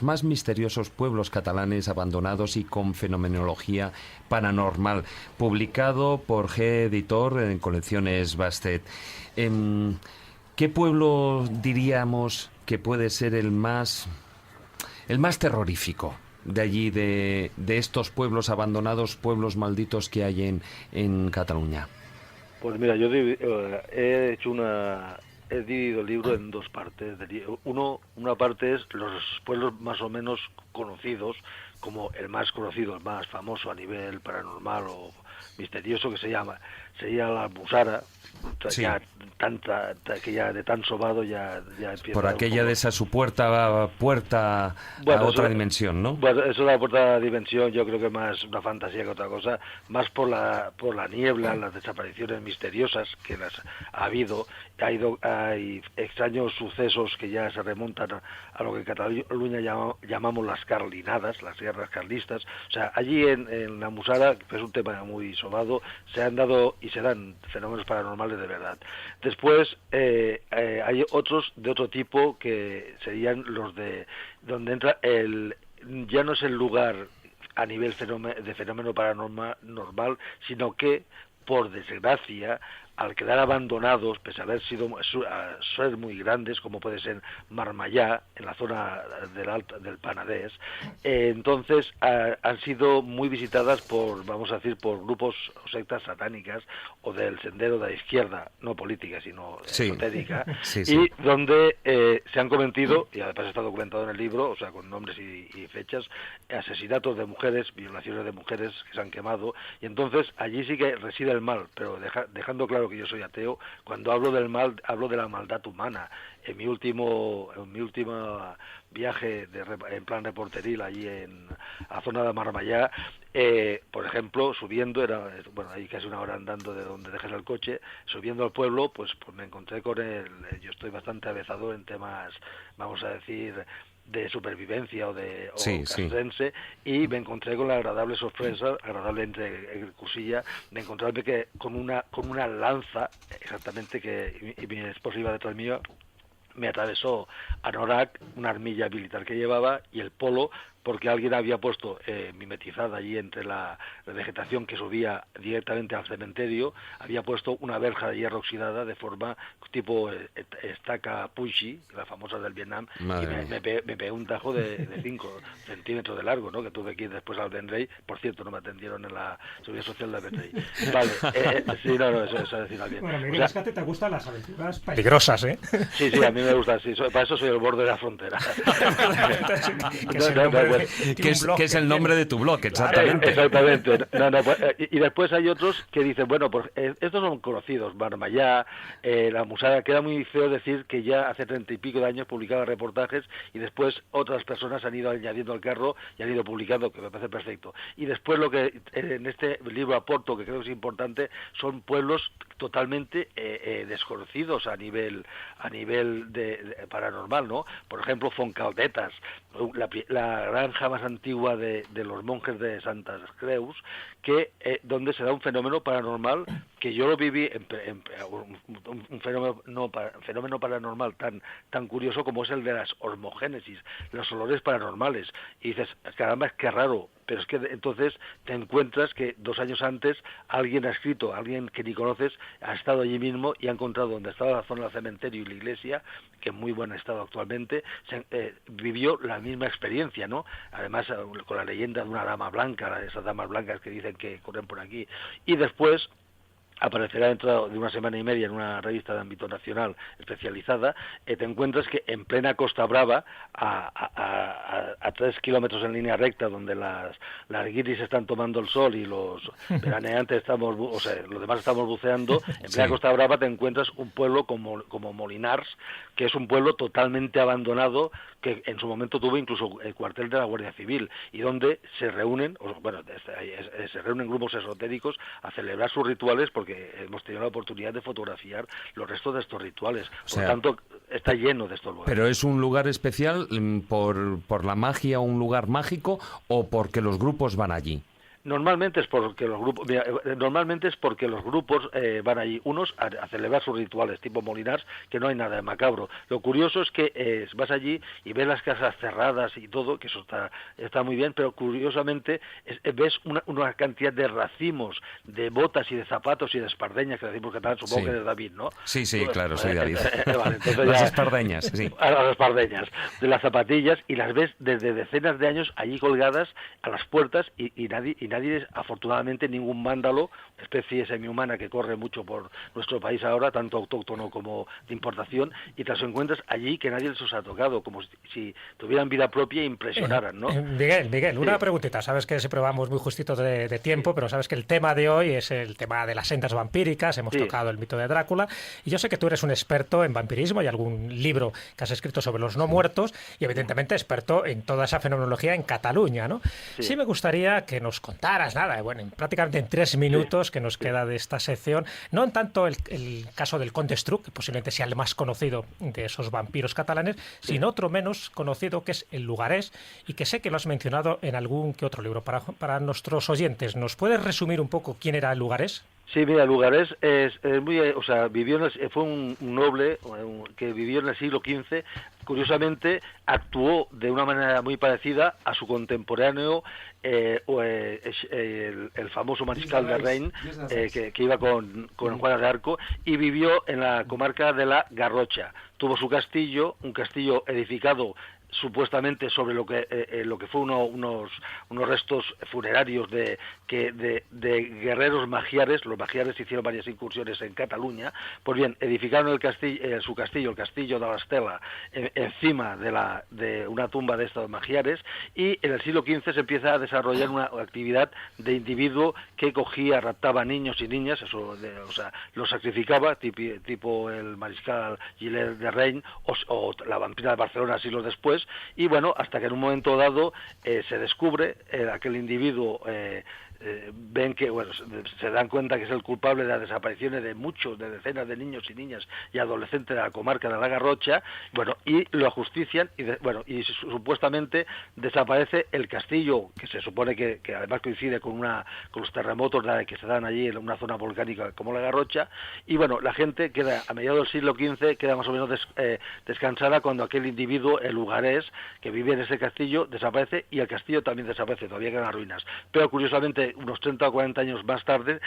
más misteriosos pueblos catalanes abandonados y con fenomenología paranormal, publicado por G Editor en Colecciones Bastet. ¿Qué pueblo diríamos que puede ser el más terrorífico de allí, de estos pueblos abandonados, pueblos malditos que hay en Cataluña? Pues mira, yo he dividido el libro en dos partes. Una parte es los pueblos más o menos conocidos, como el más conocido, el más famoso a nivel paranormal o misterioso, que sería la Almusara, sí. que ya de tan sobado ya empieza por aquella de esa su puerta bueno, a otra dimensión, ¿no? Bueno, eso de la puerta a dimensión yo creo que más una fantasía que otra cosa, más por la niebla, las desapariciones misteriosas que las ha habido. Hay extraños sucesos que ya se remontan a lo que en Cataluña llamamos las carlinadas, las guerras carlistas. O sea, allí en la Musara, que es un tema muy sobado, se han dado y se dan fenómenos paranormales de verdad. Después hay otros de otro tipo, que serían los de donde entra ya no es el lugar a nivel de fenómeno paranormal normal, sino que por desgracia, al quedar abandonados, pese a ser muy grandes, como puede ser Marmayá, en la zona del Penedès, entonces han sido muy visitadas por grupos o sectas satánicas o del sendero de la izquierda, no política, sino esotérica, sí. Y donde se han cometido, y además está documentado en el libro, o sea, con nombres y fechas, asesinatos de mujeres, violaciones de mujeres que se han quemado, y entonces allí sí que reside el mal, pero dejando claro claro que yo soy ateo. Cuando hablo del mal, hablo de la maldad humana. En mi último viaje en plan reporteril allí en la zona de Marmayá, por ejemplo, subiendo, hay casi una hora andando de donde dejes el coche, subiendo al pueblo, pues me encontré con yo estoy bastante avezado en temas, vamos a decir, de supervivencia o castrense, y me encontré con la agradable sorpresa, agradable entre cursilla, de encontrarme que con una lanza, exactamente, que y mi esposa iba detrás mío, me atravesó anorak, una armilla militar que llevaba, y el polo, porque alguien había puesto mimetizada allí entre la vegetación que subía directamente al cementerio, había puesto una verja de hierro oxidada de forma tipo estaca Puishi, la famosa del Vietnam, y me pegué un tajo de 5 centímetros de largo, ¿no? Que tuve que ir después al Vendrell. Por cierto, no me atendieron en la seguridad social del Vendrell. Vale, sí, no, eso es decir bien. Bueno, Miguel Escate, te gustan las aventuras peligrosas, ¿eh? Sí, a mí me gusta, sí, para eso soy el borde de la frontera. Que es el nombre de tu blog, exactamente. Exactamente. Y después hay otros que dicen, bueno, pues estos son conocidos, Marmayá, la Musara. Queda muy feo decir que ya hace 30 y pico de años publicaba reportajes y después otras personas han ido añadiendo al carro y han ido publicando, que me parece perfecto. Y después lo que en este libro aporto, que creo que es importante, son pueblos totalmente desconocidos a nivel de paranormal, ¿no? Por ejemplo, Foncaldetas, la granja más antigua de los monjes de Santas Creus, donde se da un fenómeno paranormal que yo lo viví, un fenómeno paranormal tan curioso como es el de las hormogénesis, los olores paranormales. Y dices, caramba, es que raro, pero es que entonces te encuentras que 2 años antes alguien ha escrito, alguien que ni conoces, ha estado allí mismo y ha encontrado donde estaba la zona del cementerio y la iglesia, que en muy buen estado actualmente, vivió la misma experiencia, ¿no? Además, con la leyenda de una dama blanca, esas damas blancas que dicen que corren por aquí. Y después aparecerá dentro de 1 semana y media en una revista de ámbito nacional especializada, te encuentras que en plena Costa Brava, a 3 kilómetros en línea recta, donde las guiris están tomando el sol y los veraneantes los demás estamos buceando, en plena Costa Brava te encuentras un pueblo como Molinars, que es un pueblo totalmente abandonado, que en su momento tuvo incluso el cuartel de la Guardia Civil, y donde se reúnen grupos esotéricos a celebrar sus rituales, porque hemos tenido la oportunidad de fotografiar los restos de estos rituales. Por tanto, está lleno de estos lugares. ¿Pero es un lugar especial por la magia, un lugar mágico, o porque los grupos van allí? Normalmente es porque los grupos van allí, unos a celebrar sus rituales tipo Molinars, que no hay nada de macabro. Lo curioso es que vas allí y ves las casas cerradas y todo, que eso está muy bien, pero curiosamente ves una cantidad de racimos de botas y de zapatos y de espardeñas, que decimos que tal, supongo que eres David, ¿no? Sí, claro, soy David. Vale, entonces las espardeñas, sí. Las espardeñas, de las zapatillas, y las ves desde decenas de años allí colgadas a las puertas, y nadie, afortunadamente, ningún vándalo, especie semihumana que corre mucho por nuestro país ahora, tanto autóctono como de importación, y te los encuentras allí que nadie les ha tocado, como si tuvieran vida propia e impresionaran, ¿no? Miguel, una preguntita. Sabes que siempre vamos muy justitos de tiempo, pero sabes que el tema de hoy es el tema de las sendas vampíricas. Hemos tocado el mito de Drácula, y yo sé que tú eres un experto en vampirismo y algún libro que has escrito sobre los no muertos, y evidentemente experto en toda esa fenomenología en Cataluña, ¿no? Sí me gustaría que nos contaras, prácticamente en 3 minutos que nos queda de esta sección, no en tanto el caso del Conde Estruc, que posiblemente sea el más conocido de esos vampiros catalanes, sino otro menos conocido, que es el lugarés, y que sé que lo has mencionado en algún que otro libro. Para nuestros oyentes, ¿nos puedes resumir un poco quién era el lugarés? Sí, mira, Lugares fue un noble que vivió en el siglo XV. Curiosamente, actuó de una manera muy parecida a su contemporáneo, el famoso mariscal de Rein, que iba con Juana de Arco, y vivió en la comarca de la Garrocha. Tuvo su castillo, un castillo edificado supuestamente sobre lo que fue unos restos funerarios de guerreros magiares. Los magiares hicieron varias incursiones en Cataluña. Pues bien, edificaron su castillo, el castillo de la Estela, encima de una tumba de estos magiares, y en el siglo XV se empieza a desarrollar una actividad de individuo que cogía, raptaba niños y niñas, los sacrificaba, tipo el mariscal Gilles de Reims o la vampira de Barcelona siglos después, y bueno, hasta que en un momento dado se descubre aquel individuo. Ven que, bueno, se dan cuenta que es el culpable de las desapariciones de decenas de niños y niñas y adolescentes de la comarca de la Garrocha, bueno, y lo ajustician, y supuestamente desaparece el castillo, que se supone que además coincide con los terremotos que se dan allí en una zona volcánica como la Garrocha, y bueno, la gente queda, a mediados del siglo XV, queda más o menos descansada cuando aquel individuo, el lugarés, que vive en ese castillo, desaparece, y el castillo también desaparece, todavía quedan ruinas. Pero curiosamente, unos 30 o 40 años más tarde,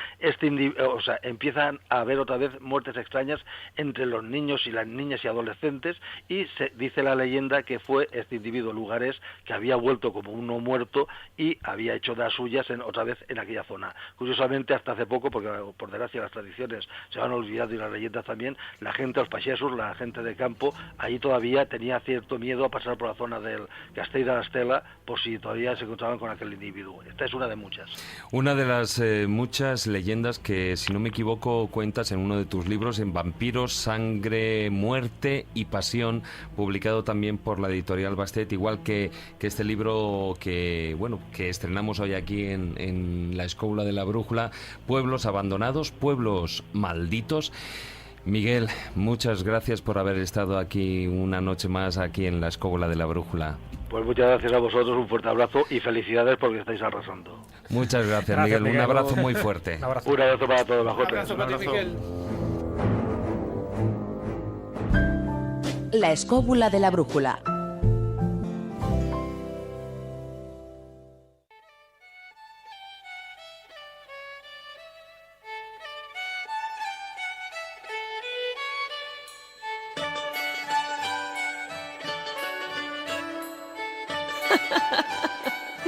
empiezan a haber otra vez muertes extrañas entre los niños y las niñas y adolescentes, y se dice la leyenda que fue este individuo lugares que había vuelto como uno muerto y había hecho de las suyas otra vez en aquella zona. Curiosamente, hasta hace poco, porque por desgracia las tradiciones se van olvidando y las leyendas también, la gente, los payesos, la gente de campo, allí todavía tenía cierto miedo a pasar por la zona del Castell de la Estela por si todavía se encontraban con aquel individuo. Esta es una de muchas. Una de las muchas leyendas que, si no me equivoco, cuentas en uno de tus libros, en Vampiros, Sangre, Muerte y Pasión, publicado también por la editorial Bastet, igual que este libro que estrenamos hoy aquí en La Escóbula de la Brújula, Pueblos Abandonados, Pueblos Malditos. Miguel, muchas gracias por haber estado aquí una noche más aquí en La Escóbula de la Brújula. Pues muchas gracias a vosotros, un fuerte abrazo y felicidades porque estáis arrasando. Muchas gracias, Miguel. Un abrazo muy fuerte. Un abrazo para todos, Majote. Un abrazo para ti, Miguel. La Escóbula de la Brújula.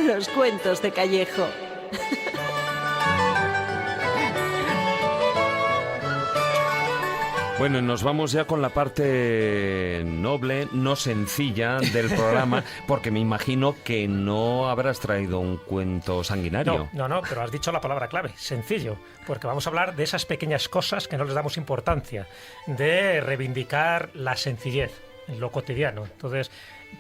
Los cuentos de Callejo. Bueno, nos vamos ya con la parte noble, no sencilla del programa, porque me imagino que no habrás traído un cuento sanguinario. No, pero has dicho la palabra clave, sencillo, porque vamos a hablar de esas pequeñas cosas que no les damos importancia, de reivindicar la sencillez en lo cotidiano. Entonces,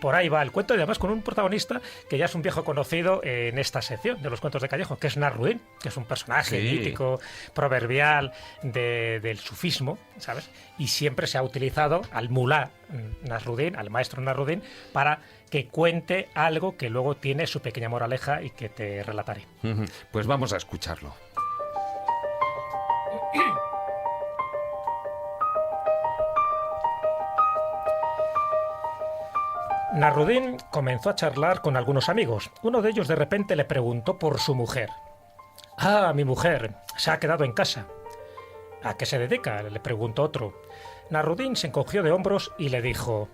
por ahí va el cuento, y además con un protagonista que ya es un viejo conocido en esta sección de los cuentos de Callejo, que es Nasrudin, que es un personaje mítico, proverbial del sufismo, ¿sabes? Y siempre se ha utilizado al mulá Nasrudin, al maestro Nasrudin, para que cuente algo que luego tiene su pequeña moraleja y que te relataré. Pues vamos a escucharlo. Nasrudin comenzó a charlar con algunos amigos. Uno de ellos de repente le preguntó por su mujer. «Ah, mi mujer se ha quedado en casa». «¿A qué se dedica?», le preguntó otro. Nasrudin se encogió de hombros y le dijo: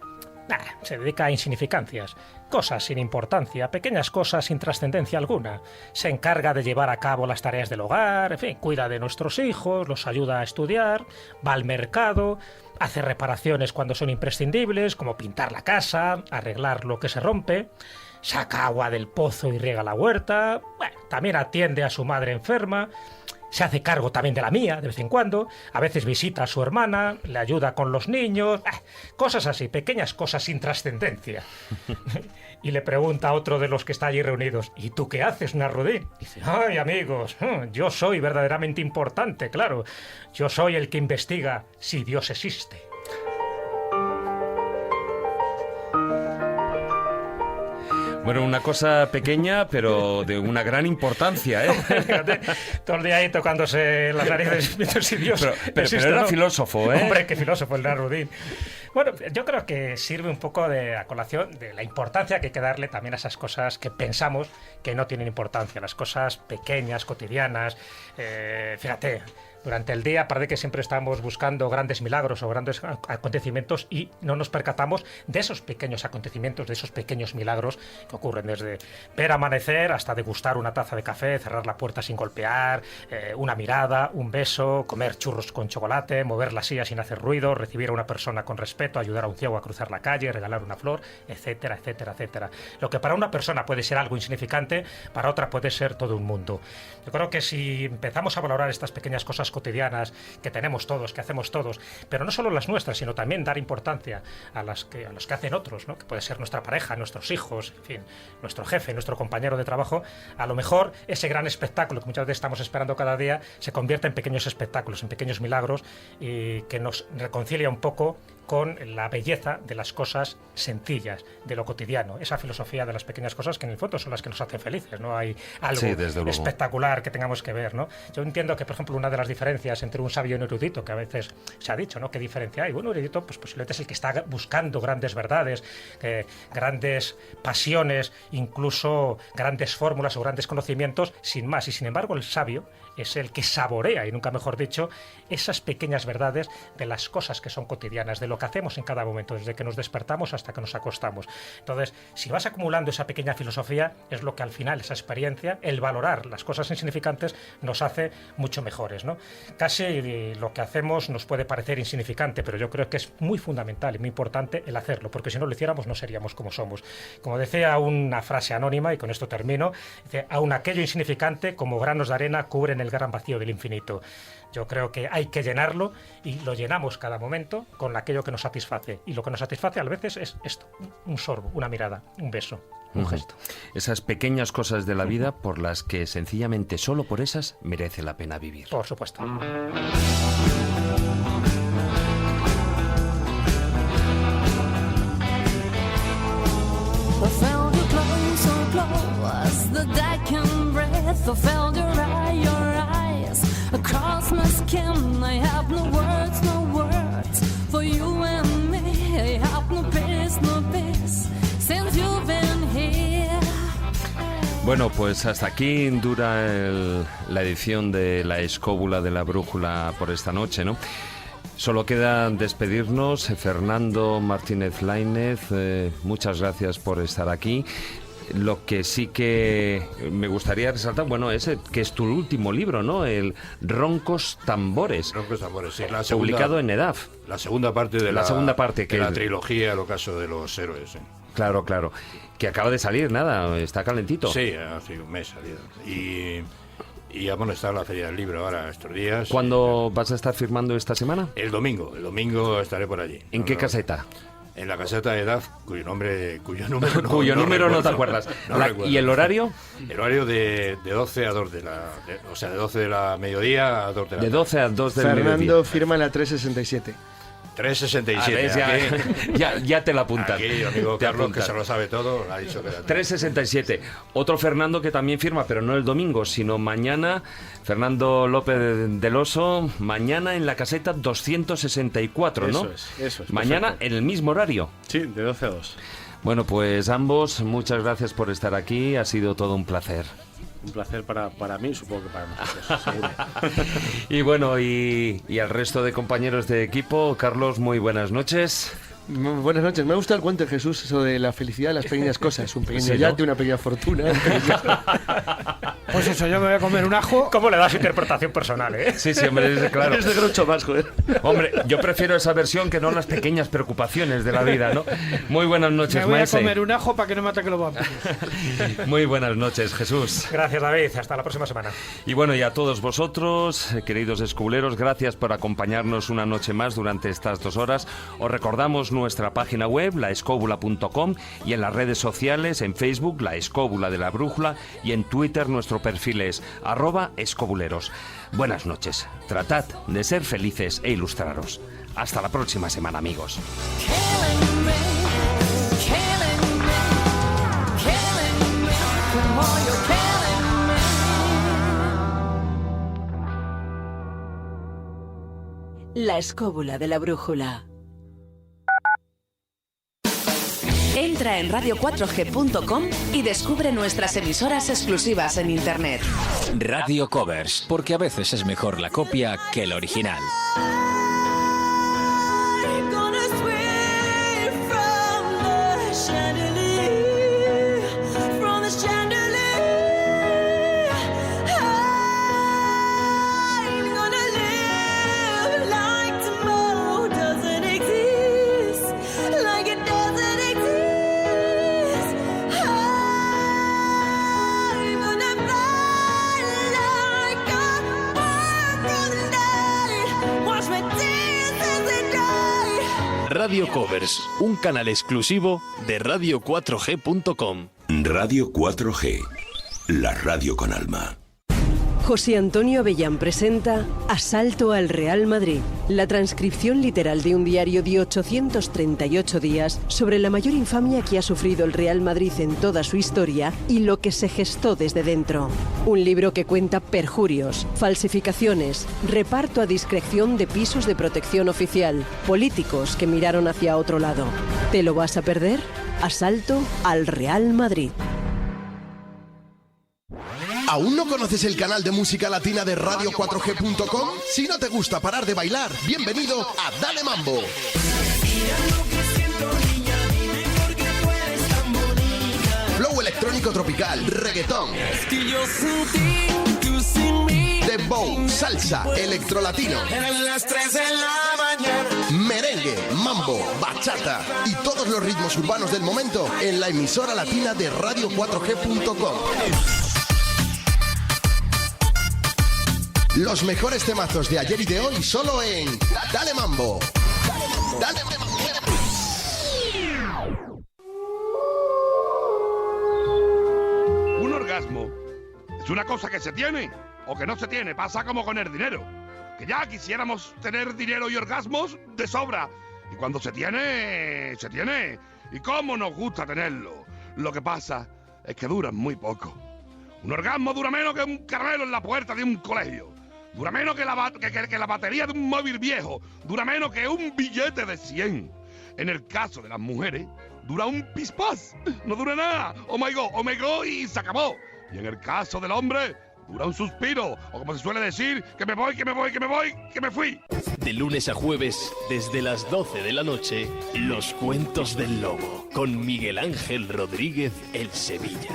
se dedica a insignificancias, cosas sin importancia, pequeñas cosas sin trascendencia alguna. Se encarga de llevar a cabo las tareas del hogar, en fin, cuida de nuestros hijos, los ayuda a estudiar, va al mercado, hace reparaciones cuando son imprescindibles, como pintar la casa, arreglar lo que se rompe, saca agua del pozo y riega la huerta, también atiende a su madre enferma, se hace cargo también de la mía de vez en cuando, a veces visita a su hermana, le ayuda con los niños, cosas así, pequeñas cosas sin trascendencia». Y le pregunta a otro de los que está allí reunidos: «¿Y tú qué haces, Nasrudin?». Dice: «Ay, amigos, yo soy verdaderamente importante, claro. Yo soy el que investiga si Dios existe». Bueno, una cosa pequeña, pero de una gran importancia, ¿eh? Fíjate, todo el día ahí tocándose las narices, si Dios pero existe, era ¿no? filósofo, ¿eh? Hombre, qué filósofo el Nasrudin. Bueno, yo creo que sirve un poco de a colación de la importancia que hay que darle también a esas cosas que pensamos que no tienen importancia, las cosas pequeñas, cotidianas. Fíjate, durante el día parece que siempre estamos buscando grandes milagros o grandes acontecimientos y no nos percatamos de esos pequeños acontecimientos, de esos pequeños milagros que ocurren desde ver amanecer hasta degustar una taza de café, cerrar la puerta sin golpear, una mirada, un beso, comer churros con chocolate, mover la silla sin hacer ruido, recibir a una persona con respeto, ayudar a un ciego a cruzar la calle, regalar una flor, etcétera, etcétera, etcétera. Lo que para una persona puede ser algo insignificante, para otra puede ser todo un mundo. Yo creo que si empezamos a valorar estas pequeñas cosas cotidianas que tenemos todos, que hacemos todos, pero no solo las nuestras, sino también dar importancia a los que hacen otros, ¿no? Que puede ser nuestra pareja, nuestros hijos, en fin, nuestro jefe, nuestro compañero de trabajo, a lo mejor ese gran espectáculo que muchas veces estamos esperando cada día se convierte en pequeños espectáculos, en pequeños milagros y que nos reconcilia un poco con la belleza de las cosas sencillas, de lo cotidiano, esa filosofía de las pequeñas cosas que en el fondo son las que nos hacen felices, no hay algo espectacular que tengamos que ver, ¿no? Yo entiendo que, por ejemplo, una de las diferencias entre un sabio y un erudito, que a veces se ha dicho, ¿no? ¿Qué diferencia hay? Bueno, un erudito, pues posiblemente es el que está buscando grandes verdades, grandes pasiones, incluso grandes fórmulas o grandes conocimientos, sin más, y sin embargo el sabio es el que saborea, y nunca mejor dicho, esas pequeñas verdades de las cosas que son cotidianas, de lo que hacemos en cada momento, desde que nos despertamos hasta que nos acostamos. Entonces, si vas acumulando esa pequeña filosofía, es lo que al final, esa experiencia, el valorar las cosas insignificantes, nos hace mucho mejores, ¿no? Casi lo que hacemos nos puede parecer insignificante, pero yo creo que es muy fundamental y muy importante el hacerlo, porque si no lo hiciéramos no seríamos como somos. Como decía una frase anónima, y con esto termino, dice, aun aquello insignificante como granos de arena cubren el gran vacío del infinito. Yo creo que hay que llenarlo y lo llenamos cada momento con aquello que nos satisface. Y lo que nos satisface a veces es esto, un sorbo, una mirada, un beso, un gesto. Esas pequeñas cosas de la vida por las que sencillamente solo por esas merece la pena vivir. Por supuesto. Across my skin, I have no words for you and me. I have no peace since you've been here. Bueno, pues hasta aquí dura la edición de La Escóbula de la Brújula por esta noche, ¿no? Solo queda despedirnos. Fernando Martínez Lainez, muchas gracias por estar aquí. Lo que sí que me gustaría resaltar, bueno, ese que es tu último libro, ¿no? El Roncos Tambores. Roncos Tambores, sí. Publicado en EDAF. La segunda parte de la la trilogía El ocaso de los héroes. Sí. Claro, claro. Que acaba de salir, nada, está calentito. Sí, hace un mes salido. Y bueno, está en la Feria del Libro ahora estos días. ¿Cuándo vas a estar firmando esta semana? El domingo estaré por allí. ¿En qué caseta? En la caseta de edad, cuyo número no te acuerdas. ¿Y el horario? El horario de 12 a 2 de la mediodía a 2 de la tarde. De 12 a 2 del mediodía. Fernando firma en la 367. 367. Ya te la apuntas. Aquí, amigo Carlos, que se lo sabe todo, ha dicho que era 367. Otro Fernando que también firma, pero no el domingo, sino mañana. Fernando López del Oso, mañana en la caseta 264, ¿no? Eso es. Mañana perfecto. en el mismo horario. Sí, de 12 a 2. Bueno, pues ambos, muchas gracias por estar aquí. Ha sido todo un placer. Un placer para mí, supongo que para nosotros, seguro. Y bueno, y al resto de compañeros de equipo, Carlos, muy buenas noches. Buenas noches. Me ha gustado el cuento de Jesús, eso de la felicidad de las pequeñas cosas. Un pequeño yate, ¿no? Una pequeña fortuna. Pues eso, yo me voy a comer un ajo. ¿Cómo le das interpretación personal, eh? Sí, hombre, claro. Es de Groucho Marx, joder. Hombre, yo prefiero esa versión que no las pequeñas preocupaciones de la vida, ¿no? Muy buenas noches, Me voy Maese. a comer un ajo para que no me ataquen los vampiros. Muy buenas noches, Jesús. Gracias, David. Hasta la próxima semana. Y bueno, y a todos vosotros, queridos escobuleros, gracias por acompañarnos una noche más durante estas 2 horas. Os recordamos nuestra página web, laescobula.com, y en las redes sociales, en Facebook, La Escóbula de la Brújula, y en Twitter nuestro perfil es @escobuleros. Buenas noches. Tratad de ser felices e ilustraros. Hasta la próxima semana, amigos. La Escóbula de la Brújula. Entra en radio4g.com y descubre nuestras emisoras exclusivas en Internet. Radio Covers, porque a veces es mejor la copia que el original. Radio Covers, un canal exclusivo de radio4g.com. Radio 4G, la radio con alma. José Antonio Avellán presenta Asalto al Real Madrid, la transcripción literal de un diario de 838 días sobre la mayor infamia que ha sufrido el Real Madrid en toda su historia y lo que se gestó desde dentro. Un libro que cuenta perjurios, falsificaciones, reparto a discreción de pisos de protección oficial, políticos que miraron hacia otro lado. ¿Te lo vas a perder? Asalto al Real Madrid. ¿Aún no conoces el canal de música latina de radio4g.com? Si no te gusta parar de bailar, bienvenido a Dale Mambo. Flow electrónico tropical, reggaetón, dembow, salsa, electrolatino, merengue, mambo, bachata y todos los ritmos urbanos del momento en la emisora latina de radio4g.com. Los mejores temazos de ayer y de hoy solo en Dale Mambo. Dale Mambo. Un orgasmo es una cosa que se tiene o que no se tiene. Pasa como con el dinero. Que ya quisiéramos tener dinero y orgasmos de sobra. Y cuando se tiene, se tiene. Y cómo nos gusta tenerlo. Lo que pasa es que duran muy poco. Un orgasmo dura menos que un caramelo en la puerta de un colegio. Dura menos que la batería de un móvil viejo. Dura menos que un billete de 100. En el caso de las mujeres, dura un pispás. No dura nada. Oh my God, y se acabó. Y en el caso del hombre, dura un suspiro. O como se suele decir, que me voy, que me fui. De lunes a jueves, desde las 12 de la noche, Los Cuentos del Lobo. Con Miguel Ángel Rodríguez, el Sevilla.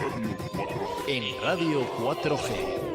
En Radio 4G.